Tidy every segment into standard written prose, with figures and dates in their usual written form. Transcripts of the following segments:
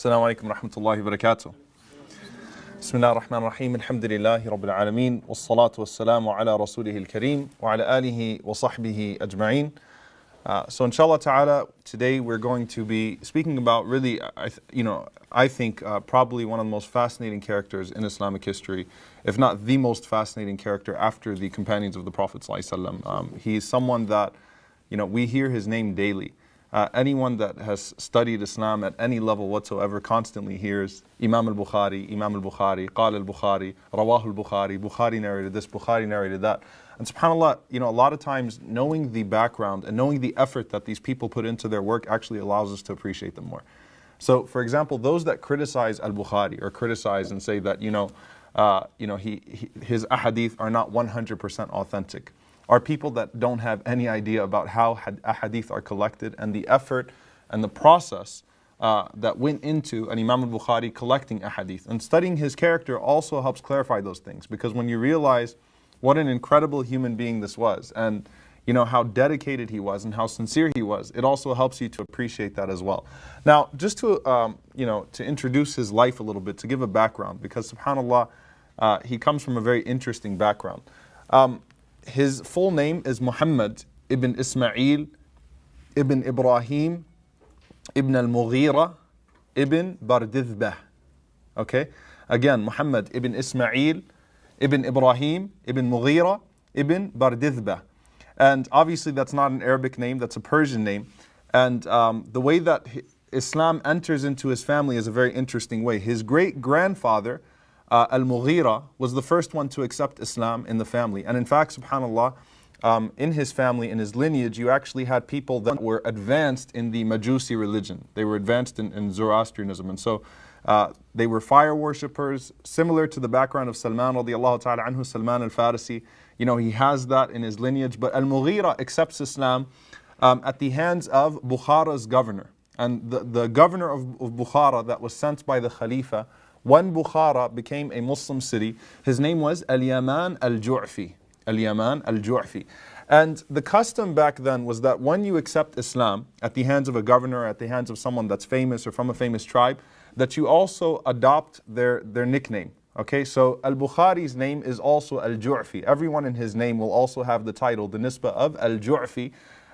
Assalamu alaikum wa rahmatullahi wa barakatuh. Bismillah ar-Rahman ar-Rahim. Alhamdulillahi Rabbil Alameen. Wassalatu wassalamu ala Rasulihi al-Kareem. Wa ala alihi wa sahbihi ajma'een. So inshallah ta'ala, today we're going to be speaking about really, I think probably one of the most fascinating characters in Islamic history, if not the most fascinating character after the companions of the Prophet ﷺ. He's someone that, we hear his name daily. Anyone that has studied Islam at any level whatsoever constantly hears Imam Bukhari, Qala al-Bukhari, Rawah al-Bukhari, Bukhari narrated this, Bukhari narrated that. And subhanAllah, a lot of times knowing the background and knowing the effort that these people put into their work actually allows us to appreciate them more. So, for example, those that criticize al-Bukhari or criticize and say that, his ahadith are not 100% authentic, are people that don't have any idea about how ahadith are collected and the effort and the process that went into an Imam Bukhari collecting ahadith. And studying his character also helps clarify those things, because when you realize what an incredible human being this was, and how dedicated he was and how sincere he was, it also helps you to appreciate that as well. Now, just to to introduce his life a little bit, to give a background, because subhanAllah, he comes from a very interesting background. His full name is Muhammad ibn Ismail ibn Ibrahim ibn al-Mughira ibn Bardizbah. Okay? Again, Muhammad ibn Ismail ibn Ibrahim ibn Mughira ibn Bardizbah. And obviously that's not an Arabic name, that's a Persian name. And the way that Islam enters into his family is a very interesting way. His great-grandfather, Al-Mughira, was the first one to accept Islam in the family. And in fact, subhanAllah, in his family, in his lineage, you actually had people that were advanced in the Majusi religion. They were advanced in Zoroastrianism. And so they were fire worshippers, similar to the background of Salman radiallahu ta'ala anhu, Salman al-Farisi. He has that in his lineage. But Al-Mughira accepts Islam at the hands of Bukhara's governor. And the governor of Bukhara that was sent by the Khalifa, when Bukhara became a Muslim city, his name was Al-Yaman al-Ju'fi. Al-Yaman al-Ju'fi. And the custom back then was that when you accept Islam at the hands of a governor, at the hands of someone that's famous or from a famous tribe, that you also adopt their nickname. Okay, so Al-Bukhari's name is also Al-Ju'fi. Everyone in his name will also have the title, the nisbah of Al-Ju'fi,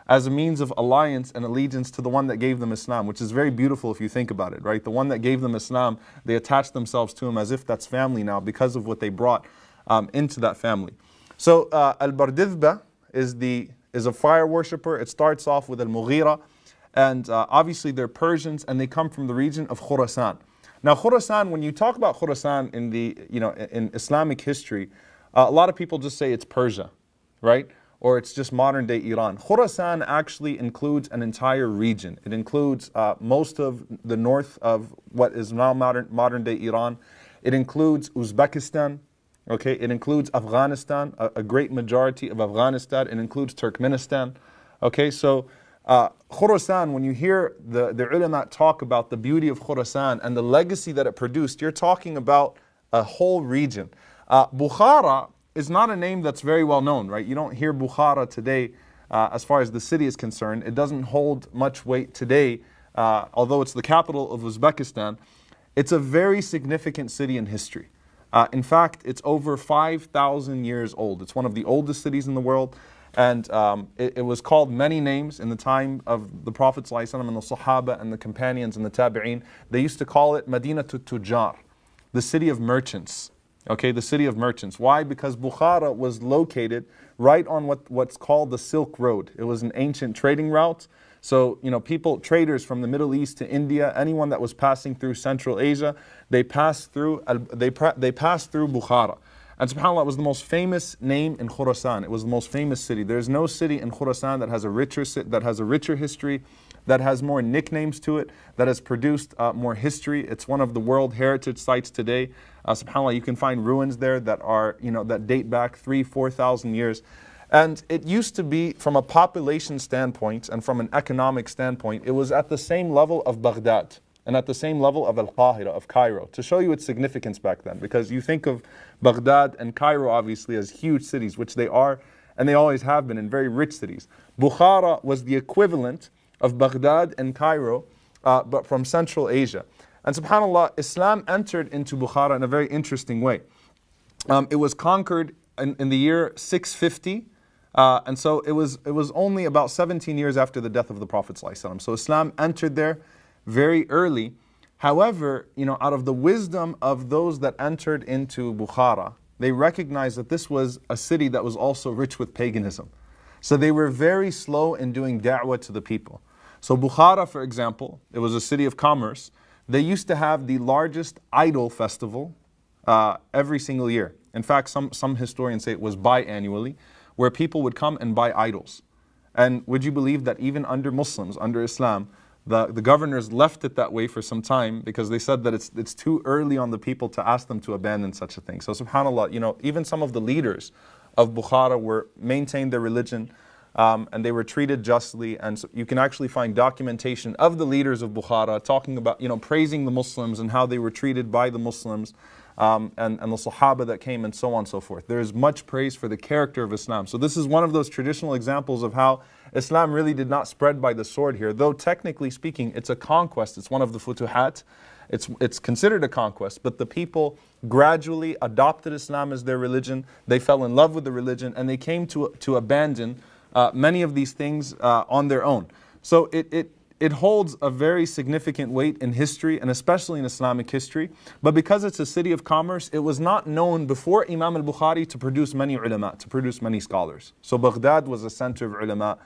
as a means of alliance and allegiance to the one that gave them Islam, which is very beautiful if you think about it, right? The one that gave them Islam, they attach themselves to him as if that's family now because of what they brought into that family. So Al-Bardizbah is a fire worshipper. It starts off with Al-Mughira, and obviously they're Persians and they come from the region of Khurasan. Now Khurasan, when you talk about Khurasan in in Islamic history, a lot of people just say it's Persia, right? Or it's just modern day Iran. Khurasan actually includes an entire region. It includes most of the north of what is now modern day Iran. It includes Uzbekistan. Okay, it includes Afghanistan, a great majority of Afghanistan. It includes Turkmenistan. Okay, so Khurasan, when you hear the ulama talk about the beauty of Khurasan and the legacy that it produced, you're talking about a whole region. Bukhara is not a name that's very well known, right? You don't hear Bukhara today as far as the city is concerned. It doesn't hold much weight today, although it's the capital of Uzbekistan. It's a very significant city in history. In fact, it's over 5,000 years old. It's one of the oldest cities in the world. And it was called many names in the time of the Prophet ﷺ and the Sahaba and the companions and the Tabi'een. They used to call it Madinatut Tujjar, the city of merchants. Okay, the city of merchants. Why? Because Bukhara was located right on what's called the Silk Road. It was an ancient trading route. So, traders from the Middle East to India, anyone that was passing through Central Asia, they passed through Bukhara. And subhanAllah, it was the most famous name in Khurasan. It was the most famous city. There's no city in Khurasan that has a richer history, that has more nicknames to it, that has produced more history. It's one of the World Heritage Sites today. SubhanAllah, you can find ruins there that are, that date back 3,000-4,000 years. And it used to be, from a population standpoint and from an economic standpoint, it was at the same level of Baghdad and at the same level of Al-Qahira, of Cairo, to show you its significance back then. Because you think of Baghdad and Cairo obviously as huge cities, which they are, and they always have been, in very rich cities. Bukhara was the equivalent of Baghdad and Cairo, but from Central Asia. And subhanAllah, Islam entered into Bukhara in a very interesting way. It was conquered in the year 650, and so it was only about 17 years after the death of the Prophet ﷺ. So Islam entered there very early. However, out of the wisdom of those that entered into Bukhara, they recognized that this was a city that was also rich with paganism. So they were very slow in doing da'wah to the people. So Bukhara, for example, it was a city of commerce. They used to have the largest idol festival every single year. In fact, some historians say it was biannually, where people would come and buy idols. And would you believe that even under Muslims, under Islam, the governors left it that way for some time because they said that it's too early on the people to ask them to abandon such a thing. So subhanAllah, even some of the leaders of Bukhara maintained their religion, and they were treated justly. And so you can actually find documentation of the leaders of Bukhara talking about, praising the Muslims and how they were treated by the Muslims, and the Sahaba that came, and so on and so forth. There is much praise for the character of Islam. So this is one of those traditional examples of how Islam really did not spread by the sword here, though technically speaking, it's a conquest. It's one of the futuhat. It's considered a conquest, but the people gradually adopted Islam as their religion. They fell in love with the religion, and they came to abandon many of these things on their own. So it holds a very significant weight in history, and especially in Islamic history. But because it's a city of commerce, it was not known before Imam al-Bukhari to produce many ulama, to produce many scholars. So Baghdad was a center of ulama,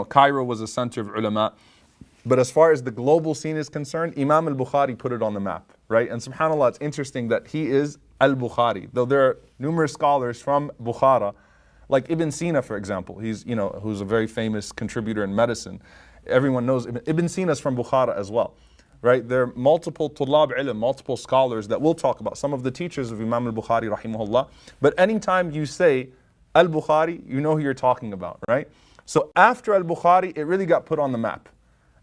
Cairo was a center of ulama. But as far as the global scene is concerned, Imam al-Bukhari put it on the map, right? And subhanAllah, it's interesting that he is al-Bukhari. Though there are numerous scholars from Bukhara, like Ibn Sina, for example, he's, who's a very famous contributor in medicine. Everyone knows Ibn Sina is from Bukhara as well, right? There are multiple tulab ilm, multiple scholars that we'll talk about, some of the teachers of Imam al-Bukhari, rahimahullah. But anytime you say al-Bukhari, you know who you're talking about, right? So after al-Bukhari, it really got put on the map.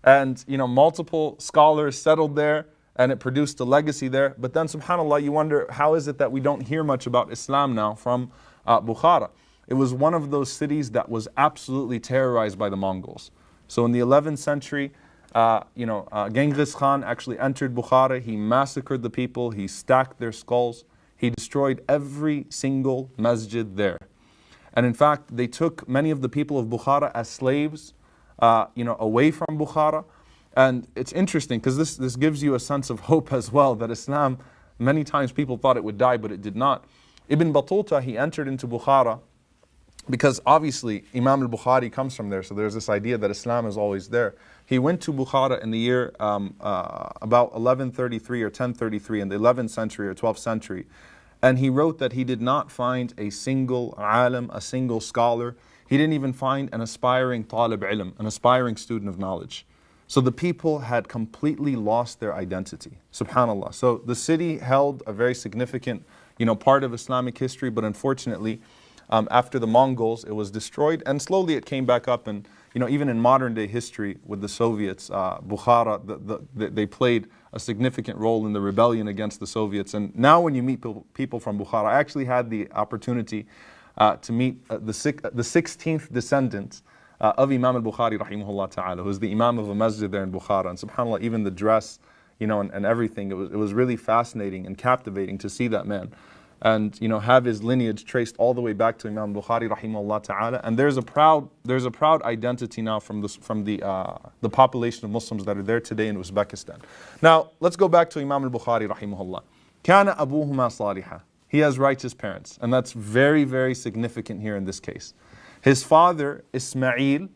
And, multiple scholars settled there, and it produced a legacy there. But then, subhanAllah, you wonder, how is it that we don't hear much about Islam now from Bukhara? It was one of those cities that was absolutely terrorized by the Mongols. So in the 11th century, Genghis Khan actually entered Bukhara. He massacred the people. He stacked their skulls. He destroyed every single masjid there. And in fact, they took many of the people of Bukhara as slaves, away from Bukhara. And it's interesting because this gives you a sense of hope as well, that Islam, many times people thought it would die, but it did not. Ibn Battuta, he entered into Bukhara because obviously Imam al-Bukhari comes from there, so there's this idea that Islam is always there. He went to Bukhara in the year about 1133 or 1033 in the 11th century or 12th century, and he wrote that he did not find a single alim, a single scholar. He didn't even find an aspiring talib ilm, an aspiring student of knowledge. So the people had completely lost their identity, subhanAllah. So the city held a very significant, part of Islamic history, but unfortunately, after the Mongols, it was destroyed, and slowly it came back up. And even in modern day history with the Soviets, Bukhara, they played a significant role in the rebellion against the Soviets. And now when you meet people from Bukhara, I actually had the opportunity to meet the 16th descendant of Imam al-Bukhari, rahimahullah ta'ala, who's the Imam of a masjid there in Bukhara. And subhanAllah, even the dress, and everything, it was really fascinating and captivating to see that man. And have his lineage traced all the way back to Imam Bukhari, rahimahullah ta'ala. And there's a proud identity now from the population of Muslims that are there today in Uzbekistan. Now let's go back to Imam al-Bukhari, rahimahullah. Kana abuhuma salihah. He has righteous parents, and that's very, very significant here in this case. His father Ismail,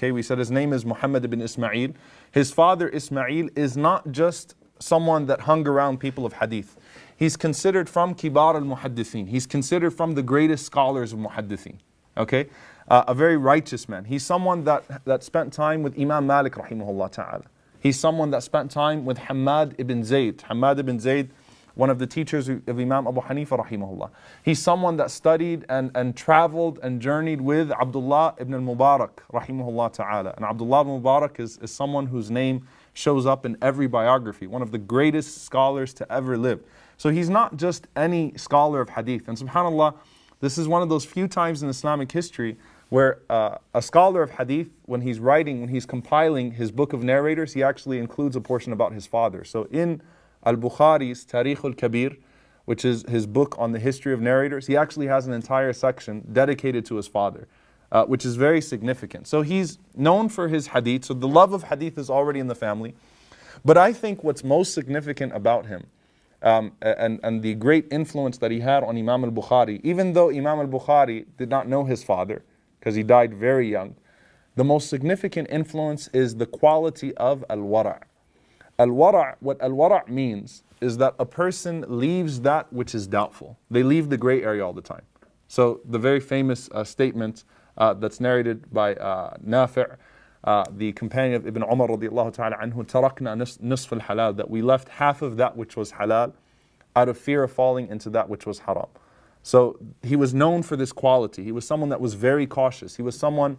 we said his name is Muhammad ibn Ismail. His father Ismail is not just someone that hung around people of hadith. He's considered from Kibar al-Muhaddithin. He's considered from the greatest scholars of Muhaddithin. A very righteous man. He's someone that spent time with Imam Malik rahimahullah ta'ala. He's someone that spent time with Hamad ibn Zayd. Hamad ibn Zayd, one of the teachers of Imam Abu Hanifa rahimahullah. He's someone that studied and traveled and journeyed with Abdullah ibn al-Mubarak rahimahullah ta'ala. And Abdullah ibn Mubarak is someone whose name shows up in every biography, one of the greatest scholars to ever live. So he's not just any scholar of hadith. And subhanAllah, this is one of those few times in Islamic history where a scholar of hadith, when he's compiling his book of narrators, he actually includes a portion about his father. So in Al-Bukhari's Tarikh al-Kabir, which is his book on the history of narrators, he actually has an entire section dedicated to his father, which is very significant. So he's known for his hadith, so the love of hadith is already in the family. But I think what's most significant about him, and the great influence that he had on Imam al-Bukhari, even though Imam al-Bukhari did not know his father, because he died very young, the most significant influence is the quality of al-wara'. Al-wara', what al-wara' means is that a person leaves that which is doubtful. They leave the gray area all the time. So the very famous statement that's narrated by Nafi', the companion of Ibn Umar radiallahu ta'ala anhu, tarakna nisf al-halal, that we left half of that which was halal out of fear of falling into that which was haram. So he was known for this quality. He was someone that was very cautious. He was someone,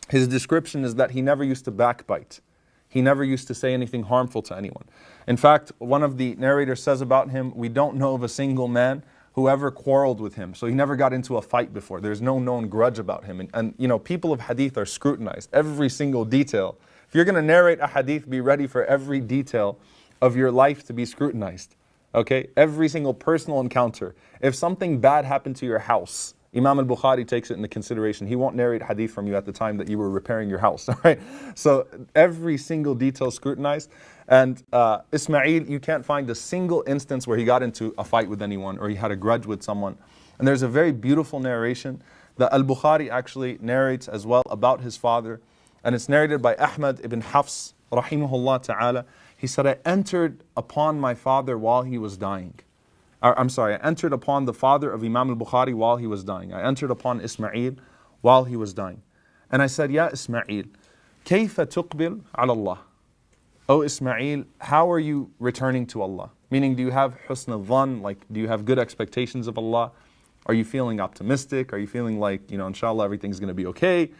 his description is that he never used to backbite. He never used to say anything harmful to anyone. In fact, one of the narrators says about him, we don't know of a single man who ever quarreled with him. So he never got into a fight before. There's no known grudge about him. And you know, people of hadith are scrutinized. Every single detail. If you're going to narrate a hadith, be ready for every detail of your life to be scrutinized. Okay? Every single personal encounter. If something bad happened to your house, Imam al-Bukhari takes it into consideration. He won't narrate hadith from you at the time that you were repairing your house. All right? So every single detail scrutinized. And Ismail, you can't find a single instance where he got into a fight with anyone or he had a grudge with someone. And there's a very beautiful narration that al-Bukhari actually narrates as well about his father. And it's narrated by Ahmad ibn Hafs, rahimahullah ta'ala. He said, I entered upon my father while he was dying. I entered upon the father of Imam al-Bukhari while he was dying. I entered upon Ismail while he was dying. And I said, Ya Ismail, كيف تقبل على الله? Oh Ismail, how are you returning to Allah? Meaning, do you have husn al-dhan, like do you have good expectations of Allah? Are you feeling optimistic? Are you feeling like, you know, inshallah everything's going to be okay?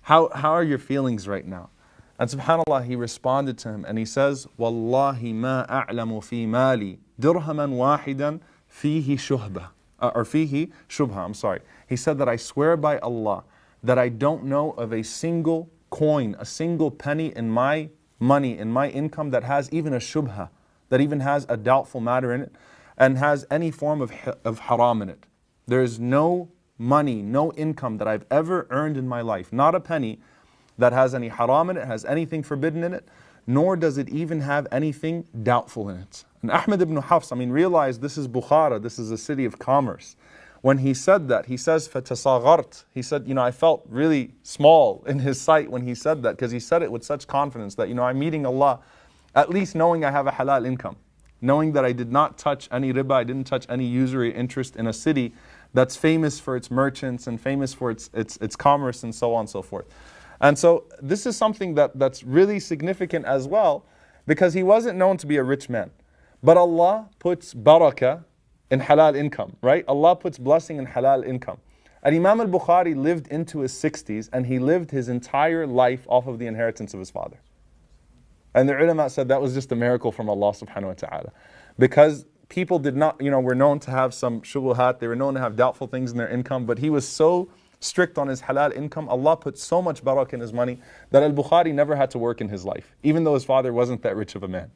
How are your feelings right now? And subhanAllah, he responded to him and he says, Wallahi ma a'lamu fi mali dirhaman wahidan fihi shubha. Or fihi shubha, I'm sorry. He said that I swear by Allah that I don't know of a single coin, a single penny in my money, in my income that has even a shubha, that even has a doubtful matter in it and has any form of haram in it. There is no money, no income that I've ever earned in my life, not a penny, that has any haram in it, has anything forbidden in it, nor does it even have anything doubtful in it. And Ahmad ibn Hafs, realize this is Bukhara, this is a city of commerce. When he said that, he says, فَتَصَغَرْتْ. He said, you know, I felt really small in his sight when he said that, because he said it with such confidence that, you know, I'm meeting Allah, at least knowing I have a halal income, knowing that I did not touch any riba, I didn't touch any usury interest in a city that's famous for its merchants and famous for its commerce and so on and so forth. And so this is something that's really significant as well, because he wasn't known to be a rich man. But Allah puts barakah in halal income, right? Allah puts blessing in halal income. And Imam al-Bukhari lived into his 60s and he lived his entire life off of the inheritance of his father. And the ulama said that was just a miracle from Allah subhanahu wa ta'ala. Because people did not, you know, were known to have some shubuhat, they were known to have doubtful things in their income, but he was so strict on his halal income, Allah put so much barakah in his money that al-Bukhari never had to work in his life, even though his father wasn't that rich of a man.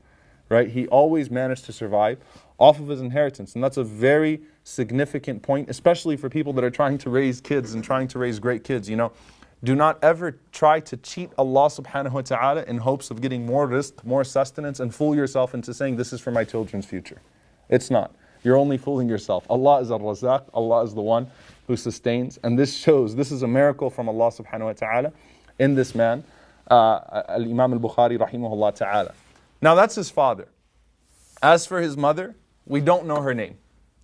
Right? He always managed to survive off of his inheritance. And that's a very significant point, especially for people that are trying to raise kids and trying to raise great kids. You know, do not ever try to cheat Allah subhanahu wa ta'ala in hopes of getting more rizq, more sustenance, and fool yourself into saying this is for my children's future. It's not. You're only fooling yourself. Allah is al-Razaq. Allah is the one who sustains. And this shows, this is a miracle from Allah subhanahu wa ta'ala in this man, Imam al-Bukhari rahimahullah ta'ala. Now that's his father. As for his mother, we don't know her name.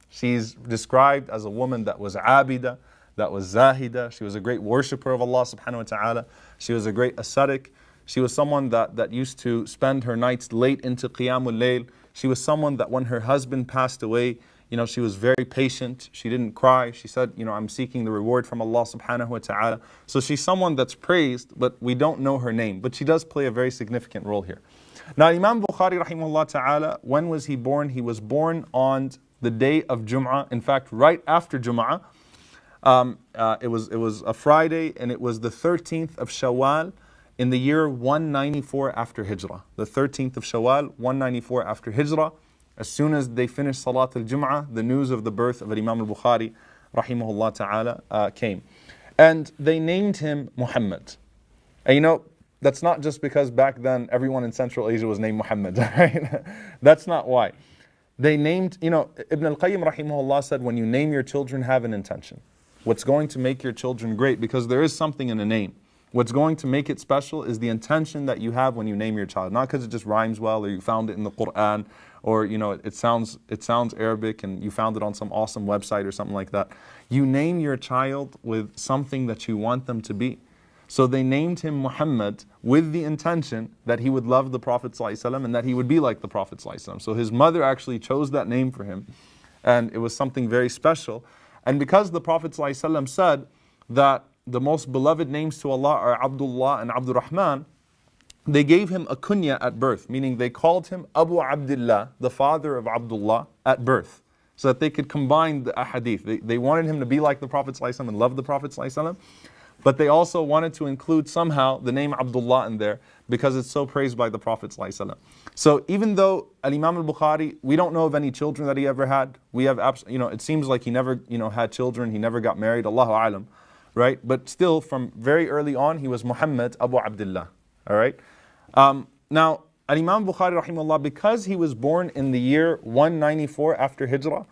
She's described as a woman that was abida, that was zahida. She was a great worshipper of Allah subhanahu wa ta'ala. She was a great ascetic. She was someone that used to spend her nights late into qiyamul layl. She was someone that when her husband passed away, you know, she was very patient. She didn't cry. She said, you know, I'm seeking the reward from Allah subhanahu wa ta'ala. So she's someone that's praised, but we don't know her name. But she does play a very significant role here. Now, Imam Bukhari rahimahullah ta'ala, when was he born? He was born on the day of Jum'ah. In fact, right after Jum'ah. It was a Friday, and it was the 13th of Shawwal in the year 194 after Hijrah. The 13th of Shawwal, 194 after Hijrah. As soon as they finished Salat al-Jum'ah, the news of the birth of Imam Bukhari, rahimahullah ta'ala, came. And they named him Muhammad. And you know, that's not just because back then everyone in Central Asia was named Muhammad, right? That's not why. They named, you know, Ibn al-Qayyim rahimahullah said, when you name your children, have an intention. What's going to make your children great, because there is something in a name. What's going to make it special is the intention that you have when you name your child. Not because it just rhymes well, or you found it in the Quran, or you know it sounds Arabic and you found it on some awesome website or something like that. You name your child with something that you want them to be. So they named him Muhammad with the intention that he would love the Prophet ﷺ and that he would be like the Prophet ﷺ. So his mother actually chose that name for him, and it was something very special. And because the Prophet ﷺ said that the most beloved names to Allah are Abdullah and Abdurrahman, they gave him a kunya at birth, meaning they called him Abu Abdullah, the father of Abdullah, at birth, so that they could combine the ahadith. They wanted him to be like the Prophet ﷺ and love the Prophet ﷺ, but they also wanted to include somehow the name Abdullah in there because it's so praised by the Prophet ﷺ. So even though Imam Bukhari, we don't know of any children that he ever had. We have, it seems like he never, had children. He never got married. Allahu alam, right? But still, from very early on, he was Muhammad Abu Abdullah. All right. Now, Imam Bukhari rahimahullah, because he was born in the year 194 after Hijrah,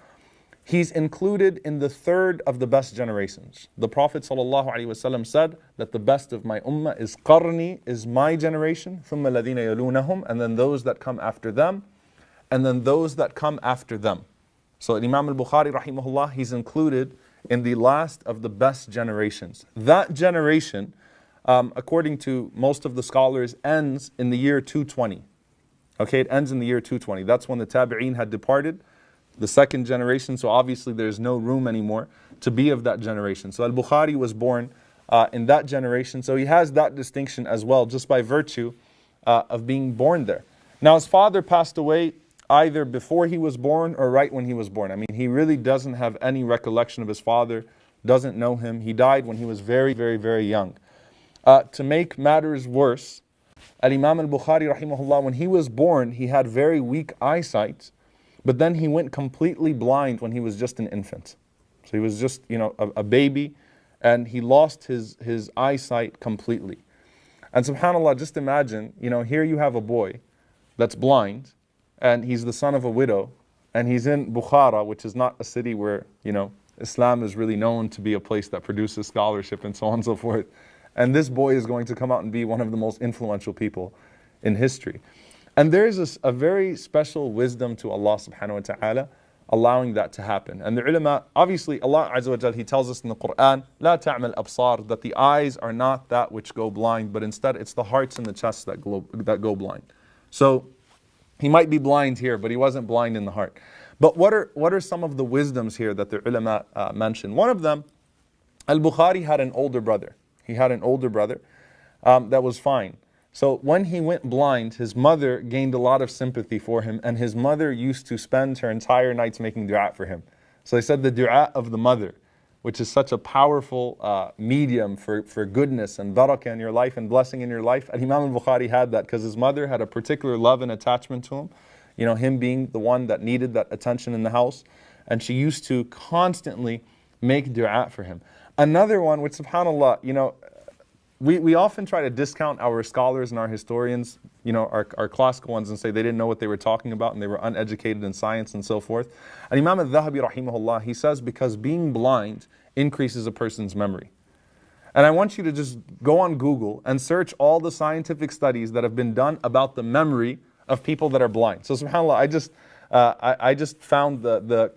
he's included in the third of the best generations. The Prophet ﷺ said that the best of my ummah is qarni, is my generation, ثُمَّ الَّذِينَ يَلُونَهُمْ, and then those that come after them, and then those that come after them. So Imam al-Bukhari rahimahullah, he's included in the last of the best generations. That generation, according to most of the scholars, ends in the year 220. Okay, it ends in the year 220. That's when the Tabi'een had departed, the second generation, so obviously there's no room anymore to be of that generation. So al-Bukhari was born in that generation, so he has that distinction as well, just by virtue of being born there. Now his father passed away either before he was born or right when he was born. I mean, he really doesn't have any recollection of his father, doesn't know him. He died when he was very, very, very young. To make matters worse, Imam al-Bukhari rahimahullah, when he was born, he had very weak eyesight, but then he went completely blind when he was just an infant. So he was just, a baby, and he lost his eyesight completely. And subhanAllah, just imagine, here you have a boy that's blind, and he's the son of a widow, and he's in Bukhara, which is not a city where, Islam is really known to be a place that produces scholarship and so on and so forth. And this boy is going to come out and be one of the most influential people in history. And there is a very special wisdom to Allah subhanahu wa ta'ala allowing that to happen. And the ulama, obviously Allah Azza wa Jal, He tells us in the Quran, لا تعمل أبصار, that the eyes are not that which go blind, but instead it's the hearts and the chests that go blind. So he might be blind here, but he wasn't blind in the heart. But what are some of the wisdoms here that the ulama mention? One of them, al-Bukhari had an older brother. He had an older brother that was fine. So when he went blind, his mother gained a lot of sympathy for him, and his mother used to spend her entire nights making dua for him. So they said the dua of the mother, which is such a powerful medium for goodness and barakah in your life and blessing in your life. And Imam al-Bukhari had that because his mother had a particular love and attachment to him, him being the one that needed that attention in the house. And she used to constantly make dua for him. Another one, which subhanAllah, we often try to discount our scholars and our historians, our classical ones, and say they didn't know what they were talking about and they were uneducated in science and so forth. And Imam al-Dhahabi rahimahullah, he says because being blind increases a person's memory. And I want you to just go on Google and search all the scientific studies that have been done about the memory of people that are blind. So subhanAllah, I just found the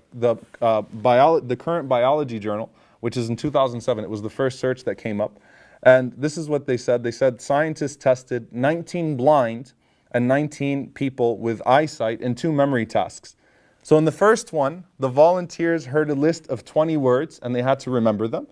current biology journal, which is in 2007. It was the first search that came up. And this is what they said. They said scientists tested 19 blind and 19 people with eyesight in 2 memory tasks. So in the first one, the volunteers heard a list of 20 words and they had to remember them.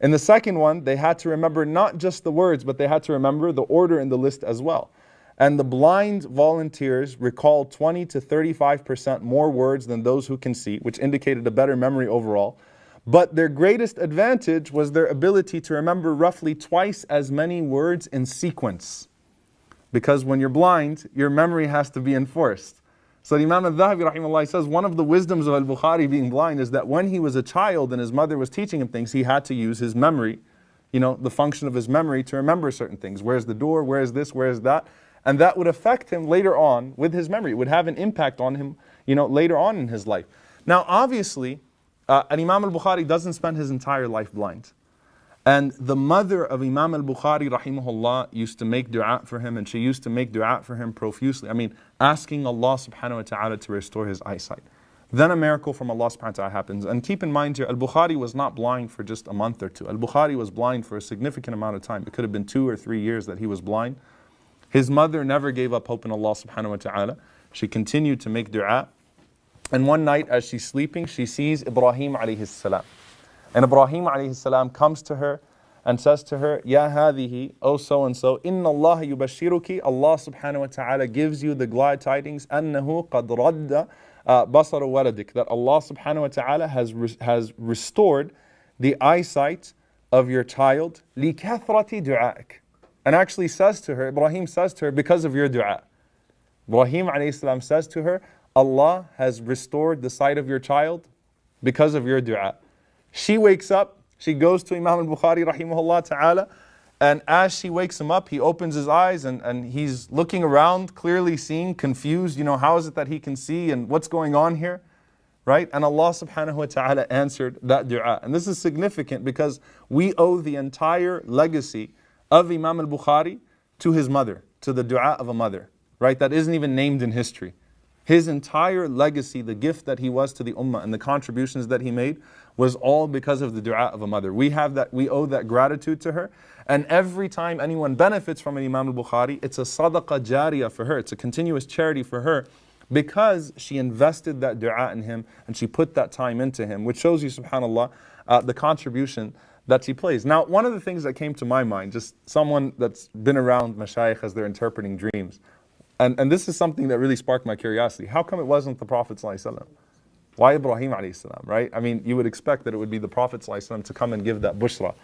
In the second one, they had to remember not just the words, but they had to remember the order in the list as well. And the blind volunteers recalled 20 to 35% more words than those who can see, which indicated a better memory overall. But their greatest advantage was their ability to remember roughly twice as many words in sequence. Because when you're blind, your memory has to be enforced. So Imam al-Dhahabi rahimahullah says one of the wisdoms of al-Bukhari being blind is that when he was a child and his mother was teaching him things, he had to use his memory, the function of his memory to remember certain things. Where's the door? Where's this? Where's that? And that would affect him later on with his memory. It would have an impact on him, later on in his life. Now, obviously, an Imam al-Bukhari doesn't spend his entire life blind. And the mother of Imam al-Bukhari rahimahullah used to make dua for him, and she used to make dua for him profusely. Asking Allah subhanahu wa ta'ala to restore his eyesight. Then a miracle from Allah subhanahu wa ta'ala happens. And keep in mind here, al-Bukhari was not blind for just a month or two. Al-Bukhari was blind for a significant amount of time. It could have been 2 or 3 years that he was blind. His mother never gave up hope in Allah subhanahu wa ta'ala. She continued to make dua. And one night as she's sleeping, she sees Ibrahim alayhi salam. And Ibrahim alayhi salam comes to her and says to her, Ya hadihi, O so-and-so, Inna Allah yubashiruki, Allah subhanahu wa ta'ala gives you the glad tidings, Annahu qad radda basara waladik, that Allah subhanahu wa ta'ala has restored the eyesight of your child, li kathrati du'aik. And actually says to her, Ibrahim says to her, because of your dua. Ibrahim alayhi salam says to her, Allah has restored the sight of your child because of your dua. She wakes up, she goes to Imam al-Bukhari rahimahullah ta'ala, and as she wakes him up, he opens his eyes and he's looking around, clearly seeing, confused, how is it that he can see and what's going on here, right? And Allah subhanahu wa ta'ala answered that dua. And this is significant because we owe the entire legacy of Imam al-Bukhari to his mother, to the dua of a mother, right? That isn't even named in history. His entire legacy, the gift that he was to the ummah and the contributions that he made was all because of the dua of a mother. We owe that gratitude to her. And every time anyone benefits from an Imam al-Bukhari, it's a sadaqah jariyah for her. It's a continuous charity for her because she invested that dua in him and she put that time into him, which shows you, subhanAllah, the contribution that he plays. Now, one of the things that came to my mind, just someone that's been around mashayikh as they're interpreting dreams, and this is something that really sparked my curiosity. How come it wasn't the Prophet ﷺ? Why Ibrahim alayhi salam, right? You would expect that it would be the Prophet ﷺ to come and give that bushra.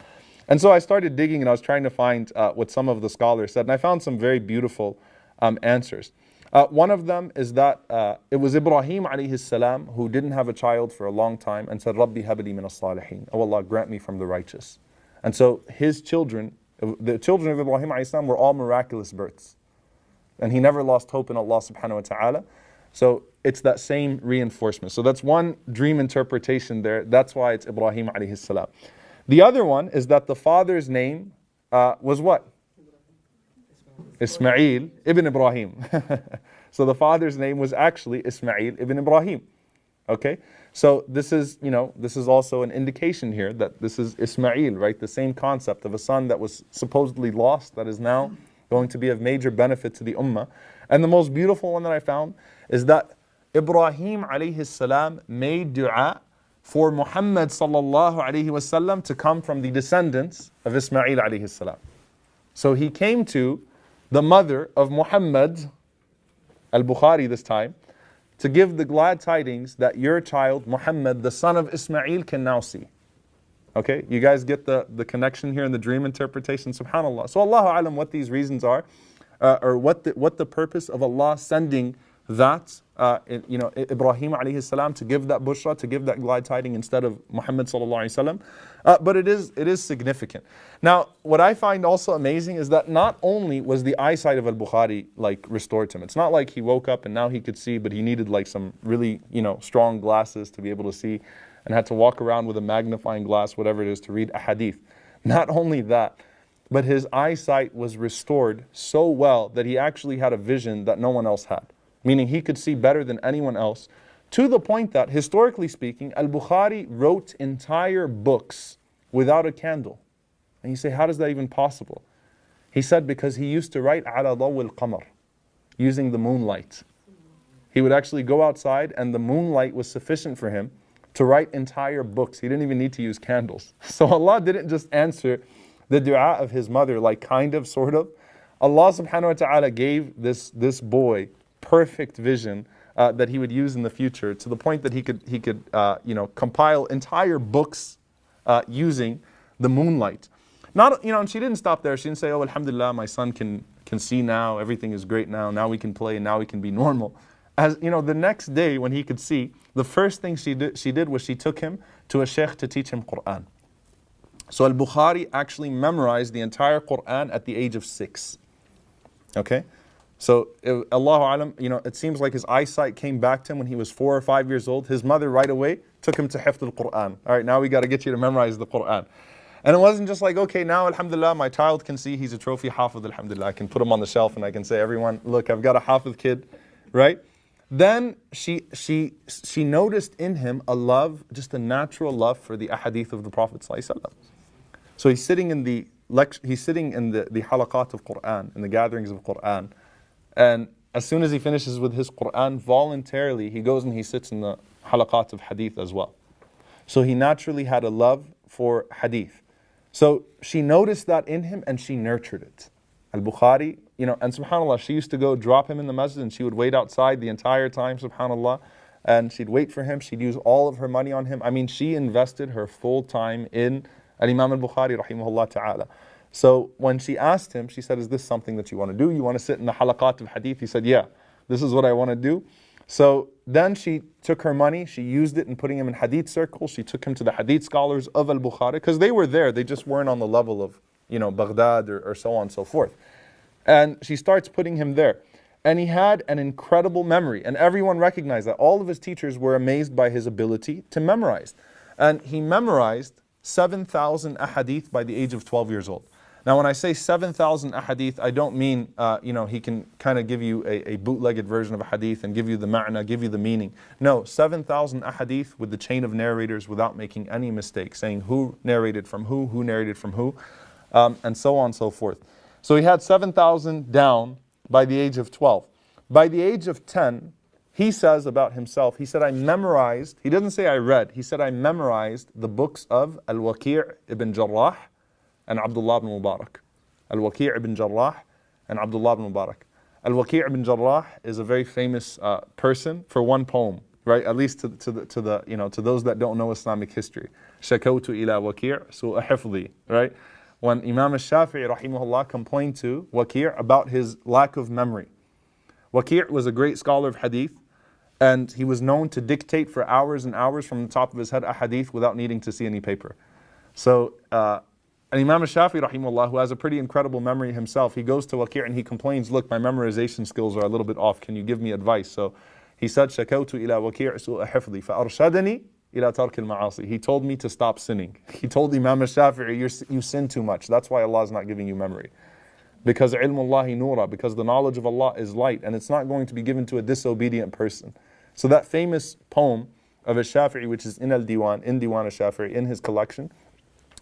And so I started digging and I was trying to find what some of the scholars said, and I found some very beautiful answers. One of them is that it was Ibrahim alayhi salam who didn't have a child for a long time and said, Rabbi habli min as-salihin. Oh Allah, grant me from the righteous. And so his children, the children of Ibrahim alayhi salam were all miraculous births. And he never lost hope in Allah subhanahu wa ta'ala. So it's that same reinforcement. So that's one dream interpretation there. That's why it's Ibrahim alayhi salam. The other one is that the father's name was what? Ismail ibn Ibrahim. So the father's name was actually Ismail ibn Ibrahim. Okay? So this is also an indication here that this is Ismail, right? The same concept of a son that was supposedly lost that is now going to be of major benefit to the ummah. And the most beautiful one that I found is that Ibrahim alayhi salam made dua for Muhammad sallallahu alayhi wasallam to come from the descendants of Ismail alayhi salam. So he came to the mother of Muhammad, al-Bukhari this time, to give the glad tidings that your child, Muhammad, the son of Ismail, can now see. Okay, you guys get the connection here in the dream interpretation, subhanAllah. So Allahu alam what these reasons are, or what the purpose of Allah sending that, Ibrahim alayhi salam to give that bushra, to give that glad tiding instead of Muhammad sallallahu alayhi wasallam. But it is significant. Now, what I find also amazing is that not only was the eyesight of al-Bukhari restored to him. It's not like he woke up and now he could see, but he needed some really strong glasses to be able to see, and had to walk around with a magnifying glass, whatever it is, to read a hadith. Not only that, but his eyesight was restored so well that he actually had a vision that no one else had. Meaning he could see better than anyone else, to the point that, historically speaking, al-Bukhari wrote entire books without a candle. And you say, how is that even possible? He said because he used to write ala daw al-qamar, using the moonlight. He would actually go outside and the moonlight was sufficient for him to write entire books. He didn't even need to use candles. So Allah didn't just answer the dua of his mother, sort of. Allah subhanahu wa ta'ala gave this boy perfect vision that he would use in the future, to the point that he could compile entire books using the moonlight. And she didn't stop there. She didn't say, oh, alhamdulillah, my son can see now, everything is great now we can play, and now we can be normal. As you know, the next day when he could see, the first thing she did was she took him to a sheikh to teach him Quran. So al-Bukhari actually memorized the entire Quran at the age of 6. Okay? So, Allahu Alam, you know, it seems like his eyesight came back to him when he was 4 or 5 years old. His mother right away took him to hifd al-Quran. All right, now we got to get you to memorize the Quran. And it wasn't just like, okay, now alhamdulillah, my child can see he's a trophy hafiz, alhamdulillah. I can put him on the shelf and I can say, everyone, look, I've got a hafiz kid, right? Then she noticed in him a love, just a natural love for the ahadith of the Prophet ﷺ. So he's sitting in the halaqat of Quran, in the gatherings of Quran, and as soon as he finishes with his Quran, voluntarily he goes and he sits in the halaqat of hadith as well. So he naturally had a love for hadith. So she noticed that in him and she nurtured it. Al-Bukhari, you know, and subhanAllah, she used to go drop him in the masjid and she would wait outside the entire time, subhanAllah, and she'd wait for him. She'd use all of her money on him. I mean, she invested her full time in Imam Bukhari, rahimahullah ta'ala. So when she asked him, she said, is this something that you want to do? You want to sit in the halaqat of hadith? He said, yeah, this is what I want to do. So then she took her money, she used it in putting him in hadith circles. She took him to the hadith scholars of Al-Bukhari, because they were there, they just weren't on the level of, you know, Baghdad or so on and so forth. And she starts putting him there. And he had an incredible memory. And everyone recognized that. All of his teachers were amazed by his ability to memorize. And he memorized 7,000 ahadith by the age of 12 years old. Now, when I say 7,000 ahadith, I don't mean, you know, he can kind of give you a bootlegged version of a hadith and give you the ma'na, give you the meaning. No, 7,000 ahadith with the chain of narrators without making any mistake, saying who narrated from who narrated from who, and so on and so forth. So he had 7,000 down by the age of 12. By the age of 10, he says about himself, he said, I memorized, he doesn't say I read, he said I memorized the books of Al-Waki' ibn Jarrah and Abdullah ibn Mubarak. Al-Waki' ibn Jarrah and Abdullah ibn Mubarak. Al-Waki' ibn Jarrah is a very famous person for one poem, right? At least to the you know, to those that don't know Islamic history. Shakawtu ila Waki' su'a hifdhi, right? When Imam al-Shafi'i rahimahullah complained to Waki' about his lack of memory. Waki' was a great scholar of hadith, and he was known to dictate for hours and hours from the top of his head a hadith without needing to see any paper. So, and Imam al-Shafi'i rahimahullah, who has a pretty incredible memory himself, he goes to Waki' and he complains, look, my memorization skills are a little bit off, can you give me advice? So he said, Shakawtu ila Waki' su'a hifdhi fa'arshadani ila tark al-ma'asi. He told me to stop sinning. He told Imam al-Shafi'i, you sin too much. That's why Allah is not giving you memory. Because ilmullahi nura, because the knowledge of Allah is light, and it's not going to be given to a disobedient person. So that famous poem of al-Shafi'i, which is in al-Diwan, in Diwan al-Shafi'i, in his collection,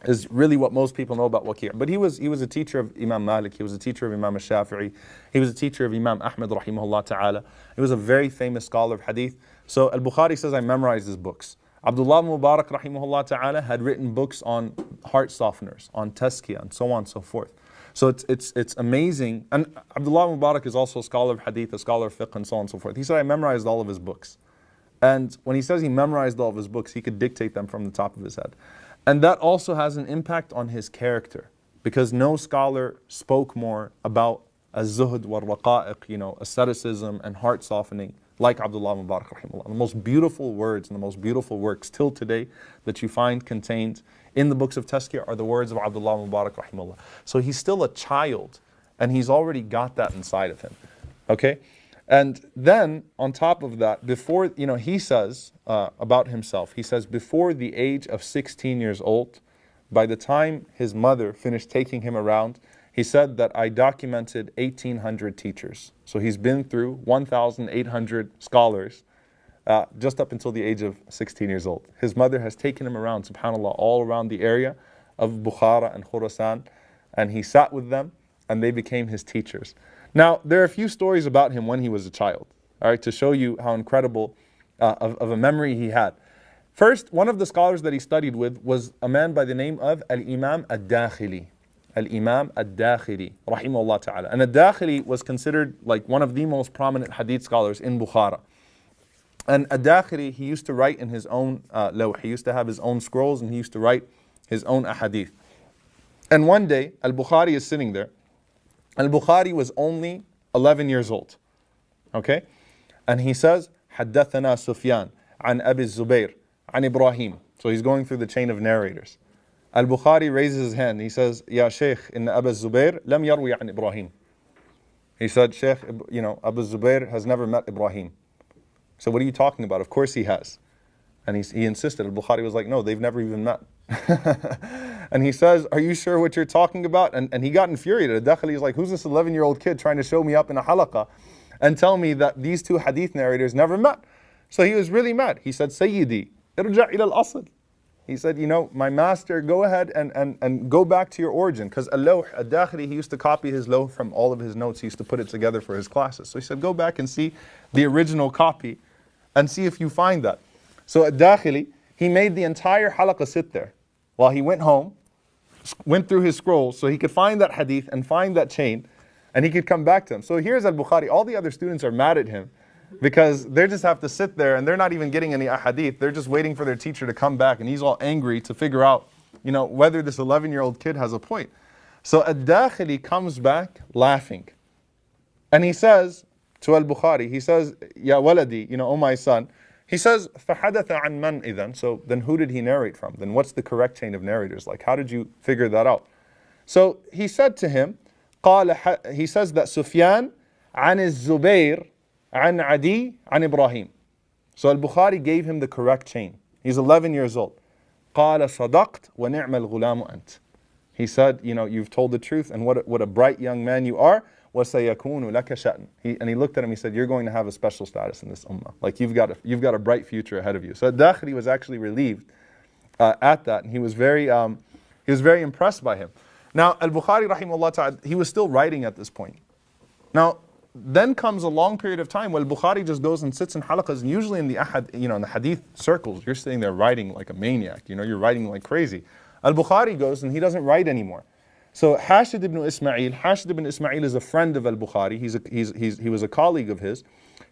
is really what most people know about Waki'. But he was a teacher of Imam Malik, he was a teacher of Imam al-Shafi'i, he was a teacher of Imam Ahmad rahimahullah ta'ala. He was a very famous scholar of hadith. So Al-Bukhari says, I memorized his books. Abdullah Mubarak rahimahullah ta'ala had written books on heart softeners, on tazkiyah, and so on and so forth. So it's amazing. And Abdullah Mubarak is also a scholar of hadith, a scholar of fiqh, and so on and so forth. He said, I memorized all of his books. And when he says he memorized all of his books, he could dictate them from the top of his head. And that also has an impact on his character, because no scholar spoke more about az-zuhd wa raqa'iq, you know, asceticism and heart softening, like Abdullah Mubarak rahimahullah. The most beautiful words and the most beautiful works till today that you find contained in the books of Tazkiyah are the words of Abdullah Mubarak rahimahullah. So he's still a child and he's already got that inside of him. Okay? And then on top of that, before, you know, he says about himself, he says before the age of 16 years old, by the time his mother finished taking him around, he said that I documented 1,800 teachers. So he's been through 1,800 scholars just up until the age of 16 years old. His mother has taken him around, subhanAllah, all around the area of Bukhara and Khurasan, and he sat with them and they became his teachers. Now, there are a few stories about him when he was a child, all right, to show you how incredible of a memory he had. First, one of the scholars that he studied with was a man by the name of Al-Imam Ad-Dakhili. Al-Imam Ad-Dakhili, rahimahullah ta'ala. And Ad-Dakhili was considered like one of the most prominent hadith scholars in Bukhara. And Ad-Dakhili, he used to write in his own lawh. He used to have his own scrolls and he used to write his own ahadith. And one day, Al-Bukhari is sitting there. Al-Bukhari was only 11 years old. Okay? And he says, حدثنا سفيان عن أبي الزبير عن إبراهيم. So he's going through the chain of narrators. Al-Bukhari raises his hand. He says, Ya Shaykh, inna Abu Zubair lam yarwi an Ibrahim. He said, Shaykh, Abu Zubair has never met Ibrahim. So what are you talking about? Of course he has. And he insisted. Al-Bukhari was like, no, they've never even met. And he says, are you sure what you're talking about? And he got infuriated. He's like, who's this 11-year-old kid trying to show me up in a halaqah and tell me that these two hadith narrators never met? So he was really mad. He said, Sayyidi, irja' ila al-asl. He said, my master, go ahead and go back to your origin. Because al-lawh, al-dakhili, he used to copy his lawh from all of his notes. He used to put it together for his classes. So he said, go back and see the original copy and see if you find that. So al-dakhili, he made the entire halaqah sit there while he went home, went through his scrolls so he could find that hadith and find that chain, and he could come back to him. So here's al-Bukhari. All the other students are mad at him because they just have to sit there and they're not even getting any ahadith. They're just waiting for their teacher to come back, and he's all angry to figure out, whether this 11-year-old kid has a point. So al-Dakhili comes back laughing. And he says to al-Bukhari, he says, Ya waladi, oh my son. He says, فَحَدَثَ عَنْ مَنْ إِذًا. So then who did he narrate from? Then what's the correct chain of narrators? Like, how did you figure that out? So he said to him, he says that Sufyan عن الزبير عن عدي عن إبراهيم. So al-Bukhari gave him the correct chain. He's 11 years old. قال صدقت ونعم الغلام أنت. He said, you've told the truth, and what a bright young man you are. وَسَيَكُونُ لَكَ شَأْنٌ. And he looked at him, he said, you're going to have a special status in this ummah. Like you've got a bright future ahead of you. So Dakhili was actually relieved at that, and he was very impressed by him. Now, al-Bukhari rahimahullah ta'ala, he was still writing at this point. Now, then comes a long period of time where al-Bukhari just goes and sits in halaqas, and usually in the in the hadith circles, you're sitting there writing like a maniac, you're writing like crazy. Al-Bukhari goes and he doesn't write anymore. So Hashid ibn Ismail is a friend of al-Bukhari. He was a colleague of his.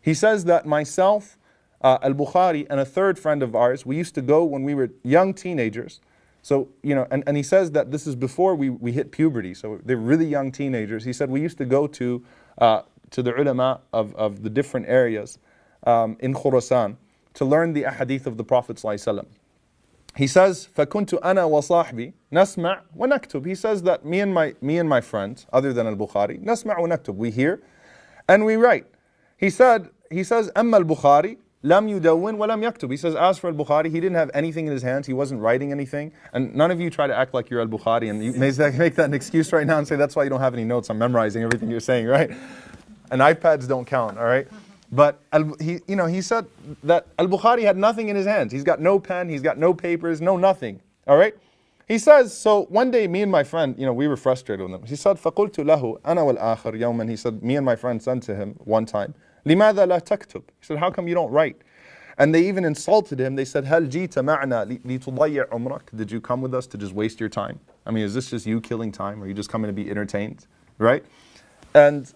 He says that myself, al-Bukhari, and a third friend of ours, we used to go when we were young teenagers. So, and he says that this is before we hit puberty. So they're really young teenagers. He said we used to go to the ulama of the different areas in Khurasan to learn the ahadith of the Prophet ﷺ. He says, فَكُنْتُ أَنَا وَصَاحْبِي نَسْمَعْ وَنَكْتُبْ. He says that me and my friends, other than al-Bukhari, نَسْمَعْ وَنَكْتُبْ. We hear and we write. He says, أَمَّا الْبُخَارِ لَمْ يُدَوِّنْ وَلَمْ يَكْتُبْ. He says, as for al-Bukhari, he didn't have anything in his hands. He wasn't writing anything. And none of you try to act like you're al-Bukhari and you make that an excuse right now and say, that's why you don't have any notes. I'm memorizing everything you're saying, right? And iPads don't count, all right? But he said that al-Bukhari had nothing in his hands. He's got no pen, he's got no papers, no nothing. All right? He says, so one day me and my friend, we were frustrated with him. He said, فَقُلْتُ لَهُ أَنَا وَالْآخَرْ يَوْمًا. He said, me and my friend said to him one time, لِمَاذَا لَا تَكْتُبْ. He said, how come you don't write? And they even insulted him. They said, هَلْ جِيتَ مَعْنَا لِتُضَيِّعْ عُمْرَكَ. Did you come with us to just waste your time? I mean, is this just you killing time? Or are you just coming to be entertained? Right? And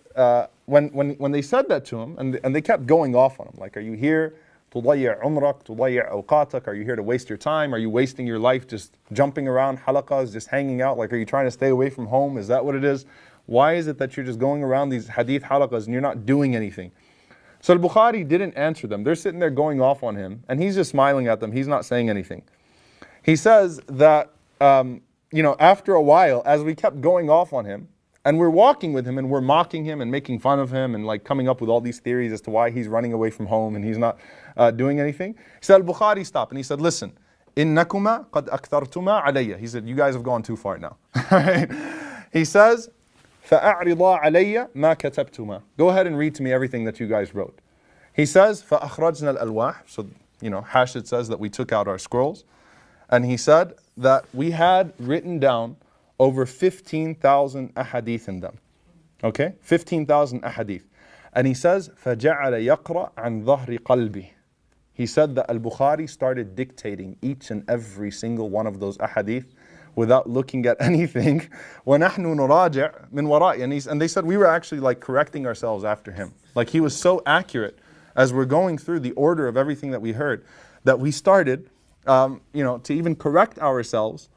when they said that to him, and they kept going off on him, like, are you here تضيع عمرك تضيع أوقاتك? Are you here to waste your time? Are you wasting your life just jumping around halaqas, just hanging out? Like, are you trying to stay away from home? Is that what it is? Why is it that you're just going around these hadith halaqas and you're not doing anything? So al-Bukhari didn't answer them. They're sitting there going off on him, and he's just smiling at them. He's not saying anything. He says that after a while, as we kept going off on him, and we're walking with him and we're mocking him and making fun of him and like coming up with all these theories as to why he's running away from home and he's not doing anything. He said, al-Bukhari stopped and he said, listen, إِنَّكُمَا قَدْ أَكْثَرْتُمَا عَلَيَّ. He said, you guys have gone too far now. He says, فَأَعْرِضَا عَلَيَّ مَا كَتَبْتُمَا. Go ahead and read to me everything that you guys wrote. He says, فَأَخْرَجْنَا الْأَلْوَاحِ. So, Hashid says that we took out our scrolls. And he said that we had written down over 15,000 ahadith in them. Okay? 15,000 ahadith. And he says, فَجَعَلَ يَقْرَأ عَنْ ظَهْرِ قَلْبِهِ. He said that al-Bukhari started dictating each and every single one of those ahadith without looking at anything. وَنَحْنُ نُرَاجِعْ مِنْ وَرَائِهِ. And they said we were actually like correcting ourselves after him. Like he was so accurate as we're going through the order of everything that we heard that we started to even correct ourselves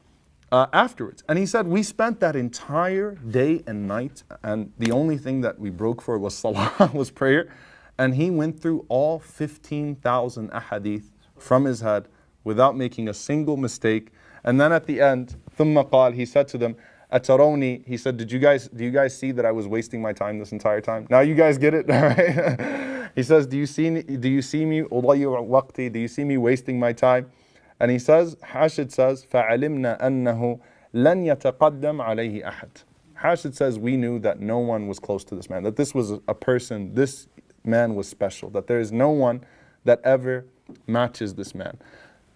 afterwards. And he said we spent that entire day and night, and the only thing that we broke for was salah, was prayer. and he went through all 15,000 ahadith from his head without making a single mistake. And then at the end, ثم قال, he said to them, أتروني, he said, do you guys see that I was wasting my time this entire time? Now you guys get it, all right? He says, do you see me, أضيع وقتي, do you see me wasting my time? And he says, Hashid says, فَعَلِمْنَا أَنَّهُ لَنْ يَتَقَدَّمْ عَلَيْهِ أَحَدٍ. Hashid says, we knew that no one was close to this man, that this was a person, this man was special, that there is no one that ever matches this man.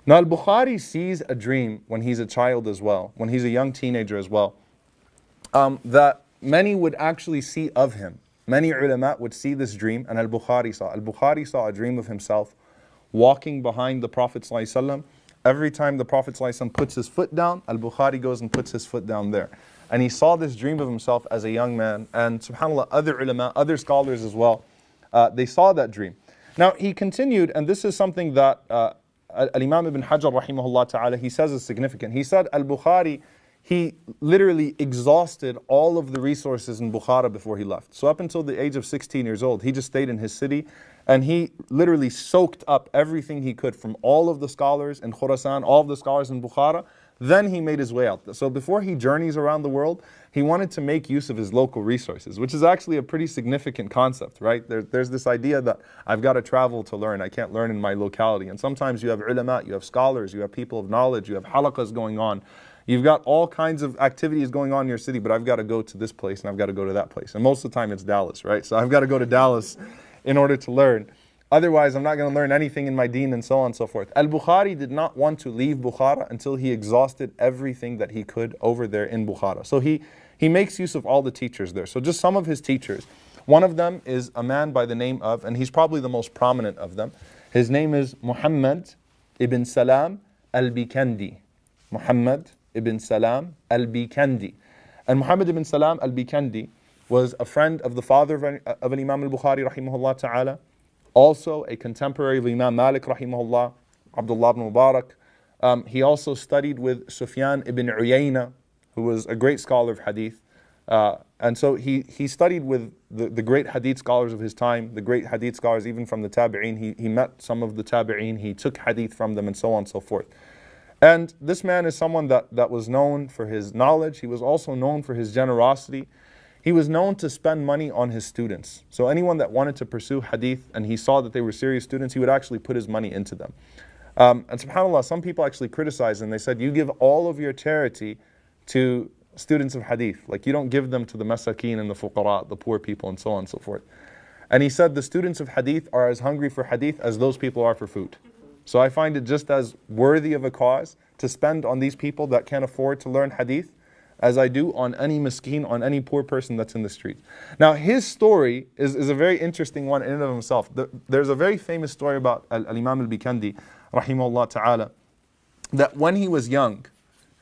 Now al-Bukhari sees a dream when he's a child as well, when he's a young teenager as well, that many would actually see of him. Many ulama would see this dream, and al-Bukhari saw. Al-Bukhari saw a dream of himself walking behind the Prophet ﷺ. Every time the Prophet ﷺ puts his foot down, al-Bukhari goes and puts his foot down there. And he saw this dream of himself as a young man. And subhanAllah, other ulama, other scholars as well, they saw that dream. Now he continued, and this is something that Al-Imam Ibn Hajar rahimahullah ta'ala, he says is significant. He said al-Bukhari, he literally exhausted all of the resources in Bukhara before he left. So up until the age of 16 years old, he just stayed in his city, and he literally soaked up everything he could from all of the scholars in Khurasan, all of the scholars in Bukhara. Then he made his way out. So before he journeys around the world, he wanted to make use of his local resources, which is actually a pretty significant concept, right? There's this idea that I've got to travel to learn. I can't learn in my locality. And sometimes you have ulama, you have scholars, you have people of knowledge, you have halaqas going on. You've got all kinds of activities going on in your city, but I've got to go to this place and I've got to go to that place. And most of the time it's Dallas, right? So I've got to go to Dallas in order to learn. Otherwise, I'm not going to learn anything in my deen, and so on and so forth. Al-Bukhari did not want to leave Bukhara until he exhausted everything that he could over there in Bukhara. So he makes use of all the teachers there. So just some of his teachers. One of them is a man by the name of, and he's probably the most prominent of them. His name is Muhammad ibn Salam al-Bikandi. Muhammad ibn Salam al-Bikandi. And Muhammad ibn Salam al-Bikandi was a friend of the father of Imam al-Bukhari rahimahullah ta'ala. Also a contemporary of Imam Malik rahimahullah, Abdullah ibn Mubarak. He also studied with Sufyan ibn Uyayna, who was a great scholar of hadith. And so he studied with the great hadith scholars of his time, the great hadith scholars even from the tabi'een. He met some of the tabi'een, he took hadith from them, and so on and so forth. And this man is someone that was known for his knowledge. He was also known for his generosity. He was known to spend money on his students. So anyone that wanted to pursue hadith and he saw that they were serious students, he would actually put his money into them. And subhanAllah, some people actually criticized him. They said, you give all of your charity to students of hadith. Like you don't give them to the masakeen and the fuqara, the poor people, and so on and so forth. And he said the students of hadith are as hungry for hadith as those people are for food. So I find it just as worthy of a cause to spend on these people that can't afford to learn hadith as I do on any miskeen, on any poor person that's in the street. Now his story is a very interesting one in and of himself. There's a very famous story about Al-Imam al-Bikandi, rahimahullah ta'ala, that when he was young,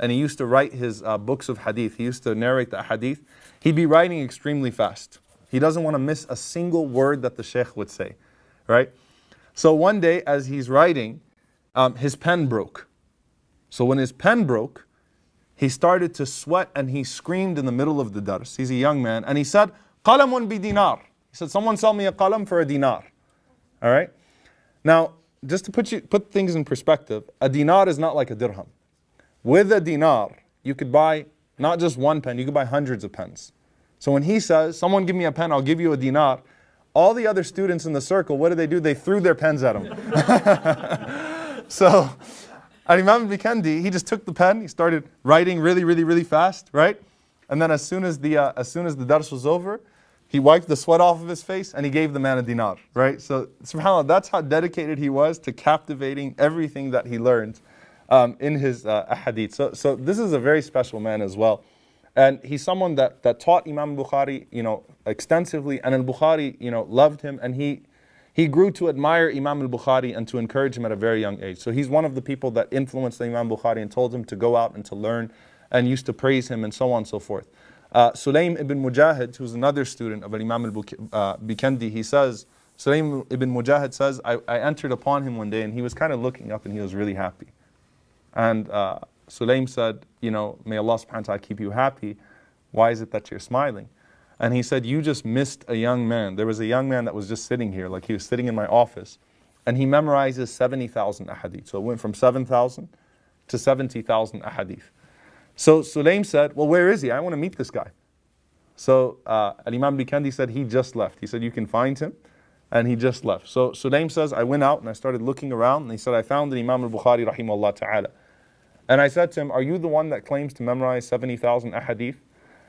and he used to write his books of hadith, he used to narrate the hadith, he'd be writing extremely fast. He doesn't want to miss a single word that the sheikh would say, right? So one day as he's writing, his pen broke. So when his pen broke, he started to sweat and he screamed in the middle of the dars. He's a young man, and he said, "Qalamun bi dinar." He said, "Someone sell me a qalam for a dinar." All right? Now, just to put things in perspective, a dinar is not like a dirham. With a dinar, you could buy not just one pen, you could buy hundreds of pens. So when he says, "Someone give me a pen, I'll give you a dinar," all the other students in the circle, what did? They threw their pens at him. So Imam al-Bikandi, he just took the pen, he started writing really fast, right? And then as soon as the dars was over, he wiped the sweat off of his face and he gave the man a dinar, right? So subhanAllah, that's how dedicated he was to captivating everything that he learned in his hadith. So this is a very special man as well. And he's someone that taught Imam Bukhari, extensively, and al-Bukhari, loved him, and he grew to admire Imam al-Bukhari and to encourage him at a very young age. So he's one of the people that influenced Imam Bukhari and told him to go out and to learn, and used to praise him, and so on and so forth. Sulaym ibn Mujahid, who's another student of Imam al-Bikandi, he says, Sulaym ibn Mujahid says, I entered upon him one day and he was kind of looking up and he was really happy. And Sulaym said, may Allah subhanahu wa ta'ala keep you happy. Why is it that you're smiling? And he said, you just missed a young man. There was a young man that was just sitting here, like he was sitting in my office, and he memorizes 70,000 ahadith. So it went from 7,000 to 70,000 ahadith. So Sulaim said, well, where is he? I want to meet this guy. So Imam Bukhari said he just left. He said, you can find him. And he just left. So Sulaim says, I went out and I started looking around, and he said, I found an Imam Bukhari rahimahullah ta'ala. And I said to him, are you the one that claims to memorize 70,000 ahadith?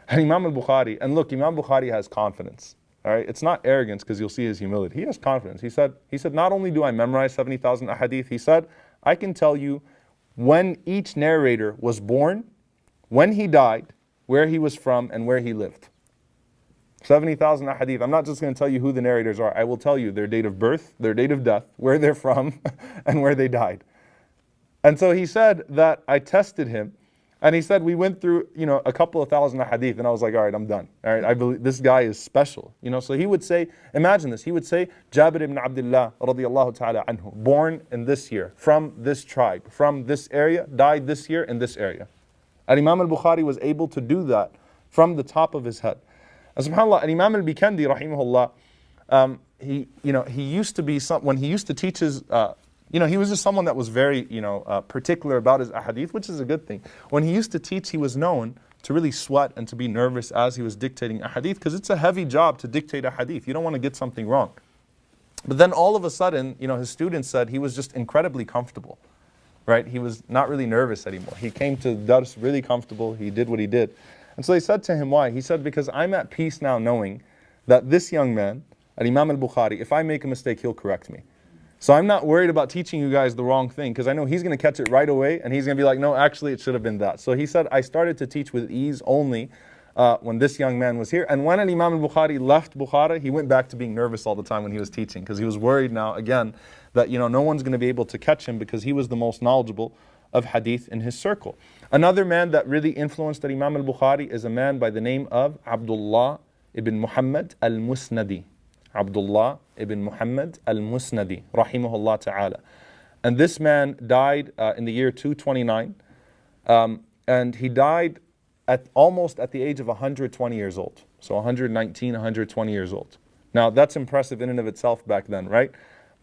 And Imam Bukhari, and look, Imam Bukhari has confidence. All right, it's not arrogance, because you'll see his humility. He has confidence. He said, not only do I memorize 70,000 ahadith, he said, I can tell you when each narrator was born, when he died, where he was from, and where he lived. 70,000 ahadith. I'm not just going to tell you who the narrators are. I will tell you their date of birth, their date of death, where they're from, and where they died. And so he said that I tested him, and he said we went through, a couple of thousand ahadith, and I was like, all right, I'm done. All right, I believe this guy is special. So he would say, imagine this, he would say, Jabir ibn Abdullah radiyallahu ta'ala anhu, born in this year, from this tribe, from this area, died this year in this area. And Imam al-Bukhari was able to do that from the top of his head. And subhanAllah, and Imam al-Bikandi, rahimahullah, he used to be, when he used to teach his, he was just someone that was very, particular about his ahadith, which is a good thing. When he used to teach, he was known to really sweat and to be nervous as he was dictating ahadith, because it's a heavy job to dictate ahadith. You don't want to get something wrong. But then all of a sudden, his students said he was just incredibly comfortable, right? He was not really nervous anymore. He came to dars really comfortable. He did what he did. And so they said to him, why? He said, because I'm at peace now knowing that this young man, Imam al-Bukhari, if I make a mistake, he'll correct me. So I'm not worried about teaching you guys the wrong thing, because I know he's going to catch it right away, and he's going to be like, no, actually it should have been that. So he said, I started to teach with ease only when this young man was here. And when Imam al-Bukhari left Bukhara, he went back to being nervous all the time when he was teaching, because he was worried now, again, that no one's going to be able to catch him, because he was the most knowledgeable of hadith in his circle. Another man that really influenced Imam al-Bukhari is a man by the name of Abdullah ibn Muhammad al-Musnadi. Abdullah ibn Muhammad al-Musnadi, rahimahullah ta'ala. And this man died in the year 229, and he died almost at the age of 120 years old. So 119, 120 years old. Now that's impressive in and of itself back then, right?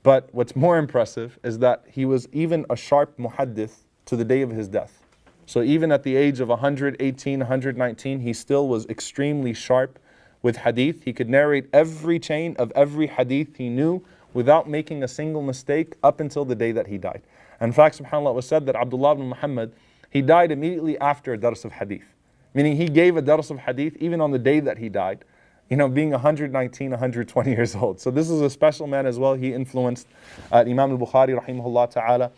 But what's more impressive is that he was even a sharp muhaddith to the day of his death. So even at the age of 118, 119, he still was extremely sharp with hadith. He could narrate every chain of every hadith he knew without making a single mistake up until the day that he died. In fact, subhanAllah, it was said that Abdullah ibn Muhammad, he died immediately after a dars of hadith. Meaning he gave a dars of hadith even on the day that he died, being 119, 120 years old. So this is a special man as well. He influenced Imam al-Bukhari, rahimahullah ta'ala.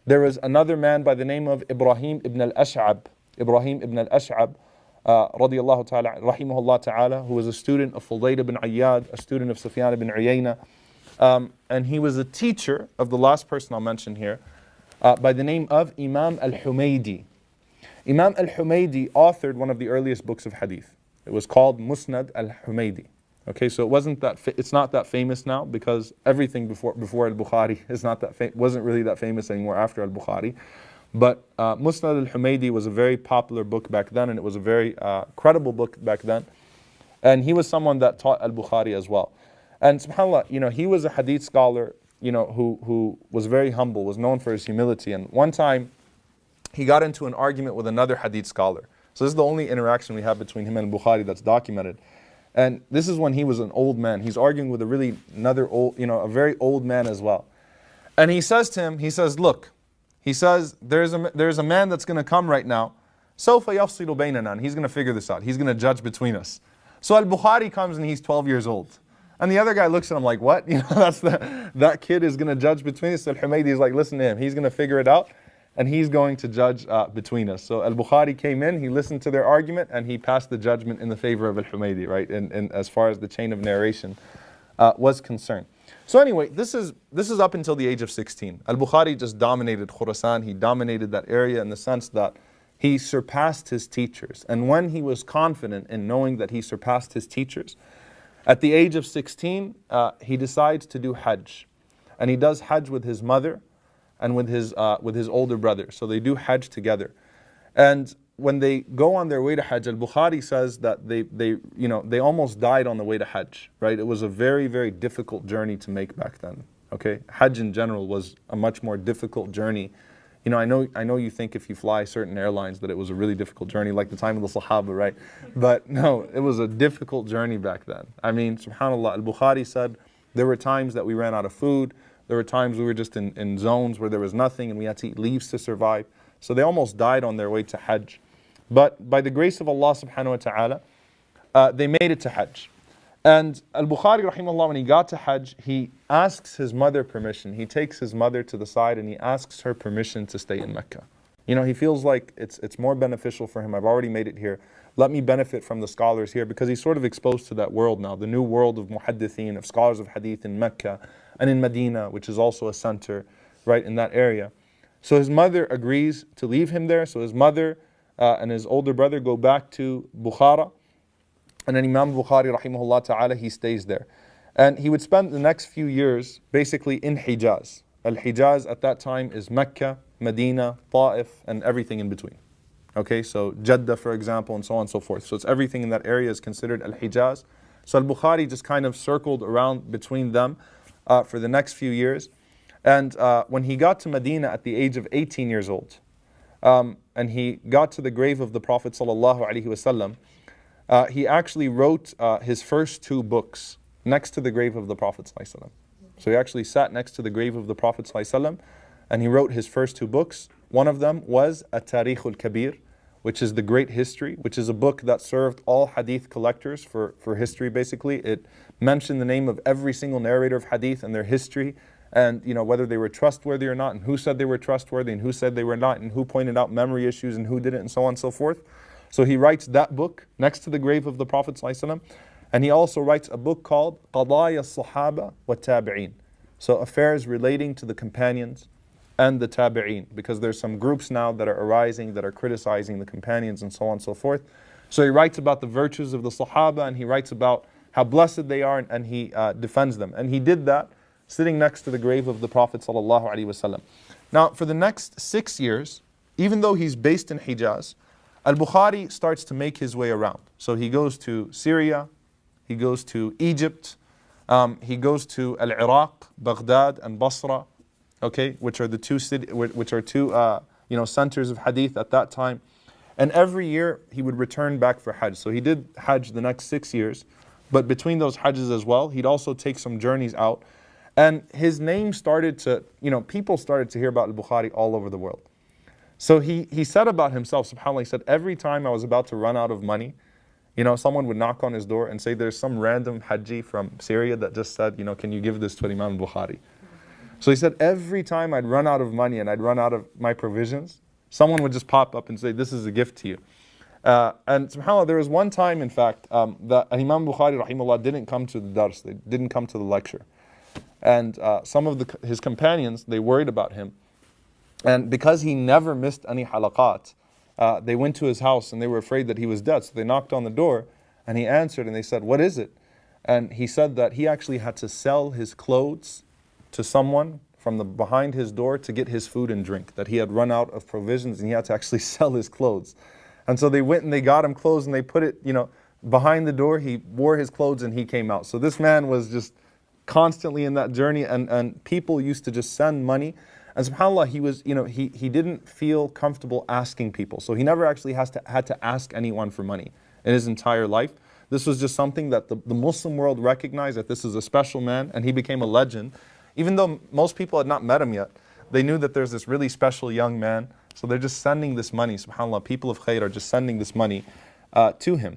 There was another man by the name of Ibrahim ibn al-Ash'ab, radiyallahu ta'ala, rahimahullah ta'ala, who was a student of Fudayl ibn Ayyad, a student of Sufyan ibn Uyayna. And he was a teacher of the last person I'll mention here, by the name of Imam al-Humaydi. Imam al-Humaydi authored one of the earliest books of hadith. It was called Musnad al-Humaydi. Okay, so it's not that famous now, because everything before al-Bukhari is wasn't really that famous anymore after al-Bukhari. But Musnad al-Humaydi was a very popular book back then, and it was a very credible book back then. And he was someone that taught al-Bukhari as well. And subhanAllah, he was a hadith scholar, who was very humble, was known for his humility. And one time, he got into an argument with another hadith scholar. So this is the only interaction we have between him and Bukhari that's documented. And this is when he was an old man. He's arguing with a very old man as well. And he says to him, he says, look, he says, there's a man that's going to come right now. سَوْفَ يَفْصِلُ بَيْنَنَا, and he's going to figure this out. He's going to judge between us. So al-Bukhari comes and he's 12 years old. And the other guy looks at him like, what? That kid is going to judge between us. Al-Humaydi is like, listen to him. He's going to figure it out, and he's going to judge between us. So al-Bukhari came in, he listened to their argument, and he passed the judgment in the favor of al-Humaydi, right? And as far as the chain of narration was concerned. So anyway, this is up until the age of 16. Al-Bukhari just dominated Khurasan. He dominated that area in the sense that he surpassed his teachers. And when he was confident in knowing that he surpassed his teachers, at the age of 16, he decides to do Hajj. And he does Hajj with his mother and with his older brother. So they do Hajj together. And when they go on their way to Hajj, Al-Bukhari says that they almost died on the way to Hajj, right? It was a very, very difficult journey to make back then, okay? Hajj in general was a much more difficult journey. You know, I know you think if you fly certain airlines that it was a really difficult journey, like the time of the Sahaba, right? But no, it was a difficult journey back then. I mean, subhanAllah, Al-Bukhari said there were times that we ran out of food. There were times we were just in zones where there was nothing and we had to eat leaves to survive. So they almost died on their way to Hajj. But by the grace of Allah subhanahu wa ta'ala, they made it to Hajj. And Al-Bukhari rahimahullah, when he got to Hajj, he asks his mother permission. He takes his mother to the side and he asks her permission to stay in Mecca. You know, he feels like it's more beneficial for him. I've already made it here. Let me benefit from the scholars here, because he's sort of exposed to that world now, the new world of muhaddithin, of scholars of hadith in Mecca and in Medina, which is also a center right in that area. So his mother agrees to leave him there. So his mother and his older brother go back to Bukhara. And then Imam Bukhari rahimahullah ta'ala, he stays there. And he would spend the next few years basically in Hijaz. Al-Hijaz at that time is Mecca, Medina, Ta'if, and everything in between. Okay, so Jeddah, for example, and so on and so forth. So it's everything in that area is considered Al-Hijaz. So Al-Bukhari just kind of circled around between them for the next few years. And when he got to Medina at the age of 18 years old, and he got to the grave of the Prophet sallallahu alaihi wasallam, he actually wrote his first two books next to the grave of the Prophet sallallahu alaihi wasallam. So he actually sat next to the grave of the Prophet sallallahu alaihi wasallam, and he wrote his first two books. One of them was At-Tarikh al-Kabir, which is the Great History, which is a book that served all hadith collectors for history basically. It mentioned the name of every single narrator of hadith and their history, and you know whether they were trustworthy or not, and who said they were trustworthy and who said they were not, and who pointed out memory issues and who didn't, and so on and so forth. So he writes that book next to the grave of the Prophet ﷺ, and he also writes a book called Qadaya al-Sahaba wa Tabi'een. So affairs relating to the companions and the Tabi'een, because there's some groups now that are arising that are criticizing the companions and so on and so forth. So he writes about the virtues of the Sahaba, and he writes about how blessed they are, and he defends them. And he did that sitting next to the grave of the Prophet ﷺ. Now, for the next 6 years, even though he's based in Hijaz, Al-Bukhari starts to make his way around. So he goes to Syria, he goes to Egypt, he goes to Al-Iraq, Baghdad, and Basra, okay, which are the two centers of hadith at that time. And every year he would return back for Hajj. So he did Hajj the next 6 years, but between those Hajjs as well, he'd also take some journeys out. And his name started to, people started to hear about Al-Bukhari all over the world. So he said about himself, subhanAllah, he said, every time I was about to run out of money, someone would knock on his door and say, there's some random Hajji from Syria that just said, can you give this to Imam Bukhari? So he said, every time I'd run out of money and I'd run out of my provisions, someone would just pop up and say, this is a gift to you. And subhanAllah, there was one time, in fact, that Imam Bukhari rahimahullah didn't come to the dars, they didn't come to the lecture. And some of his companions, they worried about him. And because he never missed any halaqat, they went to his house and they were afraid that he was dead. So they knocked on the door and he answered and they said, what is it? And he said that he actually had to sell his clothes to someone from behind his door to get his food and drink, that he had run out of provisions and he had to actually sell his clothes. And so they went and they got him clothes and they put it, behind the door. He wore his clothes and he came out. So this man was just constantly in that journey, and people used to just send money. And subhanAllah, he was, he didn't feel comfortable asking people. So he never actually had to ask anyone for money in his entire life. This was just something that the Muslim world recognized, that this is a special man, and he became a legend. Even though most people had not met him yet, they knew that there's this really special young man. So they're just sending this money, subhanAllah, people of khair are just sending this money to him.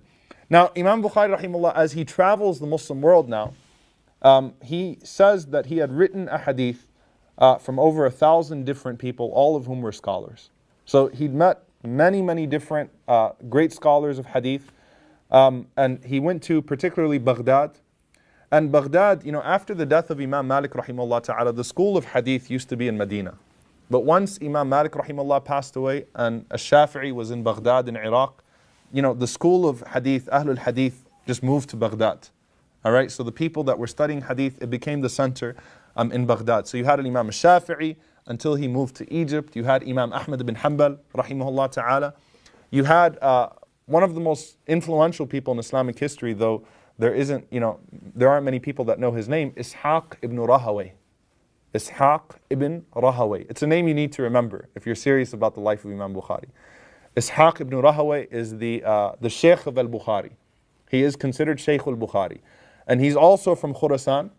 Now, Imam Bukhari rahimahullah, as he travels the Muslim world now, he says that he had written a hadith from over 1,000 different people, all of whom were scholars. So he'd met many, many different great scholars of hadith, and he went to particularly Baghdad. And Baghdad, after the death of Imam Malik rahimahullah ta'ala, the school of hadith used to be in Medina. But once Imam Malik rahimahullah passed away and Ash-Shafi'i was in Baghdad in Iraq, the school of hadith, Ahlul Hadith, just moved to Baghdad. All right, so the people that were studying hadith, it became the center in Baghdad. So you had Imam Shafi'i until he moved to Egypt. You had Imam Ahmad ibn Hanbal, rahimahullah ta'ala. You had one of the most influential people in Islamic history, though there aren't many people that know his name, Ishaq ibn Rahawayh. Ishaq ibn Rahawayh. It's a name you need to remember if you're serious about the life of Imam Bukhari. Ishaq ibn Rahawayh is the Sheikh of al-Bukhari. He is considered Shaykh al-Bukhari. And he's also from Khurasan.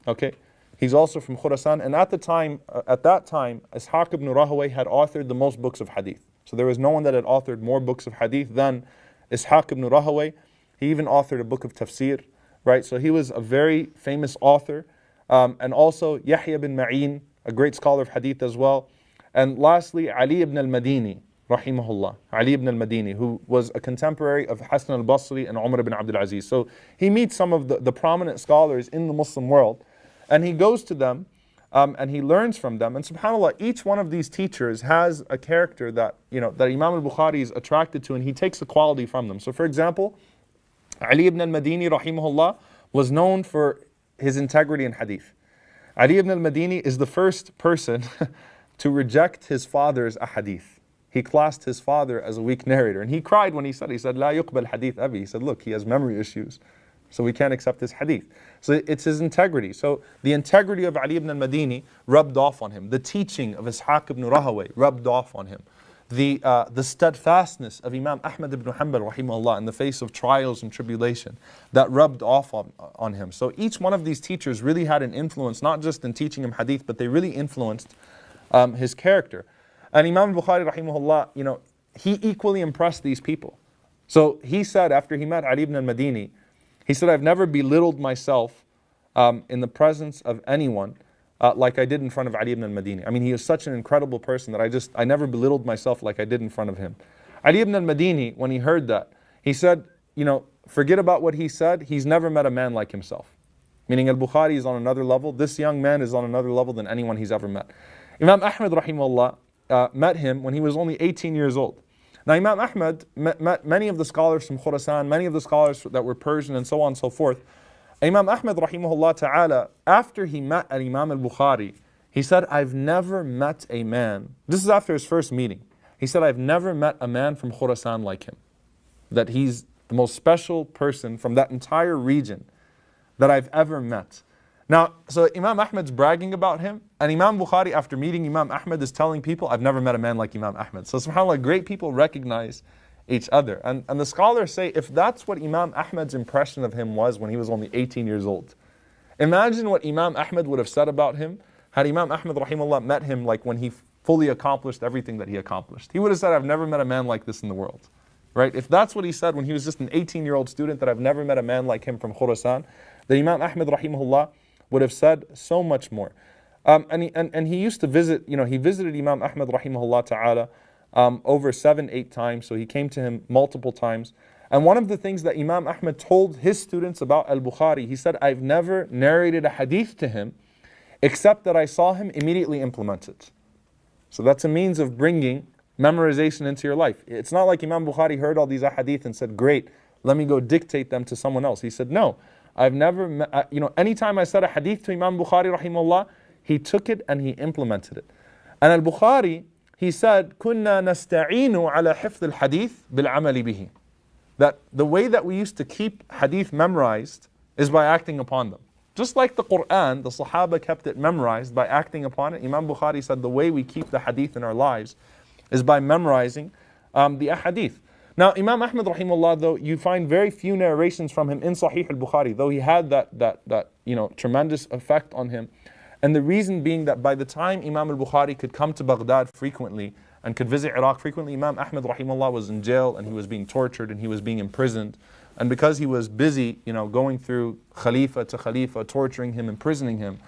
Okay? He's also from Khurasan. And at that time, Ishaq ibn Rahawayh had authored the most books of hadith. So there was no one that had authored more books of hadith than Ishaq ibn Rahawayh. He even authored a book of tafsir, right? So he was a very famous author. And also Yahya bin Ma'in, a great scholar of hadith as well. And lastly, Ali ibn al-Madini, rahimahullah. Ali ibn al-Madini, who was a contemporary of Hassan al-Basri and Umar ibn Abdul Aziz. So he meets some of the prominent scholars in the Muslim world. And he goes to them and he learns from them. And subhanAllah, each one of these teachers has a character that Imam al-Bukhari is attracted to, and he takes a quality from them. So for example, Ali ibn al-Madini, rahimahullah, was known for his integrity in hadith. Ali ibn al-Madini is the first person to reject his father's ahadith. He classed his father as a weak narrator. And he cried when he said, La yuqbal hadith abi. He said, look, he has memory issues, so we can't accept his hadith. So it's his integrity. So the integrity of Ali ibn al-Madini rubbed off on him. The teaching of Ishaq ibn Rahawayh rubbed off on him. The steadfastness of Imam Ahmad ibn Hanbal rahimahullah in the face of trials and tribulation, that rubbed off on him. So each one of these teachers really had an influence, not just in teaching him hadith, but they really influenced his character. And Imam Bukhari rahimahullah, he equally impressed these people. So he said, after he met Ali ibn al-Madini, he said, I've never belittled myself in the presence of anyone like I did in front of Ali ibn al-Madini. I mean, he is such an incredible person that I never belittled myself like I did in front of him. Ali ibn al-Madini, when he heard that, he said, forget about what he said, he's never met a man like himself. Meaning al-Bukhari is on another level, this young man is on another level than anyone he's ever met. Imam Ahmad rahimahullah met him when he was only 18 years old. Now Imam Ahmad met many of the scholars from Khurasan, many of the scholars that were Persian and so on and so forth. Imam Ahmad rahimahullah ta'ala, after he met Imam al-Bukhari, he said, I've never met a man, this is after his first meeting, he said, I've never met a man from Khurasan like him. That he's the most special person from that entire region that I've ever met. Now, so Imam Ahmad's bragging about him, and Imam Bukhari, after meeting Imam Ahmad, is telling people, I've never met a man like Imam Ahmad. So subhanAllah, great people recognize each other. And the scholars say, if that's what Imam Ahmad's impression of him was when he was only 18 years old, imagine what Imam Ahmad would have said about him had Imam Ahmad rahimahullah met him like when he fully accomplished everything that he accomplished. He would have said, I've never met a man like this in the world. Right? If that's what he said when he was just an 18-year-old student, that I've never met a man like him from Khurasan, then Imam Ahmad rahimahullah would have said so much more. And he used to visit, he visited Imam Ahmad rahimahullah ta'ala over 7-8 times, so he came to him multiple times. And one of the things that Imam Ahmad told his students about al-Bukhari, he said, I've never narrated a hadith to him except that I saw him immediately implement it. So that's a means of bringing memorization into your life. It's not like Imam Bukhari heard all these ahadith and said, great, let me go dictate them to someone else. He said, no, I've never, anytime I said a hadith to Imam Bukhari rahimahullah, he took it and he implemented it. And al-Bukhari, he said, كُنَّا نَسْتَعِينُ عَلَى حِفْظِ الْحَدِيثِ بِالْعَمَلِ بِهِ. That the way that we used to keep hadith memorized is by acting upon them. Just like the Quran, the Sahaba kept it memorized by acting upon it. Imam Bukhari said the way we keep the hadith in our lives is by memorizing the ahadith. Now, Imam Ahmad rahimahullah, though, you find very few narrations from him in Sahih al-Bukhari, though he had that tremendous effect on him. And the reason being that by the time Imam al-Bukhari could come to Baghdad frequently and could visit Iraq frequently, Imam Ahmad rahimahullah was in jail and he was being tortured and he was being imprisoned. And because he was busy, going through Khalifa to Khalifa, torturing him, imprisoning him,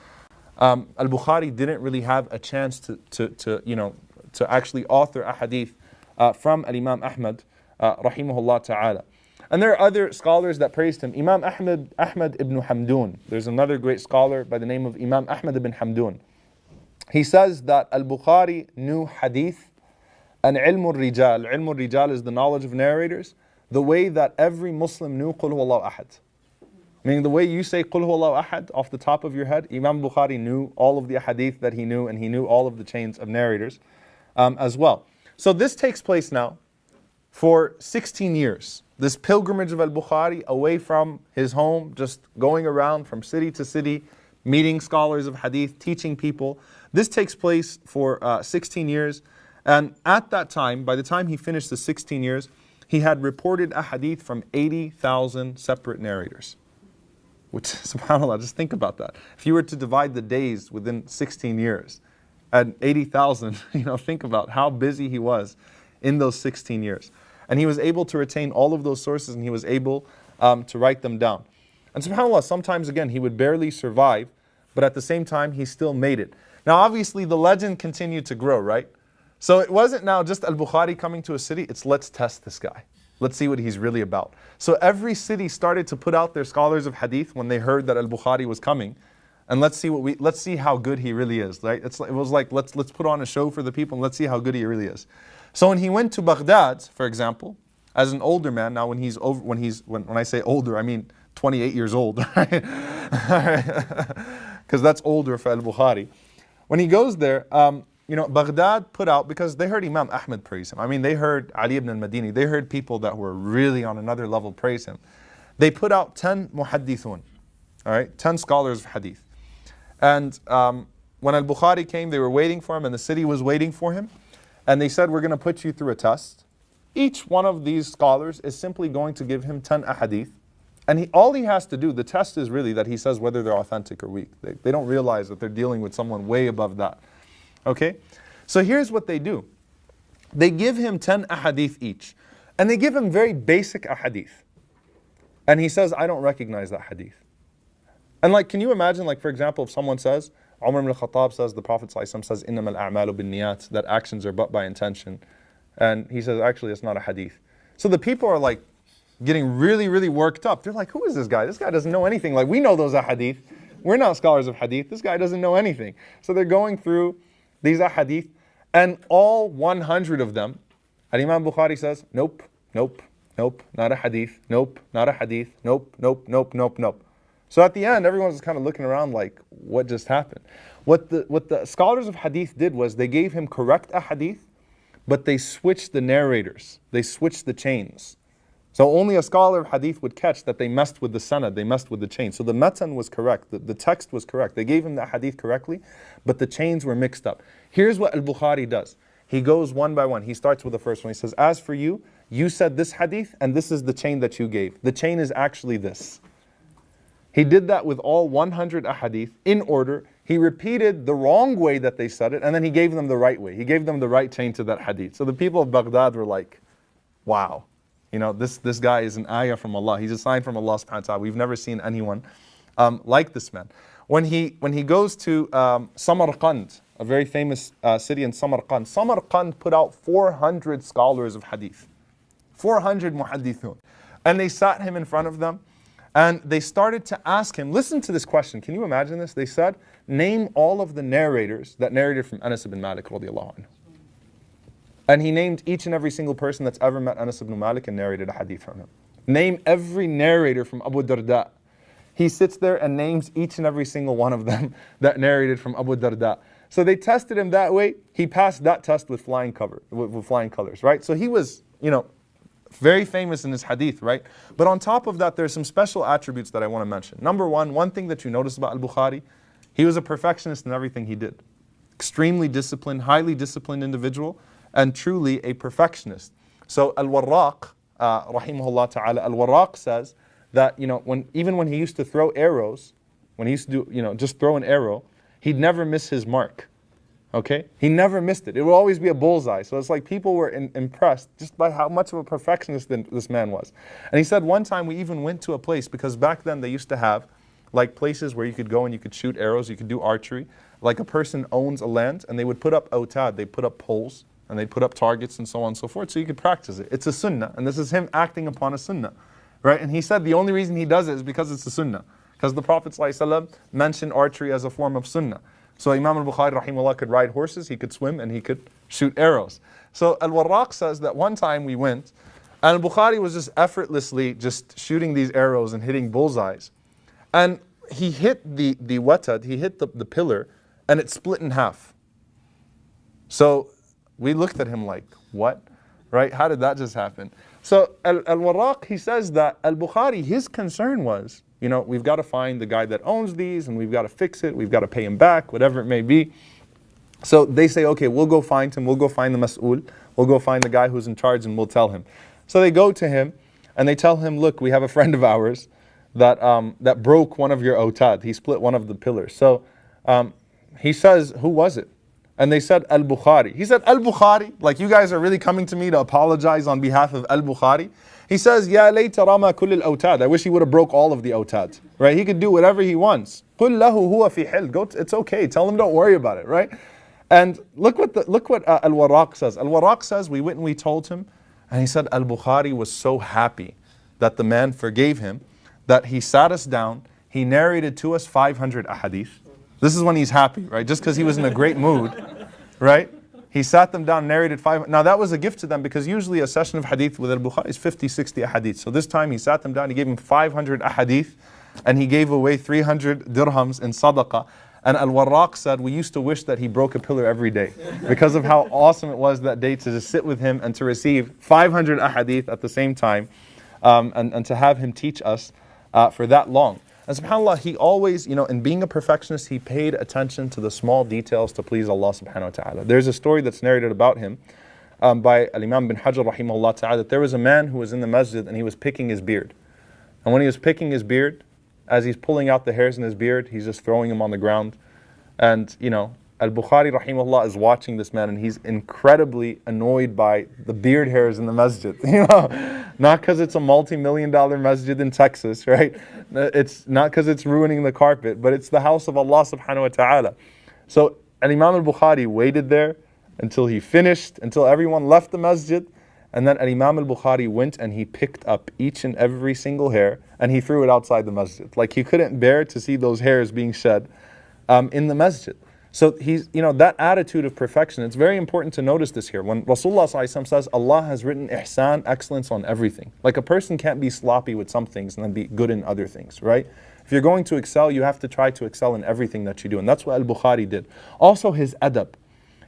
al-Bukhari didn't really have a chance to actually author a hadith from al-Imam Ahmad rahimahullah ta'ala. And there are other scholars that praised him. Imam Ahmad ibn Hamdun. There's another great scholar by the name of Imam Ahmad ibn Hamdun. He says that al-Bukhari knew hadith and ilm al-rijal. Ilm al-rijal is the knowledge of narrators, the way that every Muslim knew Qul Huwallahu Ahad. Meaning the way you say Qul Huwallahu Ahad off the top of your head, Imam Bukhari knew all of the hadith that he knew, and he knew all of the chains of narrators as well. So this takes place now for 16 years. This pilgrimage of al-Bukhari away from his home, just going around from city to city, meeting scholars of hadith, teaching people. This takes place for 16 years. And at that time, by the time he finished the 16 years, he had reported a hadith from 80,000 separate narrators. Which, subhanAllah, just think about that. If you were to divide the days within 16 years at 80,000, think about how busy he was in those 16 years. And he was able to retain all of those sources, and he was able to write them down. And subhanAllah, sometimes again, he would barely survive, but at the same time, he still made it. Now obviously the legend continued to grow, right? So it wasn't now just al-Bukhari coming to a city, it's let's test this guy. Let's see what he's really about. So every city started to put out their scholars of hadith when they heard that al-Bukhari was coming. And let's see how good he really is, right? It was like, let's put on a show for the people and let's see how good he really is. So when he went to Baghdad, for example, as an older man, now when I say older, I mean 28 years old, right? Because that's older for al-Bukhari. When he goes there, Baghdad put out, because they heard Imam Ahmad praise him. I mean, they heard Ali ibn al-Madini. They heard people that were really on another level praise him. They put out 10 muhaddithun, all right, 10 scholars of hadith. And when al-Bukhari came, they were waiting for him, and the city was waiting for him. And they said, we're going to put you through a test. Each one of these scholars is simply going to give him 10 ahadith. And all he has to do, the test is really that he says whether they're authentic or weak. They don't realize that they're dealing with someone way above that. Okay? So here's what they do. They give him 10 ahadith each. And they give him very basic ahadith. And he says, I don't recognize that hadith. And can you imagine, for example, if someone says, Umar ibn al-Khattab says, the Prophet ﷺ says, إِنَّمَا الْأَعْمَالُ بِالنِّيَّاتِ, that actions are but by intention. And he says, actually, it's not a hadith. So the people are getting really, really worked up. They're like, who is this guy? This guy doesn't know anything. We know those ahadith. We're not scholars of hadith. This guy doesn't know anything. So they're going through these ahadith, and all 100 of them, and Imam Bukhari says, nope, nope, nope, not a hadith, nope, not a hadith, nope, nope, nope, nope, nope. So at the end, everyone's kind of looking around like, what just happened? What the scholars of hadith did was they gave him correct ahadith, but they switched the narrators. They switched the chains. So only a scholar of hadith would catch that they messed with the sanad, they messed with the chain. So the matan was correct, the text was correct. They gave him the hadith correctly, but the chains were mixed up. Here's what al-Bukhari does. He goes one by one. He starts with the first one. He says, as for you, you said this hadith, and this is the chain that you gave. The chain is actually this. He did that with all 100 ahadith in order. He repeated the wrong way that they said it, and then he gave them the right way. He gave them the right chain to that hadith. So the people of Baghdad were like, wow, this guy is an ayah from Allah. He's a sign from Allah subhanahu wa ta'ala. We've never seen anyone like this man. When he goes to Samarkand, a very famous city in Samarkand, Samarkand put out 400 scholars of hadith. 400 muhaddithun. And they sat him in front of them, and they started to ask him, listen to this question. Can you imagine this? They said, name all of the narrators that narrated from Anas ibn Malik radiallahu anhu. And he named each and every single person that's ever met Anas ibn Malik and narrated a hadith from him. Name every narrator from Abu Darda. He sits there and names each and every single one of them that narrated from Abu Darda. So they tested him that way. He passed that test with flying colors, right? So he was, very famous in his hadith, right? But on top of that, there's some special attributes that I want to mention. Number one thing that you notice about al-Bukhari, he was a perfectionist in everything he did. Extremely disciplined, highly disciplined individual, and truly a perfectionist. So Al-Warraq, rahimahullah ta'ala, Al-Warraq says that, even when he used to throw arrows, when he used to do, just throw an arrow, he'd never miss his mark. Okay? He never missed it. It would always be a bullseye. So it's like people were impressed just by how much of a perfectionist this man was. And he said one time we even went to a place, because back then they used to have places where you could go and you could shoot arrows, you could do archery. Like a person owns a land, and they would put up autad, they put up poles, and they put up targets and so on and so forth, so you could practice it. It's a sunnah, and this is him acting upon a sunnah. Right? And he said the only reason he does it is because it's a sunnah. Because the Prophet ﷺ mentioned archery as a form of sunnah. So Imam al-Bukhari rahimahullah could ride horses, he could swim, and he could shoot arrows. So Al-Warraq says that one time we went, and al-Bukhari was just effortlessly just shooting these arrows and hitting bullseyes. And he hit the watad, he hit the pillar, and it split in half. So we looked at him like, what? right? How did that just happen? So Al-Warraq, he says that Al-Bukhari, his concern was, we've got to find the guy that owns these and we've got to fix it, we've got to pay him back, whatever it may be. So they say, okay, we'll go find him, we'll go find the mas'ul, we'll go find the guy who's in charge and we'll tell him. So they go to him and they tell him, look, we have a friend of ours that broke one of your otad. He split one of the pillars. So he says, who was it? And they said, Al-Bukhari. He said, Al-Bukhari? Like, you guys are really coming to me to apologize on behalf of Al-Bukhari? He says, Ya layta rama kull al-awtad. I wish he would have broke all of the awtad. Right? He could do whatever he wants. Qul lahu huwa fi hil. It's okay. Tell him don't worry about it. Right? And look what Al-Warraq says. Al-Warraq says, we went and we told him, and he said, Al-Bukhari was so happy that the man forgave him, that he sat us down, he narrated to us 500 ahadith. This is when he's happy, right? Just because he was in a great mood, right? He sat them down, narrated 500. Now that was a gift to them because usually a session of hadith with Al-Bukhari is 50, 60 ahadith. So this time he sat them down, he gave him 500 ahadith, and he gave away 300 dirhams in sadaqah. And Al-Warraq said, we used to wish that he broke a pillar every day because of how awesome it was that day to just sit with him and to receive 500 ahadith at the same time, and to have him teach us for that long. And subhanAllah, he always, in being a perfectionist, he paid attention to the small details to please Allah subhanahu wa ta'ala. There's a story that's narrated about him by Al-Imam bin Hajar rahimahullah ta'ala, that there was a man who was in the masjid and he was picking his beard. And when he was picking his beard, as he's pulling out the hairs in his beard, he's just throwing them on the ground. And, Al-Bukhari rahimahullah is watching this man and he's incredibly annoyed by the beard hairs in the masjid. Not because it's a multi-million-dollar masjid in Texas, right? It's not because it's ruining the carpet, but it's the house of Allah subhanahu wa ta'ala. So Imam al-Bukhari waited there until he finished, until everyone left the masjid, and then Imam al-Bukhari went and he picked up each and every single hair and he threw it outside the masjid. Like he couldn't bear to see those hairs being shed in the masjid. So he's, that attitude of perfection, it's very important to notice this here. When Rasulullah ﷺ says, Allah has written ihsan, excellence on everything. Like a person can't be sloppy with some things and then be good in other things, right? If you're going to excel, you have to try to excel in everything that you do. And that's what Al-Bukhari did. Also his adab,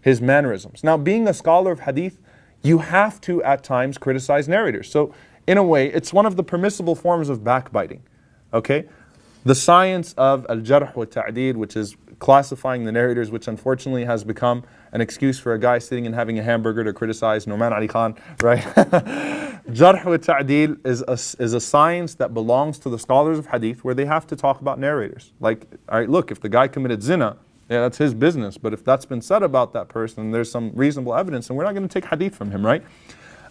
his mannerisms. Now being a scholar of hadith, you have to at times criticize narrators. So in a way, it's one of the permissible forms of backbiting, okay? The science of al-jarh wa ta'deel, which is classifying the narrators, which unfortunately has become an excuse for a guy sitting and having a hamburger to criticize Nouman Ali Khan, right? Jarh wa ta'deel is a science that belongs to the scholars of hadith where they have to talk about narrators. Like, all right, look, if the guy committed zina, yeah, that's his business. But if that's been said about that person, there's some reasonable evidence, and we're not going to take hadith from him, right?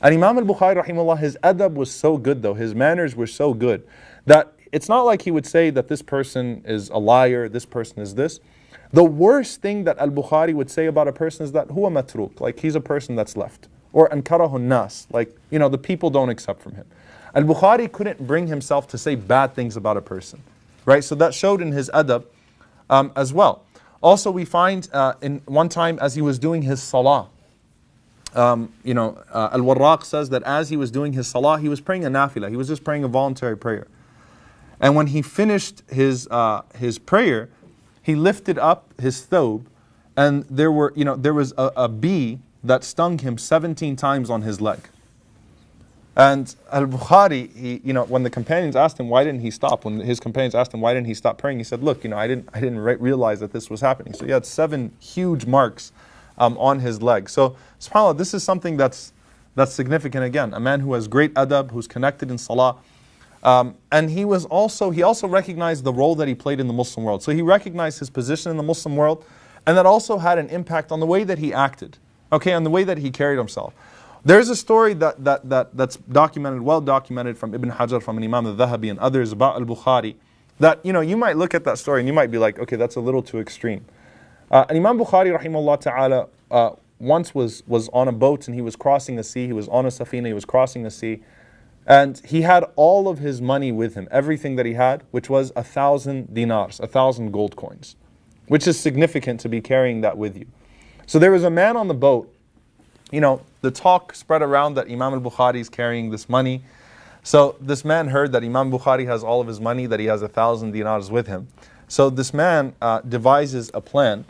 And Imam al-Bukhari, rahimahullah, his adab was so good though, his manners were so good, that it's not like he would say that this person is a liar, this person is this. The worst thing that Al-Bukhari would say about a person is that huwa matruk, like he's a person that's left. Or ankarahu nas, like, the people don't accept from him. Al-Bukhari couldn't bring himself to say bad things about a person, right? So that showed in his adab as well. Also, we find in one time as he was doing his salah, Al-Warraq says that as he was doing his salah, he was praying a nafilah. He was just praying a voluntary prayer. And when he finished his prayer, he lifted up his thobe, and there was a bee that stung him 17 times on his leg. And Al-Bukhari, when the companions asked him why didn't he stop, when his companions asked him why didn't he stop praying, he said, look, I didn't realize that this was happening. So he had 7 huge marks on his leg. So subhanAllah, this is something that's significant again. A man who has great adab, who's connected in salah. And he also recognized the role that he played in the Muslim world. So he recognized his position in the Muslim world, and that also had an impact on the way that he acted, okay, on the way that he carried himself. There's a story that's documented, well documented from Ibn Hajar, from an Imam al-Dhahabi and others about Al-Bukhari, that you might look at that story and you might be like, okay, that's a little too extreme. And Imam Bukhari rahimahullah ta'ala once was on a boat and he was crossing the sea, he was on a safina, he was crossing the sea, and he had all of his money with him, everything that he had, which was 1,000 dinars, 1,000 gold coins, which is significant to be carrying that with you. So there was a man on the boat, the talk spread around that Imam al-Bukhari is carrying this money. So this man heard that Imam Bukhari has all of his money, that he has 1,000 dinars with him. So this man devises a plan.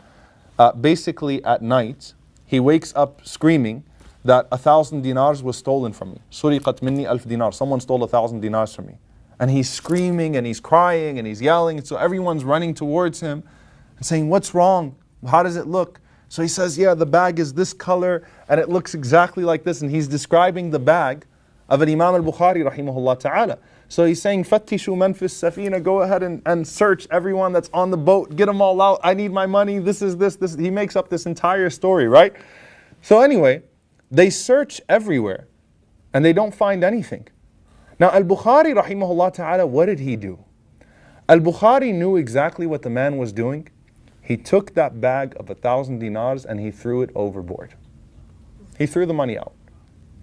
Basically at night, he wakes up screaming that 1,000 dinars was stolen from me. Suriqat minni alf dinar. Someone stole 1,000 dinars from me. And he's screaming and he's crying and he's yelling. So everyone's running towards him and saying, what's wrong? How does it look? So he says, yeah, the bag is this color and it looks exactly like this. And he's describing the bag of an Imam Bukhari rahimahullah ta'ala. So he's saying, Fattishu man fis safina, go ahead and search everyone that's on the boat, get them all out, I need my money, this is this. He makes up this entire story, right? So anyway, they search everywhere and they don't find anything. Now Al-Bukhari rahimahullah ta'ala, what did he do? Al-Bukhari knew exactly what the man was doing. He took that bag of 1,000 dinars and he threw it overboard. He threw the money out.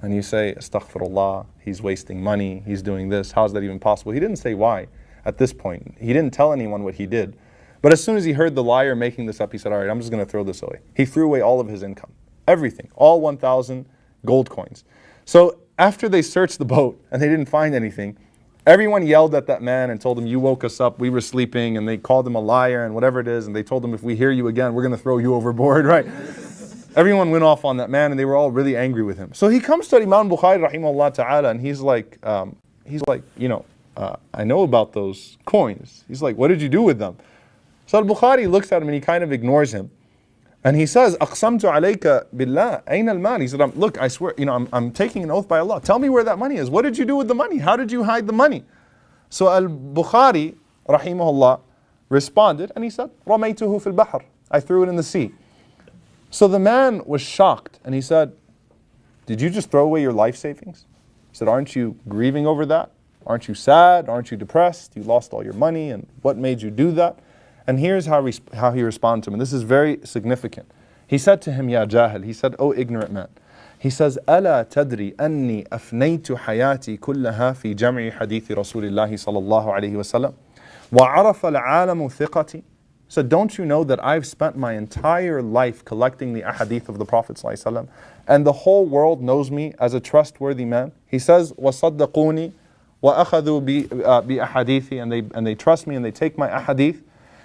And you say, astaghfirullah, he's wasting money, he's doing this, how is that even possible? He didn't say why at this point. He didn't tell anyone what he did. But as soon as he heard the liar making this up, he said, all right, I'm just going to throw this away. He threw away all of his income, everything, all 1,000 gold coins. So after they searched the boat and they didn't find anything, everyone yelled at that man and told him, you woke us up, we were sleeping, and they called him a liar and whatever it is, and they told him, if we hear you again, we're going to throw you overboard, right? Everyone went off on that man and they were all really angry with him. So he comes to Imam Bukhari rahimahullah ta'ala and he's like, I know about those coins. He's like, what did you do with them? So Al-Bukhari looks at him and he kind of ignores him. And he says, أقسمت عليك بالله أين المال? He said, look, I swear, I'm taking an oath by Allah. Tell me where that money is. What did you do with the money? How did you hide the money? So Al-Bukhari rahimahullah responded and he said, رميته في البحر. I threw it in the sea. So the man was shocked and he said, did you just throw away your life savings? He said, aren't you grieving over that? Aren't you sad? Aren't you depressed? You lost all your money, and what made you do that? And here's how he responded to him, and this is very significant. He said to him, Ya Jahil, he said, oh ignorant man. He says, ألا تدري أني أفنيت حياتي كلها في جمع حديث رسول الله صلى الله عليه وسلم وعرف العالم ثقتي. So don't you know that I've spent my entire life collecting the ahadith of the Prophet ﷺ, and the whole world knows me as a trustworthy man? He says, وَصَدَّقُونِي وَأَخَذُوا بِأَحَدِيثِ, and they trust me and they take my ahadith.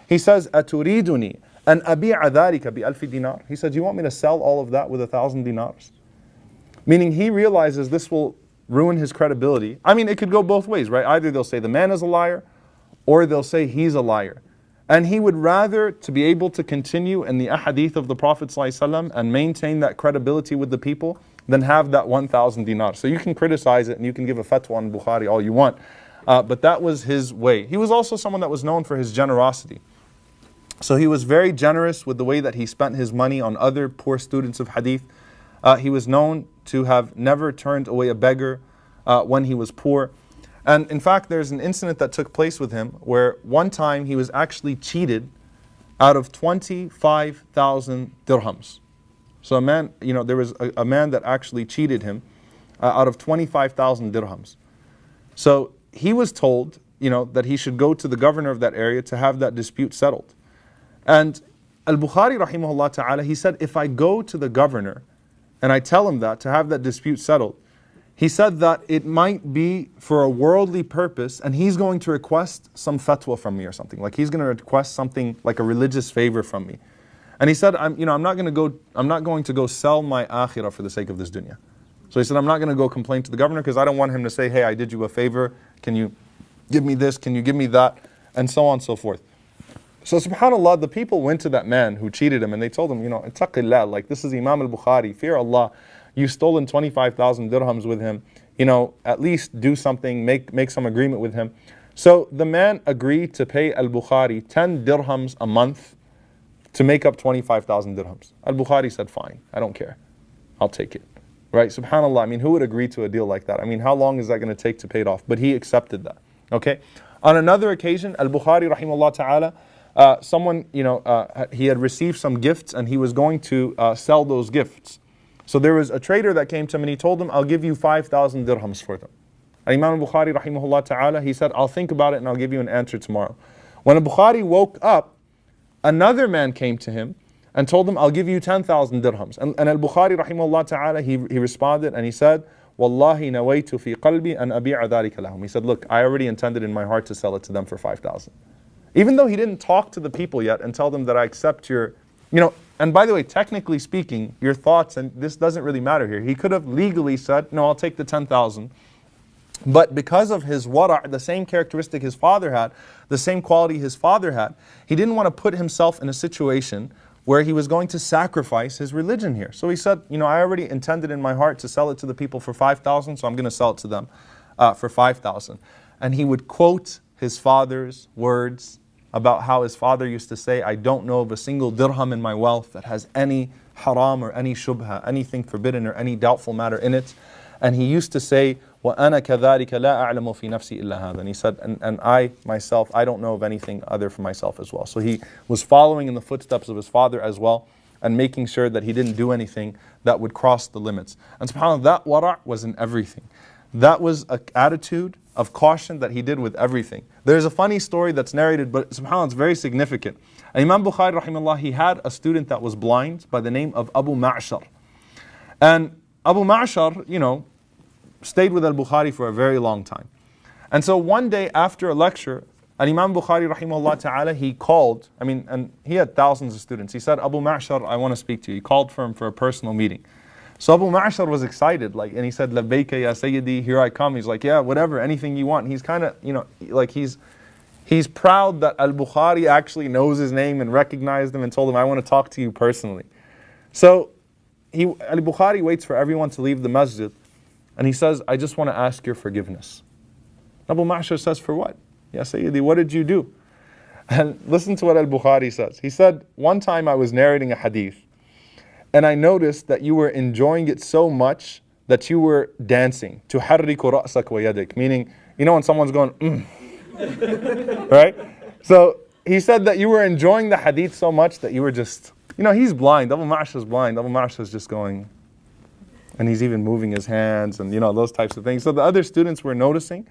He says, أَتُرِيدُنِي أَنْ أَبِيعَ ذَلِكَ بِأَلْفِ dinar. He said, you want me to sell all of that with 1,000 dinars? Meaning he realizes this will ruin his credibility. I mean, it could go both ways, right? Either they'll say the man is a liar, or they'll say he's a liar. And he would rather to be able to continue in the ahadith of the Prophet ﷺ and maintain that credibility with the people than have that 1,000 dinars. So you can criticize it and you can give a fatwa on Bukhari all you want. But that was his way. He was also someone that was known for his generosity. So he was very generous with the way that he spent his money on other poor students of hadith. He was known to have never turned away a beggar when he was poor. And in fact, there's an incident that took place with him where one time he was actually cheated out of 25,000 dirhams. So a man, there was a man that actually cheated him out of 25,000 dirhams. So he was told, that he should go to the governor of that area to have that dispute settled. And Al-Bukhari rahimahullah ta'ala, he said, if I go to the governor and I tell him that to have that dispute settled, he said that it might be for a worldly purpose and he's going to request some fatwa from me or something. Like he's going to request something like a religious favor from me. And he said, I'm not going to go sell my akhirah for the sake of this dunya. So he said, I'm not going to go complain to the governor because I don't want him to say, hey, I did you a favor. Can you give me this? Can you give me that? And so on and so forth. So subhanAllah, the people went to that man who cheated him and they told him, ittaqillah, like this is Imam al-Bukhari, fear Allah. You've stolen 25,000 dirhams with him. At least do something, make some agreement with him. So the man agreed to pay Al-Bukhari 10 dirhams a month to make up 25,000 dirhams. Al-Bukhari said, fine, I don't care. I'll take it. Right? SubhanAllah, who would agree to a deal like that? How long is that going to take to pay it off? But he accepted that. Okay? On another occasion, Al-Bukhari rahimahullah ta'ala, someone, he had received some gifts and he was going to sell those gifts. So there was a trader that came to him and he told him, I'll give you 5,000 dirhams for them. And Imam Bukhari rahimahullah ta'ala, he said, I'll think about it and I'll give you an answer tomorrow. When Bukhari woke up, another man came to him and told him, I'll give you 10,000 dirhams. And Al-Bukhari rahimahullah ta'ala, he responded and he said, Wallahi nawaitu fi qalbi an abi'a dhalika lahum. He said, look, I already intended in my heart to sell it to them for 5,000. Even though he didn't talk to the people yet and tell them that I accept your, and by the way, technically speaking, your thoughts, and this doesn't really matter here. He could have legally said, no, I'll take the 10,000. But because of his wara', the same characteristic his father had, the same quality his father had, he didn't want to put himself in a situation where he was going to sacrifice his religion here. So he said, I already intended in my heart to sell it to the people for 5,000, so I'm going to sell it to them for 5,000. And he would quote his father's words about how his father used to say, I don't know of a single dirham in my wealth that has any haram or any shubha, anything forbidden or any doubtful matter in it. And he used to say, وَأَنَا كَذَلِكَ لَا أَعْلَمُ فِي نَفْسِي إِلَّا هَذَا. And he said, and I, myself, I don't know of anything other for myself as well. So he was following in the footsteps of his father as well, and making sure that he didn't do anything that would cross the limits. And subhanAllah, that wara' was in everything. That was an attitude of caution that he did with everything. There's a funny story that's narrated, but subhanAllah, it's very significant. Imam Bukhari, rahimahullah, he had a student that was blind by the name of Abu Ma'shar. And Abu Ma'shar, stayed with al-Bukhari for a very long time. And so one day after a lecture, Imam Bukhari, rahimahullah ta'ala, he called, and he had thousands of students. He said, Abu Ma'shar, I want to speak to you. He called for him for a personal meeting. So Abu Ma'shar was excited, and he said, Labbayka ya Sayyidi, here I come. He's like, yeah, whatever, anything you want. He's kind of, he's proud that al-Bukhari actually knows his name and recognized him and told him, I want to talk to you personally. So al-Bukhari waits for everyone to leave the masjid, and he says, I just want to ask your forgiveness. Abu Ma'shar says, for what? Ya Sayyidi, what did you do? And listen to what al-Bukhari says. He said, one time I was narrating a hadith, and I noticed that you were enjoying it so much that you were dancing. تُحَرِّكُ رَأْسَكَ وَيَدِكَ. Meaning, when someone's going, right? So he said that you were enjoying the hadith so much that you were just, he's blind. Abu Ma'shar's blind. Abu Ma'shar's just going, and he's even moving his hands and those types of things. So the other students were noticing.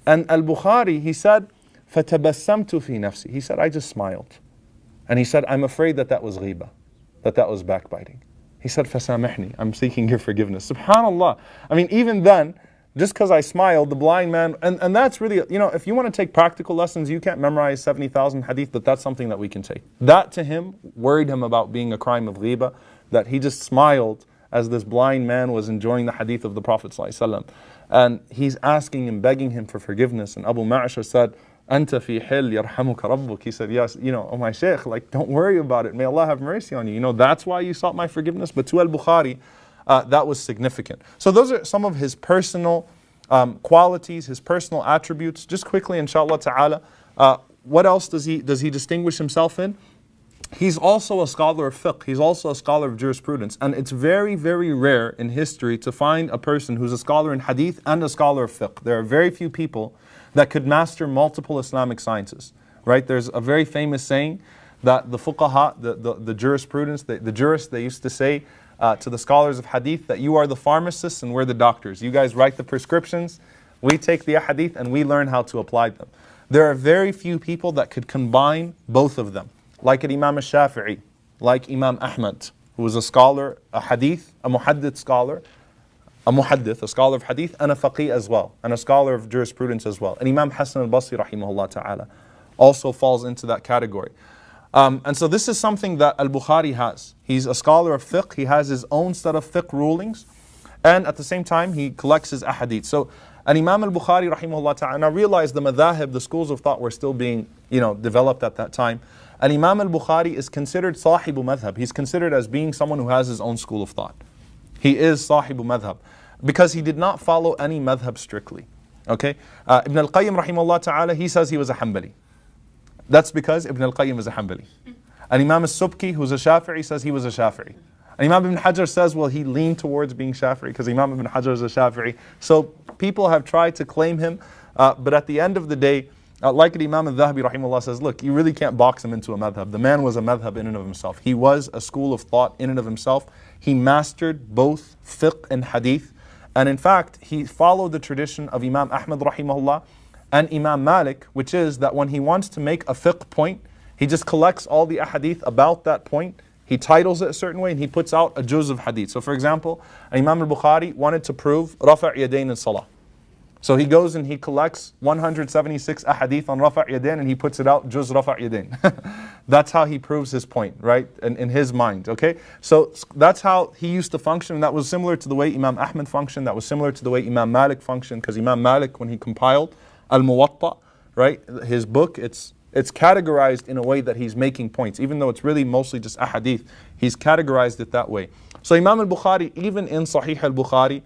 And al-Bukhari, he said, فَتَبَسَّمْتُ فِي نَفْسِي. He said, I just smiled. And he said, I'm afraid that was ghibah, that was backbiting. He said, فَسَامِحْنِي. I'm seeking your forgiveness. SubhanAllah. Even then, just because I smiled, the blind man, and that's really, if you want to take practical lessons, you can't memorize 70,000 hadith, but that's something that we can take. That to him worried him about being a crime of ghibah, that he just smiled as this blind man was enjoying the hadith of the Prophet ﷺ. And he's asking him, begging him for forgiveness. And Abu Ma'shar said, Anta fi hil yarhamuka rabbuk. He said, yes, oh my shaykh, don't worry about it. May Allah have mercy on you. That's why you sought my forgiveness. But to al-Bukhari, that was significant. So those are some of his personal qualities, his personal attributes. Just quickly, inshallah ta'ala, what else does he distinguish himself in? He's also a scholar of fiqh. He's also a scholar of jurisprudence. And it's very, very rare in history to find a person who's a scholar in hadith and a scholar of fiqh. There are very few people that could master multiple Islamic sciences. Right? There's a very famous saying that the fuqaha, the jurisprudence, the jurists, they used to say to the scholars of hadith that you are the pharmacists and we're the doctors. You guys write the prescriptions, we take the hadith and we learn how to apply them. There are very few people that could combine both of them. Like an Imam al-Shafi'i, like Imam Ahmad, who was a scholar, a hadith, a muhaddith scholar, a scholar of hadith, and a faqih as well, and a scholar of jurisprudence as well. And Imam Hassan al-Basri, rahimahullah ta'ala, also falls into that category. And so this is something that al-Bukhari has. He's a scholar of fiqh, he has his own set of fiqh rulings, and at the same time he collects his ahadith. So an Imam al-Bukhari, rahimahullah ta'ala, and I realize the madhahib, the schools of thought were still being developed at that time. And Imam al-Bukhari is considered sahibu madhab. He's considered as being someone who has his own school of thought. He is sahibu madhab because he did not follow any madhab strictly. Okay? Ibn al-Qayyim rahimahullah ta'ala, he says he was a Hanbali. That's because Ibn al-Qayyim is a Hanbali. And Imam al-Subki, who's a Shafi'i, says he was a Shafi'i. And Imam ibn Hajar says, well, he leaned towards being Shafi'i because Imam ibn Hajar is a Shafi'i. So people have tried to claim him, but at the end of the day, like Imam al-Dhahabi rahimahullah says, look, you really can't box him into a madhab. The man was a madhab in and of himself. He was a school of thought in and of himself. He mastered both fiqh and hadith. And in fact, he followed the tradition of Imam Ahmad rahimahullah and Imam Malik, which is that when he wants to make a fiqh point, he just collects all the ahadith about that point, he titles it a certain way, and he puts out a juz of hadith. So for example, Imam al-Bukhari wanted to prove rafa' yadayn in salah. So he goes and he collects 176 ahadith on Rafa' Yadain and he puts it out, Juz Rafa' Yadain. That's how he proves his point, right? In his mind, okay? So that's how he used to function, and that was similar to the way Imam Ahmad functioned, that was similar to the way Imam Malik functioned, because Imam Malik, when he compiled Al-Muwatta, right, his book, it's categorized in a way that he's making points, even though it's really mostly just ahadith. He's categorized it that way. So Imam al-Bukhari, even in Sahih al-Bukhari,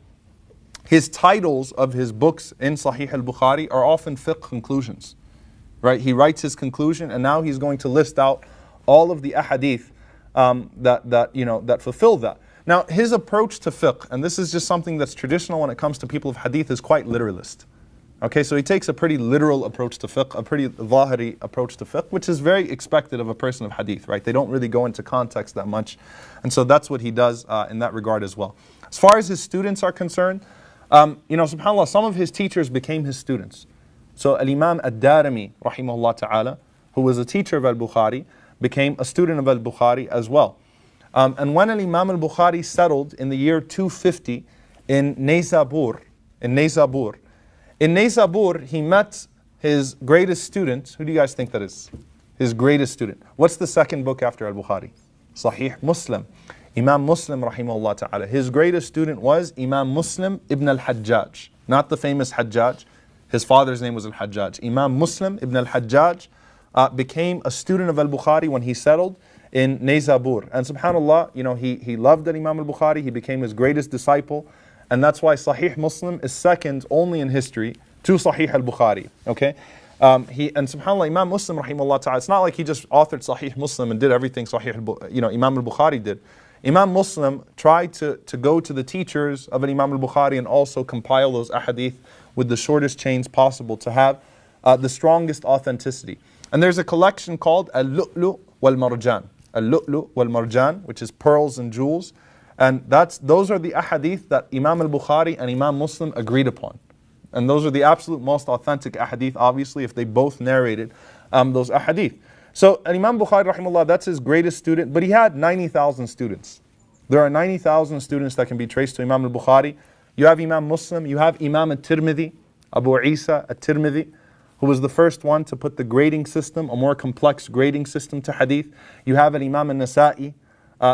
his titles of his books in Sahih al-Bukhari are often fiqh conclusions, right? He writes his conclusion, and now he's going to list out all of the ahadith that fulfill that. Now, his approach to fiqh, and this is just something that's traditional when it comes to people of hadith, is quite literalist. Okay, so he takes a pretty literal approach to fiqh, a pretty zahiri approach to fiqh, which is very expected of a person of hadith, right? They don't really go into context that much. And so that's what he does in that regard as well. As far as his students are concerned, subhanAllah, some of his teachers became his students. So Al-Imam Ad-Darimi, rahimahullah ta'ala, who was a teacher of Al-Bukhari, became a student of Al-Bukhari as well. And when Al-Imam Al-Bukhari settled in the year 250 in Naysabur, he met his greatest student. Who do you guys think that is? His greatest student. What's the second book after Al-Bukhari? Sahih Muslim. Imam Muslim, rahimahullah ta'ala. His greatest student was Imam Muslim ibn al-Hajjaj. Not the famous Hajjaj. His father's name was al-Hajjaj. Imam Muslim ibn al-Hajjaj became a student of Al-Bukhari when he settled in Naysabur. And subhanAllah, he loved Imam al-Bukhari. He became his greatest disciple. And that's why Sahih Muslim is second only in history to Sahih al-Bukhari. Okay? And subhanAllah, Imam Muslim, rahimahullah ta'ala, it's not like he just authored Sahih Muslim and did everything Imam al-Bukhari did. Imam Muslim tried to go to the teachers of Imam al-Bukhari and also compile those ahadith with the shortest chains possible to have the strongest authenticity. And there's a collection called Al-Lu'lu' wal-Marjan. Al-Lu'lu' wal-Marjan, which is pearls and jewels. And those are the ahadith that Imam al-Bukhari and Imam Muslim agreed upon. And those are the absolute most authentic ahadith, obviously, if they both narrated those ahadith. So Imam Bukhari, rahimahullah, that's his greatest student, but he had 90,000 students. There are 90,000 students that can be traced to Imam al-Bukhari. You have Imam Muslim, you have Imam al-Tirmidhi, Abu Isa al-Tirmidhi, who was the first one to put the grading system, a more complex grading system to hadith. You have an Imam al-Nasa'i.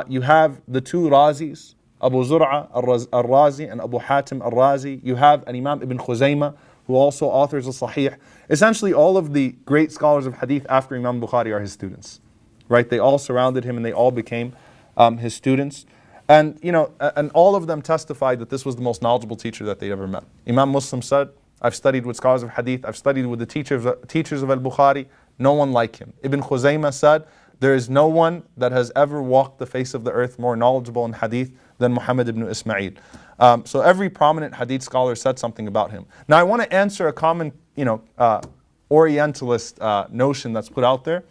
You have the two Razis, Abu Zur'a al-Razi and Abu Hatim al-Razi. You have an Imam Ibn Khuzaymah, who also authors a Sahih. Essentially, all of the great scholars of hadith after Imam Bukhari are his students, right? They all surrounded him and they all became his students. And and all of them testified that this was the most knowledgeable teacher that they ever met. Imam Muslim said, I've studied with scholars of hadith, I've studied with the teachers of Al-Bukhari, no one like him. Ibn Khuzaymah said, there is no one that has ever walked the face of the earth more knowledgeable in hadith than Muhammad ibn Ismail. So every prominent hadith scholar said something about him. Now I want to answer a common, Orientalist notion that's put out there.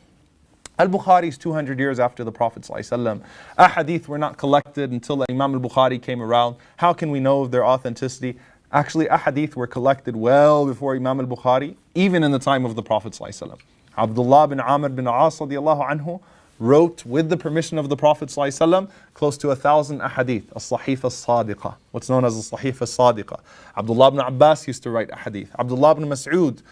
Al-Bukhari is 200 years after the Prophet ﷺ. Ahadith were not collected until Imam al-Bukhari came around. How can we know of their authenticity? Actually, ahadith were collected well before Imam al-Bukhari, even in the time of the Prophet ﷺ. Abdullah bin Amr bin As radiallahu anhu wrote with the permission of the Prophet ﷺ close to 1,000 ahadith, as-Sahifa as-Sadiqa, what's known as the Sahifa as-Sadiqa. Abdullah ibn Abbas used to write ahadith. Abdullah ibn Mas'ud,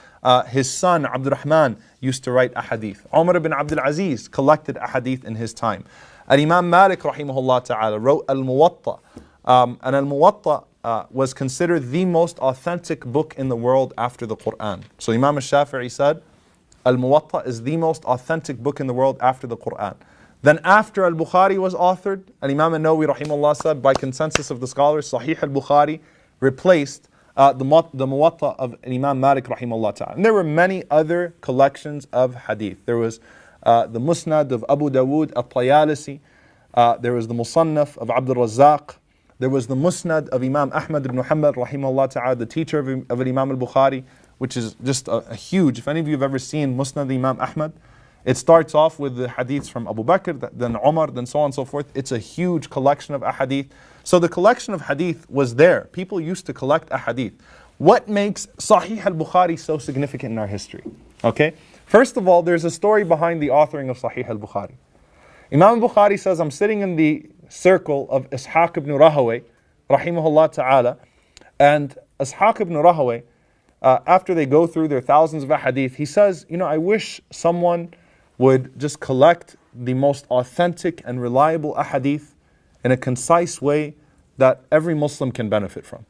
his son Abdurrahman, used to write ahadith. Umar ibn Abdul Aziz collected ahadith in his time. Imam Malik rahimahullah ta'ala wrote Al-Muwatta, and Al-Muwatta was considered the most authentic book in the world after the Quran. So Imam al-Shafi'i said, Al-Muwatta is the most authentic book in the world after the Quran. Then after Al-Bukhari was authored, Imam al-Nawawi rahimahullah said, by consensus of the scholars, Sahih al-Bukhari replaced the Muwatta of Imam Malik rahimahullah ta'ala. And there were many other collections of hadith. There was the Musnad of Abu Dawood al-Tayalisi. There was the Musannaf of Abdul Razzaq. There was the Musnad of Imam Ahmad ibn Hanbal rahimahullah ta'ala, the teacher of Imam al-Bukhari, which is just a huge, if any of you have ever seen Musnad Imam Ahmad, it starts off with the hadiths from Abu Bakr, then Umar, then so on and so forth. It's a huge collection of ahadith. So the collection of hadith was there. People used to collect ahadith. What makes Sahih al-Bukhari so significant in our history? Okay, first of all, there's a story behind the authoring of Sahih al-Bukhari. Imam Bukhari says, I'm sitting in the circle of Ishaq ibn Rahaway, rahimahullah ta'ala, and Ishaq ibn Rahaway, after they go through their thousands of ahadith, he says, I wish someone would just collect the most authentic and reliable ahadith in a concise way that every Muslim can benefit from.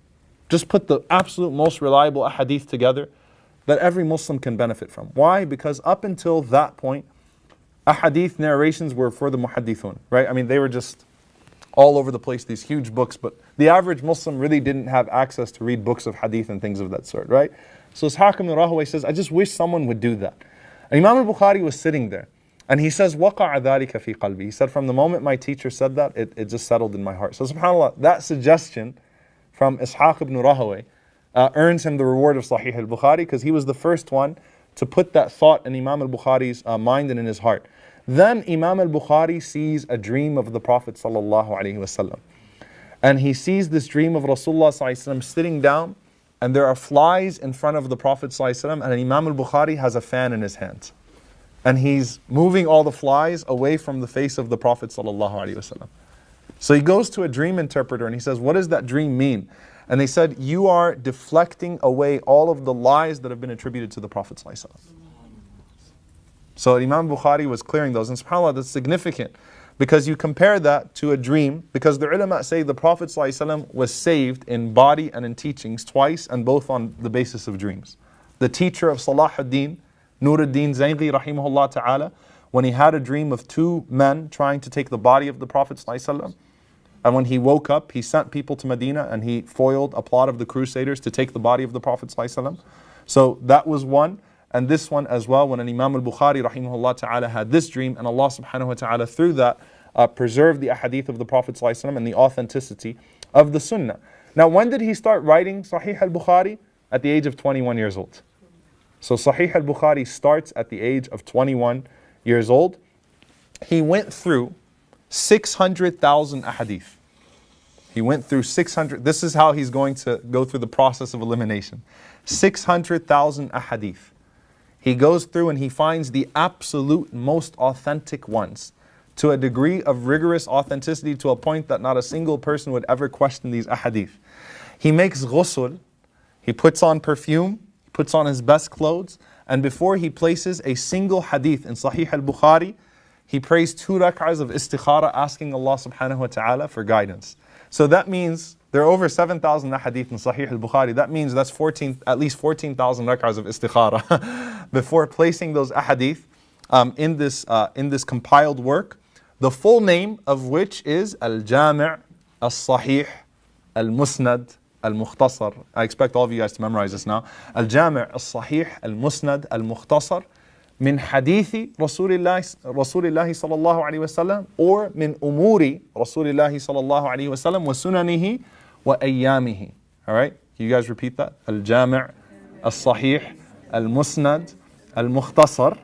Just put the absolute most reliable ahadith together that every Muslim can benefit from. Why? Because up until that point, ahadith narrations were for the muhaddithun, right? I mean, they were just all over the place, these huge books, but the average Muslim really didn't have access to read books of hadith and things of that sort, right? So Ishaq ibn Rahawayh says, I just wish someone would do that. And Imam Bukhari was sitting there, and he says, وَقَعَ ذَلِكَ فِي قَلْبِي. He said, from the moment my teacher said that, it just settled in my heart. So subhanAllah, that suggestion from Ishaq ibn Rahawayh earns him the reward of Sahih al-Bukhari, because he was the first one to put that thought in Imam al-Bukhari's mind and in his heart. Then Imam al-Bukhari sees a dream of the Prophet sallallahu alaihi wasallam. And he sees this dream of Rasulullah sallallahu alaihi wasallam sitting down, and there are flies in front of the Prophet sallallahu alaihi wasallam, and Imam al-Bukhari has a fan in his hands. And he's moving all the flies away from the face of the Prophet sallallahu alaihi wasallam. So he goes to a dream interpreter and he says, what does that dream mean? And they said, you are deflecting away all of the lies that have been attributed to the Prophet sallallahu alaihi wasallam. So Imam Bukhari was clearing those. And subhanAllah, that's significant, because you compare that to a dream, because the ulama say the Prophet ﷺ was saved in body and in teachings twice, and both on the basis of dreams. The teacher of Salahuddin, Nuruddin Zaynqi rahimahullah ta'ala, when he had a dream of two men trying to take the body of the Prophet ﷺ, and when he woke up, he sent people to Medina and he foiled a plot of the Crusaders to take the body of the Prophet ﷺ. So that was one. And this one as well, when an Imam al-Bukhari rahimahullah ta'ala had this dream, and Allah subhanahu wa ta'ala through that preserved the ahadith of the Prophet ﷺ and the authenticity of the sunnah. Now, when did he start writing Sahih al-Bukhari? At the age of 21 years old. So Sahih al-Bukhari starts at the age of 21 years old. He went through 600,000 ahadith. He went through 600, this is how he's going to go through the process of elimination. 600,000 ahadith. He goes through and he finds the absolute most authentic ones to a degree of rigorous authenticity, to a point that not a single person would ever question these ahadith. He makes ghusl, he puts on perfume, he puts on his best clothes, and before he places a single hadith in Sahih al-Bukhari, he prays 2 rak'ahs of istikhara, asking Allah subhanahu wa ta'ala for guidance. So that means there are over 7,000 ahadith in Sahih al-Bukhari. That means that's at least 14,000 rak'ahs of istikhara before placing those ahadith in this compiled work, the full name of which is Al-Jami' Al-Sahih Al-Musnad Al-Mukhtasar. I expect all of you guys to memorize this now. Al-Jami' Al-Sahih Al-Musnad Al-Mukhtasar min hadithi Rasulillahi sallallahu alayhi wa sallam, or min umuri Rasulillahi sallallahu alayhi wa sallam wa sunanihi wa ayyamihi. All right? Can you guys repeat that? Al-Jami' Al-Sahih Al-Musnad Al-Mukhtasar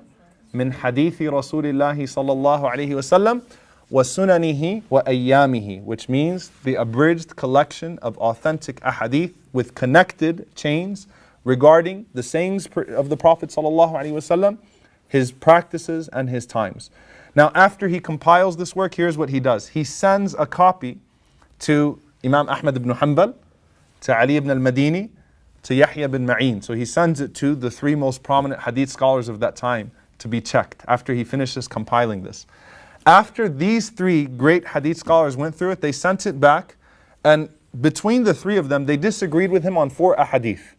min hadithi Rasulillahi sallallahu alayhi wa sallam wa sunanihi wa ayyamihi, which means the abridged collection of authentic ahadith with connected chains regarding the sayings of the Prophet sallallahu alayhi wa sallam, his practices and his times. Now, after he compiles this work, here's what he does. He sends a copy to Imam Ahmad ibn Hanbal, to Ali ibn al-Madini, to Yahya ibn Ma'in. So he sends it to the 3 most prominent hadith scholars of that time to be checked after he finishes compiling this. After these 3 great hadith scholars went through it, they sent it back, and between the 3 of them, they disagreed with him on 4 ahadith.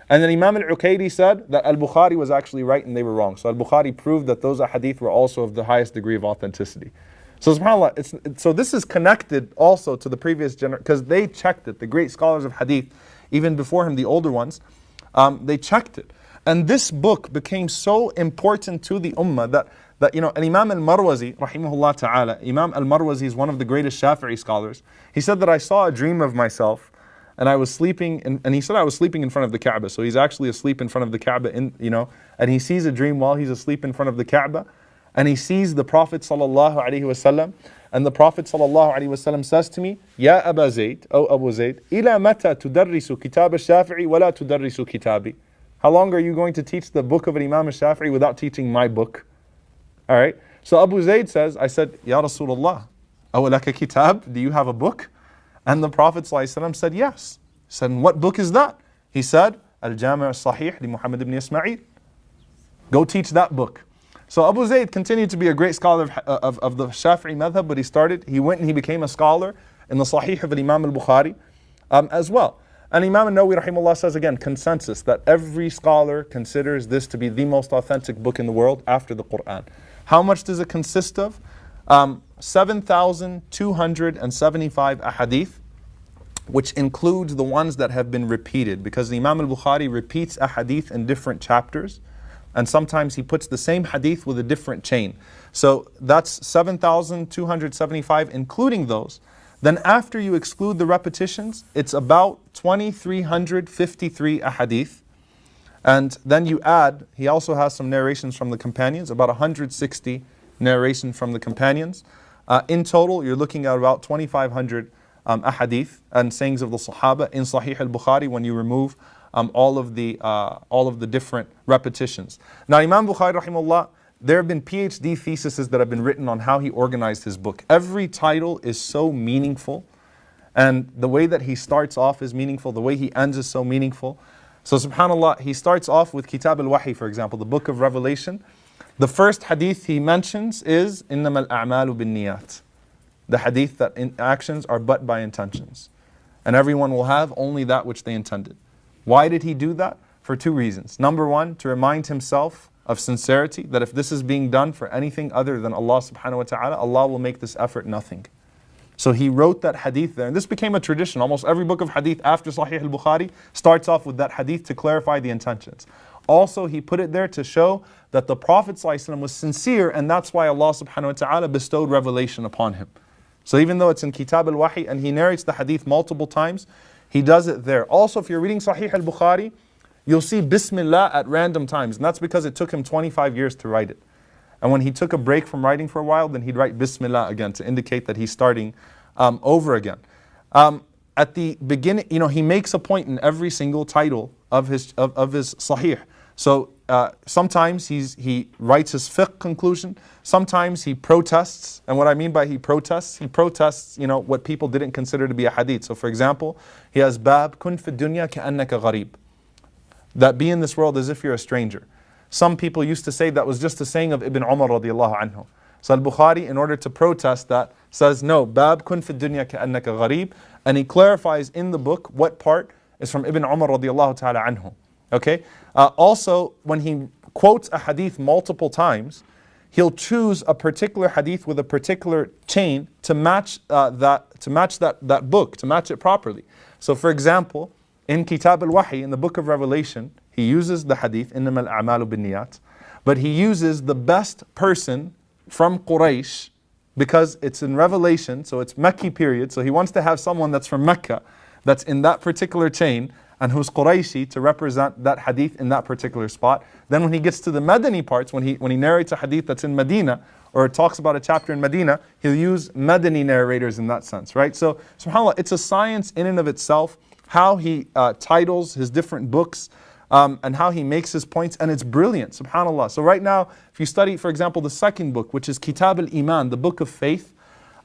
And then Imam al-Uqayli said that al-Bukhari was actually right and they were wrong. So al-Bukhari proved that those ahadith were also of the highest degree of authenticity. So subhanAllah, so this is connected also to the previous generation, because they checked it. The great scholars of hadith, even before him, the older ones, they checked it. And this book became so important to the ummah that and Imam al-Marwazi, rahimahullah ta'ala, Imam al-Marwazi is one of the greatest Shafi'i scholars. He said that I saw a dream of myself, and I was sleeping, and he said I was sleeping in front of the Kaaba. So he's actually asleep in front of the Kaaba, and he sees a dream while he's asleep in front of the Kaaba, and he sees the Prophet sallallahu alaihi wasallam, and the Prophet sallallahu alaihi wasallam says to me, Ya Aba Zayd, O Abu Zayd, ila mata tudarrisu kitab al-Shafi'i wa la tudarrisu kitabi. How long are you going to teach the book of an Imam al-Shafi'i without teaching my book? All right. So Abu Zayd says, I said, Ya Rasulullah, awalaka kitab, do you have a book? And the Prophet ﷺ said, yes. He said, and what book is that? He said, Al-Jami' al-Sahih li Muhammad ibn Ismail. Go teach that book. So Abu Zayd continued to be a great scholar of the Shafi'i madhab, but he went and he became a scholar in the Sahih of Imam Bukhari as well. And Imam Nawawi rahimahullah says again, consensus, that every scholar considers this to be the most authentic book in the world after the Quran. How much does it consist of? 7,275 ahadith, which includes the ones that have been repeated, because Imam al-Bukhari repeats ahadith in different chapters, and sometimes he puts the same hadith with a different chain. So that's 7,275 including those. Then after you exclude the repetitions, it's about 2,353 ahadith. And then you add, he also has some narrations from the companions, about 160 narrations from the companions. In total, you're looking at about 2,500 ahadith and sayings of the Sahaba in Sahih al-Bukhari when you remove all of the different repetitions. Now, Imam Bukhari rahimahullah, there have been PhD theses that have been written on how he organized his book. Every title is so meaningful, and the way that he starts off is meaningful, the way he ends is so meaningful. So subhanAllah, he starts off with Kitab al-Wahi, for example, the book of Revelation. The first hadith he mentions is إِنَّمَا الْأَعْمَالُ بِالنِّيَّاتِ. The hadith that actions are but by intentions. And everyone will have only that which they intended. Why did he do that? For two reasons. Number one, to remind himself of sincerity, that if this is being done for anything other than Allah subhanahu wa ta'ala, Allah will make this effort nothing. So he wrote that hadith there, and this became a tradition. Almost every book of hadith after Sahih al-Bukhari starts off with that hadith to clarify the intentions. Also, he put it there to show that the Prophet ﷺ was sincere, and that's why Allah subhanahu wa ta'ala bestowed revelation upon him. So even though it's in Kitab al-Wahi and he narrates the hadith multiple times, he does it there. Also, if you're reading Sahih al-Bukhari, you'll see Bismillah at random times, and that's because it took him 25 years to write it. And when he took a break from writing for a while, then he'd write Bismillah again to indicate that he's starting over again. At the beginning, he makes a point in every single title of his Sahih. So sometimes he writes his fiqh conclusion. Sometimes he protests, and what I mean by he protests what people didn't consider to be a hadith. So for example, he has Bab kun fi dunya ka'annaka gharib. That be in this world as if you're a stranger. Some people used to say that was just a saying of Ibn Umar radiallahu anhu. So al-Bukhari, in order to protest that, says no, Bab kun fi dunya ka'annaka gharib, and he clarifies in the book what part is from Ibn Umar radiallahu ta'ala anhu. Okay. Also, when he quotes a hadith multiple times, he'll choose a particular hadith with a particular chain to match that book, to match it properly. So, for example, in Kitab al-Wahi, in the book of Revelation, he uses the hadith إِنَّمَا الْأَعْمَالُ بِالنِّيَّاتِ, but he uses the best person from Quraysh because it's in Revelation, so it's Mecca period. So he wants to have someone that's from Mecca, that's in that particular chain, and who's Qurayshi to represent that hadith in that particular spot. Then when he gets to the Madani parts, when he narrates a hadith that's in Medina, or talks about a chapter in Medina, he'll use Madani narrators in that sense, right? So subhanAllah, it's a science in and of itself, how he titles his different books, and how he makes his points, and it's brilliant, subhanAllah. So right now, if you study, for example, the second book, which is Kitab al-Iman, the book of faith,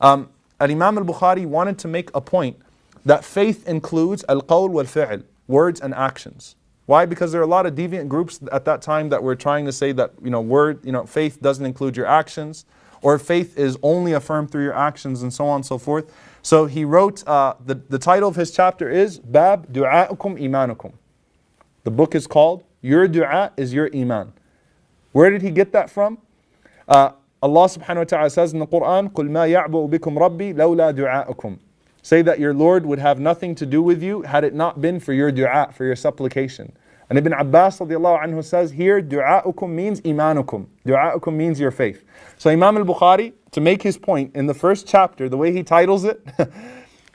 Imam al-Bukhari wanted to make a point that faith includes al-qawl wal-fi'l, words and actions. Why? Because there are a lot of deviant groups at that time that were trying to say that faith doesn't include your actions, or faith is only affirmed through your actions, and so on and so forth. So he wrote, the title of his chapter is Bab Du'a'ukum Imanukum. The book is called Your Du'a is Your Iman. Where did he get that from? Allah subhanahu wa ta'ala says in the Quran, قُلْ مَا يَعْبُؤُ بِكُمْ رَبِّي لَوْلَا دُعَاءُكُمْ. Say that your Lord would have nothing to do with you had it not been for your du'a, for your supplication. And Ibn Abbas radiallahu anhu says here, du'a'ukum means imanukum. Du'a'ukum means your faith. So Imam al-Bukhari, to make his point in the first chapter, the way he titles it,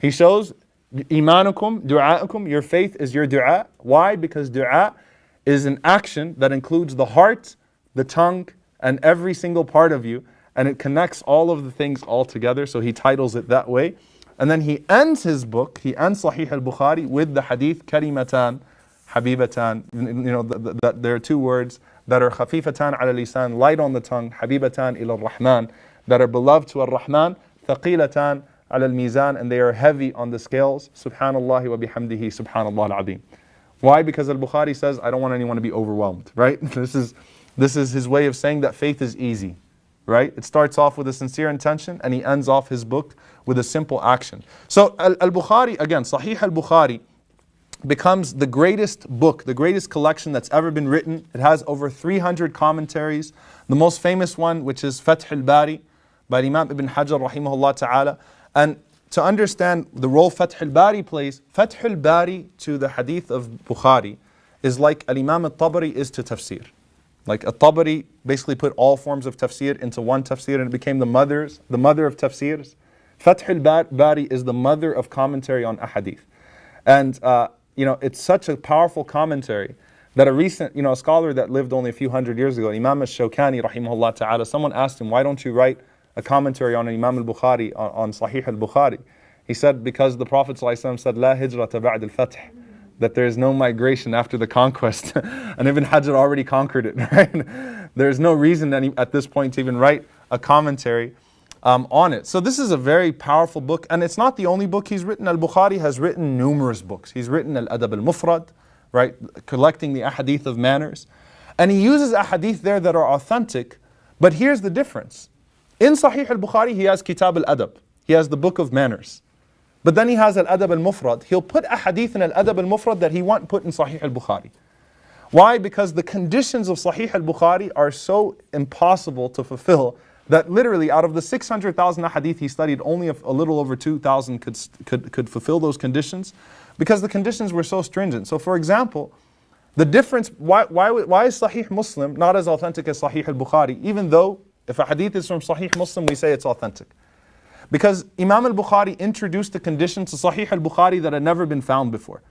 he shows imanukum, du'a'ukum, your faith is your du'a. Why? Because du'a is an action that includes the heart, the tongue, and every single part of you, and it connects all of the things all together. So he titles it that way. And then he ends his book, he ends Sahih al-Bukhari with the hadith kalimatan, habibatan. That there are two words that are khafifatan ala lisan, light on the tongue, habibatan ila ar-Rahman, that are beloved to ar-Rahman, thaqilatan ala al-mizan, and they are heavy on the scales. Subhanallah wa bihamdihi, subhanallah al-azim. Why? Because al-Bukhari says, I don't want anyone to be overwhelmed, right? This is his way of saying that faith is easy, right? It starts off with a sincere intention and he ends off his book with a simple action. So al-Bukhari, again, Sahih al-Bukhari becomes the greatest book, the greatest collection that's ever been written. It has over 300 commentaries. The most famous one, which is Fath al-Bari by Imam Ibn Hajar rahimahullah ta'ala. And to understand the role Fath al-Bari plays, Fath al-Bari to the hadith of Bukhari is like al-Imam al-Tabari is to tafsir. Like al-Tabari basically put all forms of tafsir into one tafsir and it became the mother of tafsirs. Fath al-Bari is the mother of commentary on ahadith. And it's such a powerful commentary that a scholar that lived only a few hundred years ago, Imam al-Shawkani rahimahullah ta'ala, someone asked him, why don't you write a commentary on Imam al-Bukhari, on Sahih al-Bukhari? He said, because the Prophet ﷺ said, La hijrata ba'd al-fath, that there is no migration after the conquest. And Ibn Hajar already conquered it, right? There's no reason at this point to even write a commentary on it. So this is a very powerful book, and it's not the only book he's written. Al-Bukhari has written numerous books. He's written Al-Adab al-Mufrad, right, collecting the ahadith of manners. And he uses ahadith there that are authentic, but here's the difference. In Sahih al-Bukhari, he has Kitab al-Adab. He has the book of manners. But then he has Al-Adab al-Mufrad. He'll put ahadith in Al-Adab al-Mufrad that he won't put in Sahih al-Bukhari. Why? Because the conditions of Sahih al-Bukhari are so impossible to fulfill that literally out of the 600,000 ahadith he studied, only a little over 2,000 could fulfill those conditions, because the conditions were so stringent. So for example, the difference, why is Sahih Muslim not as authentic as Sahih al-Bukhari, even though if a hadith is from Sahih Muslim, we say it's authentic? Because Imam al-Bukhari introduced a condition to Sahih al-Bukhari that had never been found before,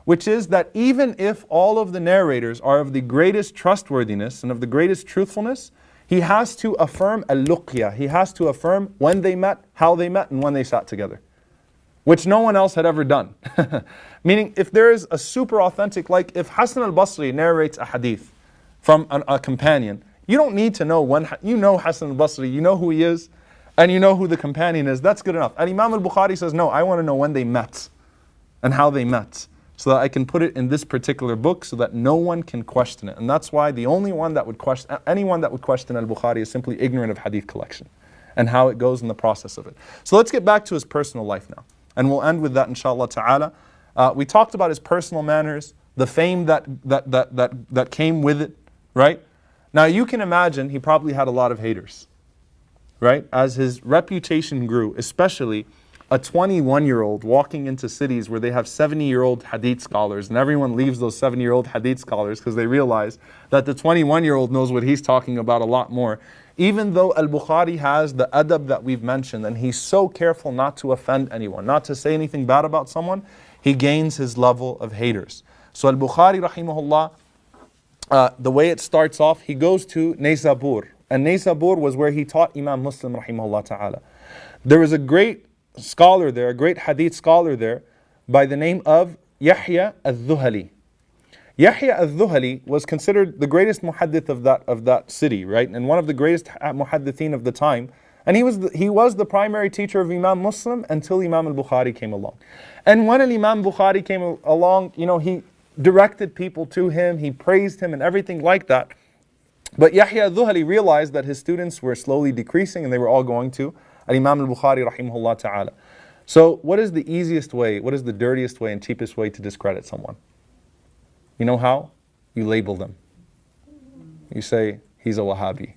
which is that even if all of the narrators are of the greatest trustworthiness and of the greatest truthfulness, he has to affirm al-luqya. He has to affirm when they met, how they met, and when they sat together, which no one else had ever done. Meaning, if there is a super authentic, like if Hasan al-Basri narrates a hadith from a companion, you don't need to know when, you know Hasan al-Basri, you know who he is, and you know who the companion is. That's good enough. And Imam al-Bukhari says, no, I want to know when they met and how they met, so that I can put it in this particular book so that no one can question it. And that's why the only one that would question, anyone that would question al-Bukhari is simply ignorant of hadith collection and how it goes in the process of it. So let's get back to his personal life now. And we'll end with that inshallah ta'ala. We talked about his personal manners, the fame that came with it, right? Now you can imagine he probably had a lot of haters, right? As his reputation grew, especially a 21-year-old walking into cities where they have 70-year-old hadith scholars, and everyone leaves those 70-year-old hadith scholars because they realize that the 21-year-old knows what he's talking about a lot more. Even though al-Bukhari has the adab that we've mentioned, and he's so careful not to offend anyone, not to say anything bad about someone, he gains his level of haters. So al-Bukhari rahimahullah, the way it starts off, he goes to Naysabur, and Naysabur was where he taught Imam Muslim rahimahullah ta'ala. There was a great scholar there, a great hadith scholar there, by the name of Yahya al-Dhuhali. Yahya al-Dhuhali was considered the greatest muhaddith of that city, right? And one of the greatest muhaddithin of the time. And he was the primary teacher of Imam Muslim until Imam al-Bukhari came along. And when Imam Bukhari came along, he directed people to him, he praised him and everything like that. But Yahya al-Dhuhali realized that his students were slowly decreasing and they were all going to Imam al-Bukhari rahimahullah ta'ala. So what is the easiest way, what is the dirtiest way and cheapest way to discredit someone? You know how? You label them. You say, he's a Wahhabi,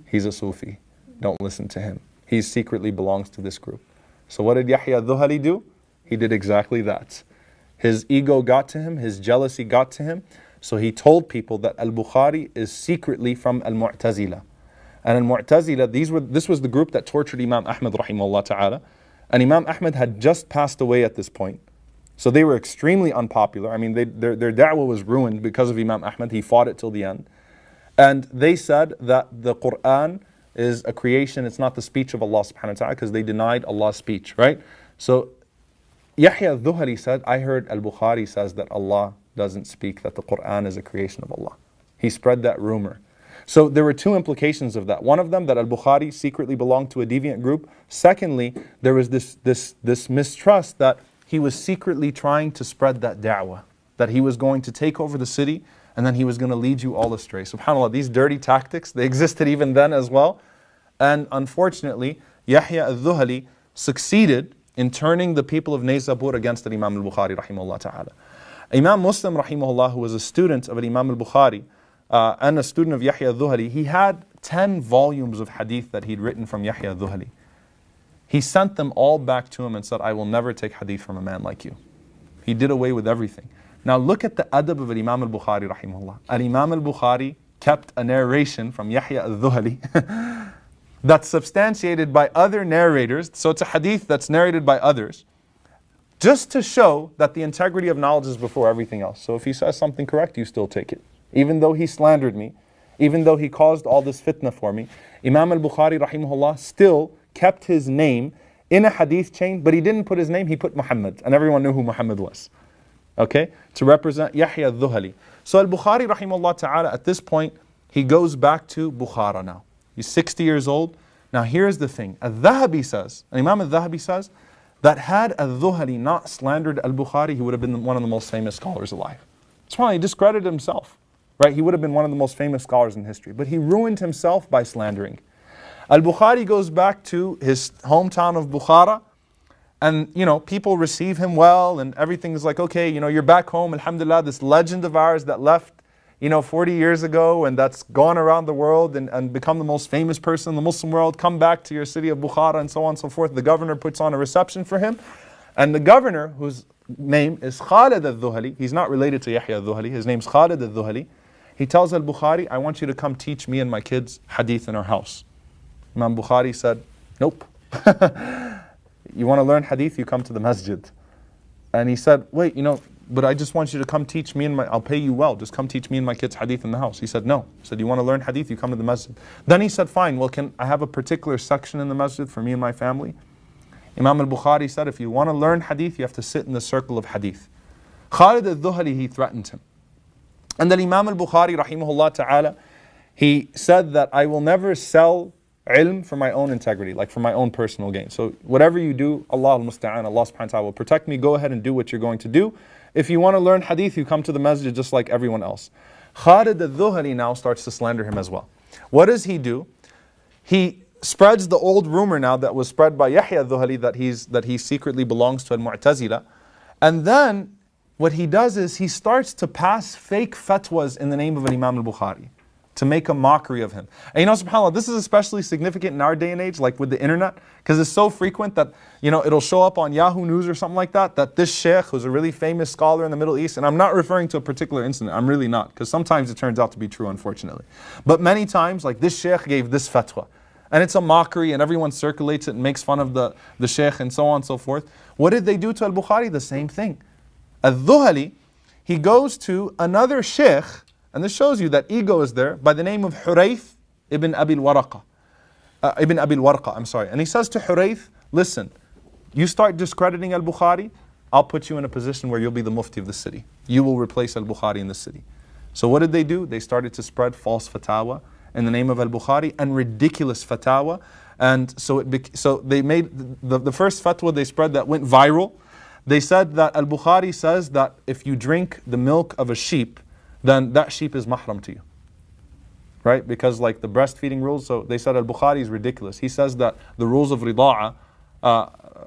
he's a Sufi, don't listen to him. He secretly belongs to this group. So what did Yahya al-Dhuhali do? He did exactly that. His ego got to him, his jealousy got to him, so he told people that al-Bukhari is secretly from al-Mu'tazila. And al-Mu'tazila, this was the group that tortured Imam Ahmad rahimahullah ta'ala. And Imam Ahmad had just passed away at this point. So they were extremely unpopular. I mean, their da'wah was ruined because of Imam Ahmad. He fought it till the end. And they said that the Quran is a creation, it's not the speech of Allah subhanahu wa ta'ala, because they denied Allah's speech, right? So Yahya al-Dhuhali said, I heard al-Bukhari says that Allah doesn't speak, that the Quran is a creation of Allah. He spread that rumor. So there were two implications of that. One of them, that al-Bukhari secretly belonged to a deviant group. Secondly, there was this mistrust that he was secretly trying to spread that da'wah. that he was going to take over the city and then he was going to lead you all astray. SubhanAllah, these dirty tactics, they existed even then as well. And unfortunately, Yahya al-Dhuhali succeeded in turning the people of Naysabur against Imam al-Bukhari rahimahullah ta'ala. Imam Muslim rahimahullah, who was a student of Imam al-Bukhari and a student of Yahya al-Dhuhali, he had 10 volumes of hadith that he'd written from Yahya al-Dhuhali. He sent them all back to him and said, I will never take hadith from a man like you. He did away with everything. Now look at the adab of Imam al-Bukhari rahimahullah. Imam al-Bukhari kept a narration from Yahya al-Dhuhali that's substantiated by other narrators. So it's a hadith that's narrated by others, just to show that the integrity of knowledge is before everything else. So if he says something correct, you still take it. Even though he slandered me, even though he caused all this fitna for me, Imam al-Bukhari rahimahullah still kept his name in a hadith chain, but he didn't put his name, he put Muhammad, and everyone knew who Muhammad was. Okay? To represent Yahya al-Dhuhali. So al-Bukhari rahimahullah ta'ala, at this point, he goes back to Bukhara now. He's 60 years old. Now here's the thing. Al-Dhahabi says, Imam al-Dhahabi says, that had al-Dhuhali not slandered al-Bukhari, he would have been one of the most famous scholars alive. That's why he discredited himself. Right? He would have been one of the most famous scholars in history. But he ruined himself by slandering. Al-Bukhari goes back to his hometown of Bukhara, and people receive him well, and everything is like, okay, you're back home, alhamdulillah, this legend of ours that left 40 years ago and that's gone around the world and become the most famous person in the Muslim world, come back to your city of Bukhara and so on and so forth. The governor puts on a reception for him, and the governor, whose name is Khalid al-Dhuhali, he's not related to Yahya al-Dhuhali, his name's Khalid al-Dhuhali, he tells al-Bukhari, I want you to come teach me and my kids hadith in our house. Imam Bukhari said, nope. You want to learn hadith, you come to the masjid. And he said, wait, but I just want you to come teach me and I'll pay you well, just come teach me and my kids hadith in the house. He said, no. He said, you want to learn hadith, you come to the masjid. Then he said, fine, well, can I have a particular section in the masjid for me and my family? Imam al-Bukhari said, if you want to learn hadith, you have to sit in the circle of hadith. Khalid al-Dhuhali, he threatened him. And then Imam al-Bukhari, rahimahullah ta'ala, he said that I will never sell ilm for my own integrity, like for my own personal gain. So whatever you do, Allah al-Musta'an, Allah subhanahu wa ta'ala will protect me. Go ahead and do what you're going to do. If you want to learn hadith, you come to the masjid just like everyone else. Khalid al-Dhuhali now starts to slander him as well. What does he do? He spreads the old rumor now that was spread by Yahya al-Dhuhali that he secretly belongs to al-Mu'tazila. And then what he does is he starts to pass fake fatwas in the name of an Imam al-Bukhari to make a mockery of him. And subhanAllah, this is especially significant in our day and age, like with the internet, because it's so frequent that, it'll show up on Yahoo News or something like that this sheikh, who's a really famous scholar in the Middle East, and I'm not referring to a particular incident, I'm really not, because sometimes it turns out to be true, unfortunately. But many times, like this sheikh gave this fatwa, and it's a mockery, and everyone circulates it and makes fun of the sheikh and so on and so forth. What did they do to al-Bukhari? The same thing. Al-Dhuhali, he goes to another sheikh, and this shows you that ego is there, by the name of Hurayth ibn Abi al-Warqa. And he says to Hurayth, listen, you start discrediting al-Bukhari, I'll put you in a position where you'll be the mufti of the city. You will replace al-Bukhari in the city. So what did they do? They started to spread false fatwa in the name of al-Bukhari and ridiculous fatwa. And so they made the first fatwa they spread that went viral. They said that al-Bukhari says that if you drink the milk of a sheep, then that sheep is mahram to you. Right? Because like the breastfeeding rules, so they said al-Bukhari is ridiculous. He says that the rules of rida'a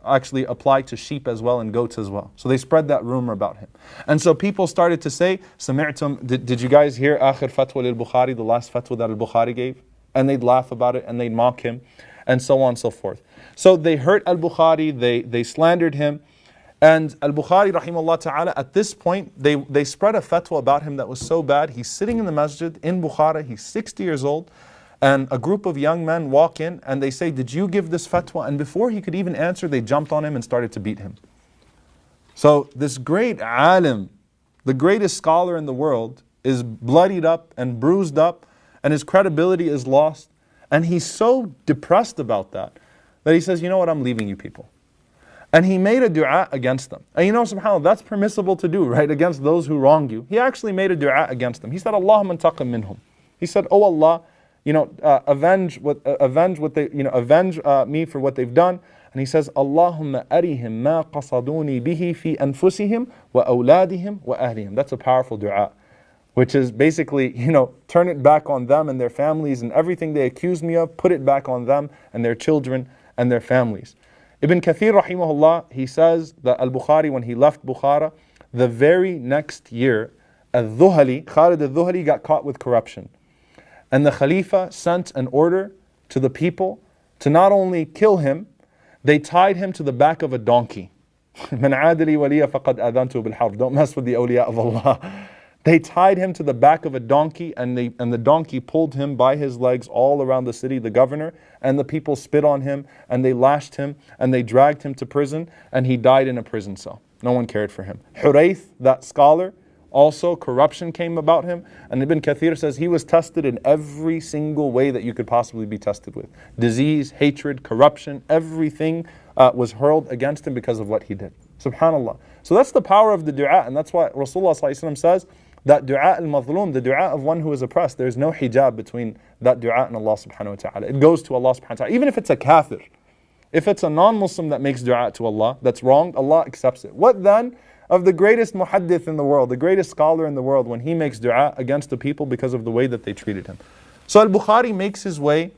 actually apply to sheep as well and goats as well. So they spread that rumor about him. And so people started to say, Sami'tum, did you guys hear akhir fatwa al-Bukhari, the last fatwa that al-Bukhari gave? And they'd laugh about it and they'd mock him and so on and so forth. So they hurt al-Bukhari, they slandered him. And al-Bukhari rahimahullah ta'ala, at this point, they spread a fatwa about him that was so bad. He's sitting in the masjid in Bukhara, he's 60 years old, and a group of young men walk in and they say, did you give this fatwa? And before he could even answer, they jumped on him and started to beat him. So this great alim, the greatest scholar in the world, is bloodied up and bruised up, and his credibility is lost. And he's so depressed about that he says, you know what, I'm leaving you people. And he made a dua against them. And subhanAllah, that's permissible to do, right? Against those who wrong you. He actually made a dua against them. He said, Allahumma antaqim minhum. He said, oh Allah, avenge me for what they've done, And he says, Allahumma arihim ma qasaduni bihi fi anfusihim wa awladihim wa ahlihim. That's a powerful dua, which is basically, turn it back on them and their families and everything they accuse me of, put it back on them and their children and their families. Ibn Kathir rahimahullah, he says that Al-Bukhari, when he left Bukhara, the very next year, Khalid al-Dhuhali got caught with corruption. And the Khalifa sent an order to the people to not only kill him, they tied him to the back of a donkey. Man adali waliya faqad adantu bil harb. Don't mess with the awliya of Allah. They tied him to the back of a donkey, and the donkey pulled him by his legs all around the city, the governor, and the people spit on him, and they lashed him, and they dragged him to prison, and he died in a prison cell. No one cared for him. Hurayth, that scholar, also corruption came about him, and Ibn Kathir says he was tested in every single way that you could possibly be tested with. Disease, hatred, corruption, everything was hurled against him because of what he did. Subhanallah. So that's the power of the dua, and that's why Rasulullah ﷺ says that dua al-mazlum, the dua of one who is oppressed, there's no hijab between that dua and Allah subhanahu wa ta'ala. It goes to Allah subhanahu wa ta'ala. Even if it's a kafir, if it's a non-Muslim that makes dua to Allah, that's wrong, Allah accepts it. What then of the greatest muhaddith in the world, the greatest scholar in the world, when he makes dua against the people because of the way that they treated him? So Al-Bukhari makes his way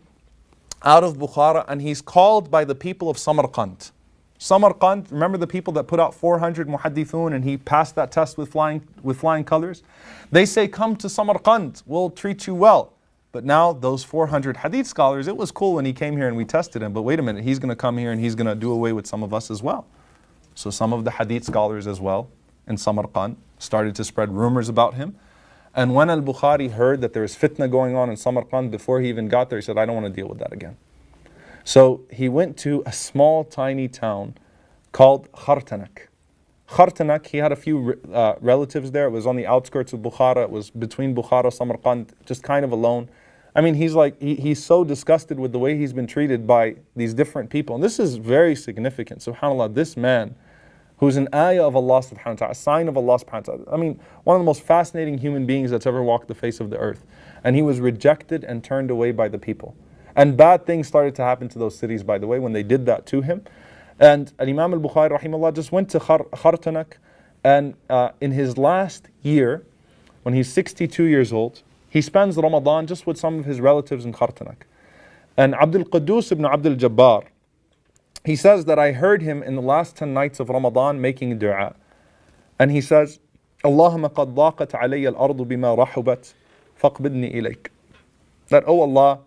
out of Bukhara, and he's called by the people of Samarkand. Samarkand, remember the people that put out 400 muhaddithun and he passed that test with flying colors? They say, come to Samarkand, we'll treat you well. But now those 400 hadith scholars, it was cool when he came here and we tested him, but wait a minute, he's going to come here and he's going to do away with some of us as well. So some of the hadith scholars as well in Samarkand started to spread rumors about him. And when Al-Bukhari heard that there was fitna going on in Samarkand, before he even got there, he said, I don't want to deal with that again. So he went to a small, tiny town called Khartanak. Khartanak, he had a few relatives there. It was on the outskirts of Bukhara. It was between Bukhara and Samarkand, just kind of alone. I mean, he's so disgusted with the way he's been treated by these different people. And this is very significant. SubhanAllah, this man, who's an ayah of Allah subhanahu wa ta'ala, a sign of Allah subhanahu wa ta'ala. I mean, one of the most fascinating human beings that's ever walked the face of the earth. And he was rejected and turned away by the people. And bad things started to happen to those cities, by the way, when they did that to him. And Imam Bukhari, rahimahullah, just went to Khartanak, and in his last year, when he's 62 years old, he spends Ramadan just with some of his relatives in Khartanak. And Abdul Quddus ibn Abdul Jabbar, he says that I heard him in the last 10 nights of Ramadan making dua. And he says, Allahumma qad daqat alayya al-ardu bima rahubat, faqbidni ilayk. That, oh Allah,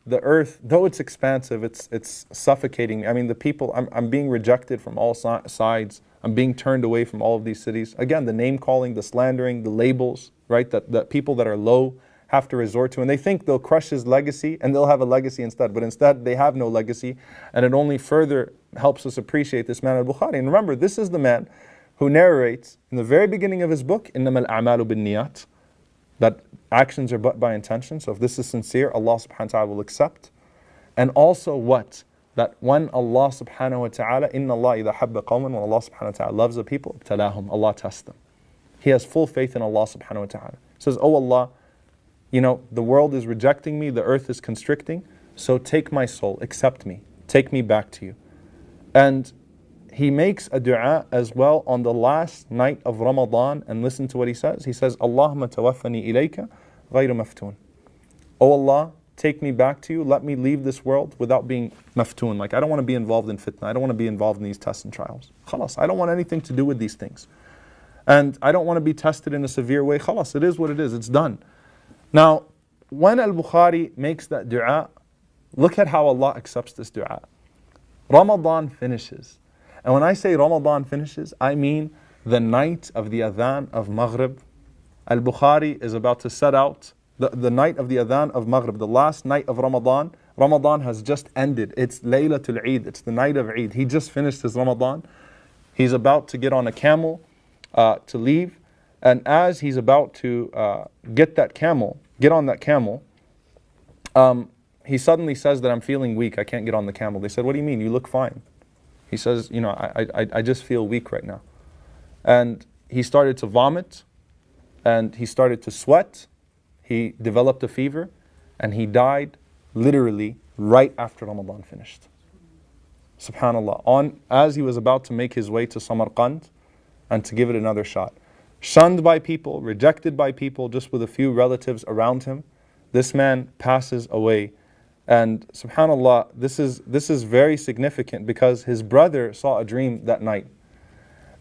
the earth, though it's expansive, it's suffocating me. I mean, the people, I'm being rejected from all sides. I'm being turned away from all of these cities. Again, the name calling, the slandering, the labels, right, that people that are low have to resort to. And they think they'll crush his legacy and they'll have a legacy instead. But instead, they have no legacy. And it only further helps us appreciate this man al-Bukhari. And remember, this is the man who narrates in the very beginning of his book, إِنَّمَا الْأَعْمَالُ بِالنِّيَّاتِ, that actions are but by intention. So if this is sincere, Allah subhanahu wa ta'ala will accept. And also what? That when Allah subhanahu wa ta'ala, inna Allah idha habba qawman, when Allah subhanahu wa ta'ala loves a people, ibtalahum, Allah tests them. He has full faith in Allah subhanahu wa ta'ala. He says, oh Allah, the world is rejecting me, the earth is constricting, so take my soul, accept me, take me back to you. And he makes a dua as well on the last night of Ramadan, and listen to what he says. He says, Allahumma tawaffani ilayka ghayra maftun. Oh Allah, take me back to you, let me leave this world without being maftun. Like, I don't want to be involved in fitna, I don't want to be involved in these tests and trials. Khalas, I don't want anything to do with these things. And I don't want to be tested in a severe way. Khalas, it is what it is, it's done. Now, when Al-Bukhari makes that dua, look at how Allah accepts this dua. Ramadan finishes. And when I say Ramadan finishes, I mean the night of the adhan of Maghrib. Al-Bukhari is about to set out the night of the adhan of Maghrib, the last night of Ramadan. Ramadan has just ended. It's Laylatul Eid, it's the night of Eid. He just finished his Ramadan. He's about to get on a camel to leave. And as he's about to get on that camel, he suddenly says that I'm feeling weak, I can't get on the camel. They said, what do you mean? You look fine. He says, I just feel weak right now. And he started to vomit, and he started to sweat. He developed a fever, and he died literally right after Ramadan finished. subhanallah, as he was about to make his way to Samarkand and to give it another shot. Shunned by people, rejected by people, just with a few relatives around him, this man passes away. And subhanallah, this is very significant because his brother saw a dream that night.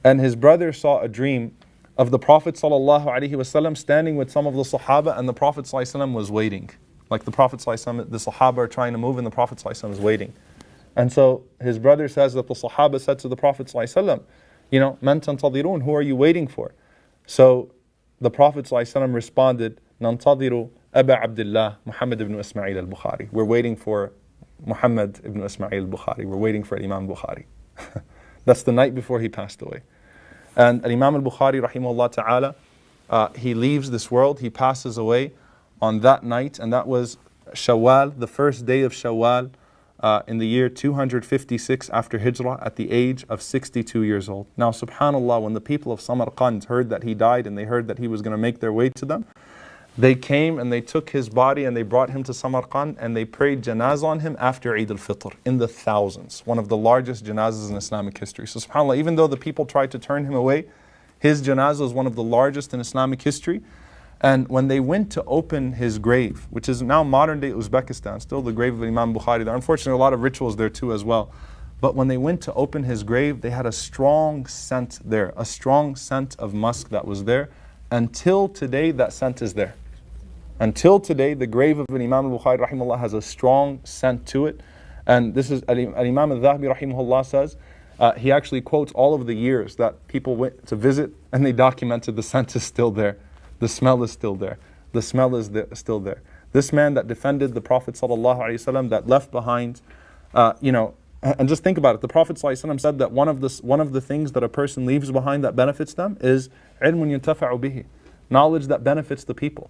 And his brother saw a dream of the Prophet ﷺ standing with some of the Sahaba, and the Prophet ﷺ was waiting. Like the Prophet ﷺ, the Sahaba are trying to move and the Prophet ﷺ is waiting. And so his brother says that the Sahaba said to the Prophet ﷺ, Man tantadirun, who are you waiting for? So the Prophet ﷺ responded, Nantadiru Aba Abdullah Muhammad ibn Ismail al-Bukhari. We're waiting for Muhammad ibn Ismail al-Bukhari. We're waiting for Imam Bukhari. That's the night before he passed away. And Imam al-Bukhari rahimahullah ta'ala, he leaves this world, he passes away on that night, and that was Shawwal, the first day of Shawwal, in the year 256 after Hijrah, at the age of 62 years old. Now subhanallah, when the people of Samarkand heard that he died and they heard that he was going to make their way to them, they came and they took his body and they brought him to Samarkand and they prayed janazah on him after Eid al-Fitr in the thousands. One of the largest janazahs in Islamic history. So subhanAllah, even though the people tried to turn him away, his janazah is one of the largest in Islamic history. And when they went to open his grave, which is now modern day Uzbekistan, still the grave of Imam Bukhari, there are unfortunately a lot of rituals there too as well. But when they went to open his grave, they had a strong scent there, a strong scent of musk that was there. Until today, that scent is there. Until today, the grave of Imam Bukhari rahimahullah has a strong scent to it. And this is, Imam al-Dhahabi rahimahullah says, he actually quotes all of the years that people went to visit and they documented the scent is still there. The smell is still there. The smell is still there. This man that defended the Prophet ﷺ, that left behind, and just think about it. The Prophet ﷺ said that one of the things that a person leaves behind that benefits them is ilmun yuntafa'u bihi, knowledge that benefits the people.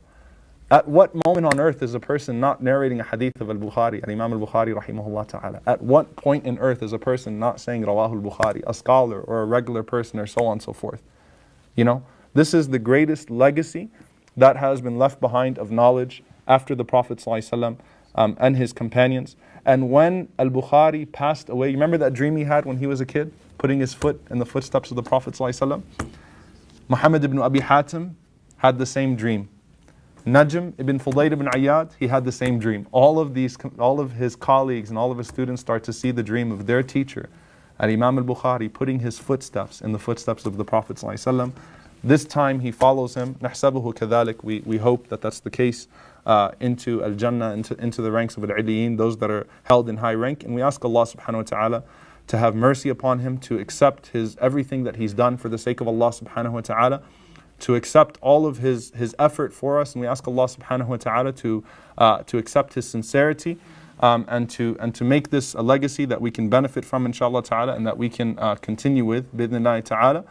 At what moment on earth is a person not narrating a hadith of al-Bukhari, Imam al-Bukhari rahimahullah ta'ala? At what point in earth is a person not saying Rawahu al-Bukhari, a scholar or a regular person or so on and so forth? This is the greatest legacy that has been left behind of knowledge after the Prophet ﷺ and his companions. And when al-Bukhari passed away, you remember that dream he had when he was a kid, putting his foot in the footsteps of the Prophet ﷺ? Muhammad ibn Abi Hatim had the same dream. Najm ibn Fudayl ibn Ayyad, he had the same dream. All of his colleagues and all of his students start to see the dream of their teacher, and Imam al-Bukhari putting his footsteps in the footsteps of the Prophet ﷺ. This time he follows him. نحسبه كذلك. We hope that that's the case into al-Jannah, into the ranks of al-Iliyin, those that are held in high rank. And we ask Allah subhanahu wa ta'ala to have mercy upon him, to accept everything that he's done for the sake of Allah subhanahu wa ta'ala, to accept all of his effort for us, and we ask Allah subhanahu wa ta'ala to accept his sincerity, and to make this a legacy that we can benefit from inshallah ta'ala, and that we can continue with bi'idhnillahi ta'ala.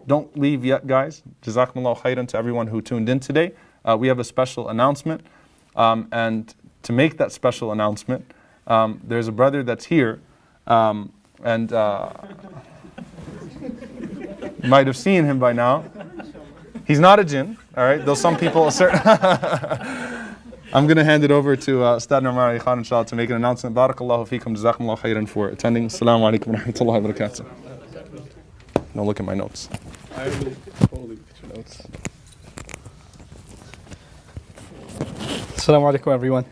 Don't leave yet, guys. Jazakumullahu khairan to everyone who tuned in today. We have a special announcement, and to make that special announcement, there's a brother that's here, and you might have seen him by now. He's not a jinn, all right? Though some people assert. I'm going to hand it over to Ustad Umar Ali Khan, inshallah, to make an announcement. Barakallahu feekum, jazakumullahu khairan for attending. Assalamu alaikum wa rahmatullahi wa barakatuh. Don't look at my notes. I will probably look at your notes. Assalamu alaikum, everyone.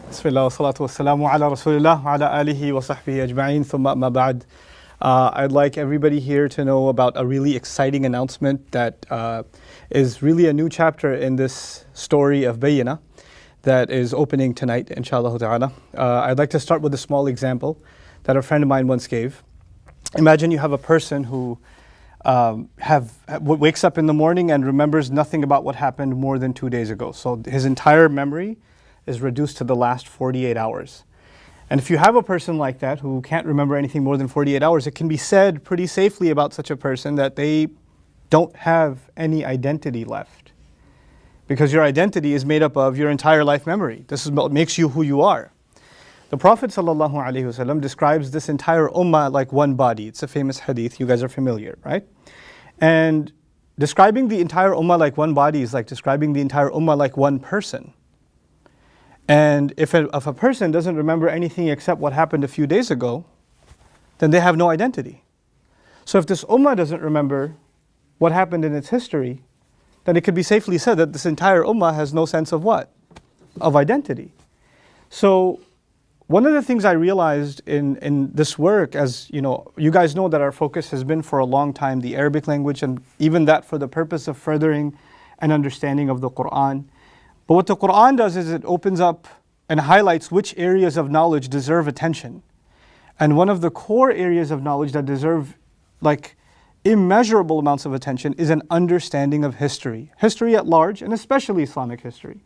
Bismillah wa salatu wa salamu ala rasulillah wa ala alihi wa sahbihi ajma'in, thumma amma ba'd. I'd like everybody here to know about a really exciting announcement that is really a new chapter in this story of Bayyinah that is opening tonight, inshallah ta'ala. I'd like to start with a small example that a friend of mine once gave. Imagine you have a person who wakes up in the morning and remembers nothing about what happened more than 2 days ago. So his entire memory is reduced to the last 48 hours. And if you have a person like that who can't remember anything more than 48 hours, it can be said pretty safely about such a person that they don't have any identity left. Because your identity is made up of your entire life memory. This is what makes you who you are. The Prophet ﷺ describes this entire ummah like one body. It's a famous hadith, you guys are familiar, right? And describing the entire ummah like one body is like describing the entire ummah like one person. And if a person doesn't remember anything except what happened a few days ago, then they have no identity. So if this ummah doesn't remember what happened in its history, then it could be safely said that this entire ummah has no sense of what? Of identity. So one of the things I realized in this work, as you guys know that our focus has been for a long time the Arabic language, and even that for the purpose of furthering an understanding of the Quran. But what the Quran does is it opens up and highlights which areas of knowledge deserve attention. And one of the core areas of knowledge that deserve like immeasurable amounts of attention is an understanding of history. History at large, and especially Islamic history.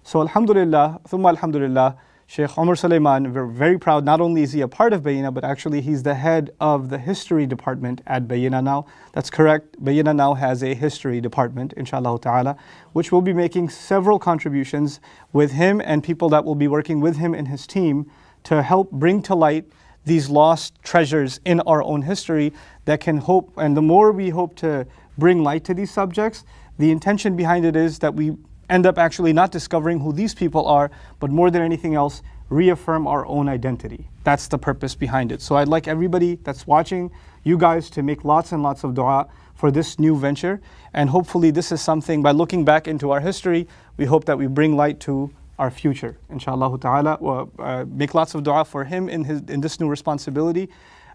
So alhamdulillah, thumma alhamdulillah, Sheikh Omar Suleiman, we're very proud, not only is he a part of Bayyinah, but actually he's the head of the history department at Bayyinah now. That's correct, Bayyinah now has a history department, inshallah ta'ala, which will be making several contributions with him and people that will be working with him and his team to help bring to light these lost treasures in our own history that can hope, and the more we hope to bring light to these subjects, the intention behind it is that we end up actually not discovering who these people are, but more than anything else, reaffirm our own identity. That's the purpose behind it. So I'd like everybody that's watching, you guys, to make lots and lots of dua for this new venture. And hopefully this is something, by looking back into our history, we hope that we bring light to our future, inshallah ta'ala. Make lots of dua for him in this new responsibility.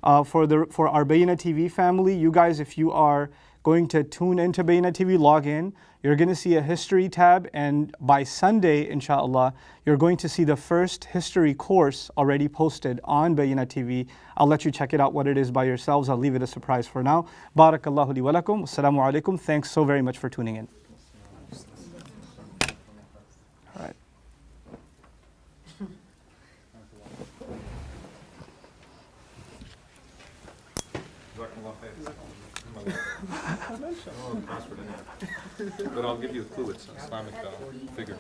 For our Bayyinah TV family, you guys, if you are going to tune into Bayyinah TV, log in. You're going to see a history tab, and by Sunday, inshallah, you're going to see the first history course already posted on Bayyinah TV. I'll let you check it out what it is by yourselves. I'll leave it a surprise for now. Barakallahu li wa lakum. Assalamu alaikum. Thanks so very much for tuning in. All right. But I'll give you a clue. It's an Islamic figure.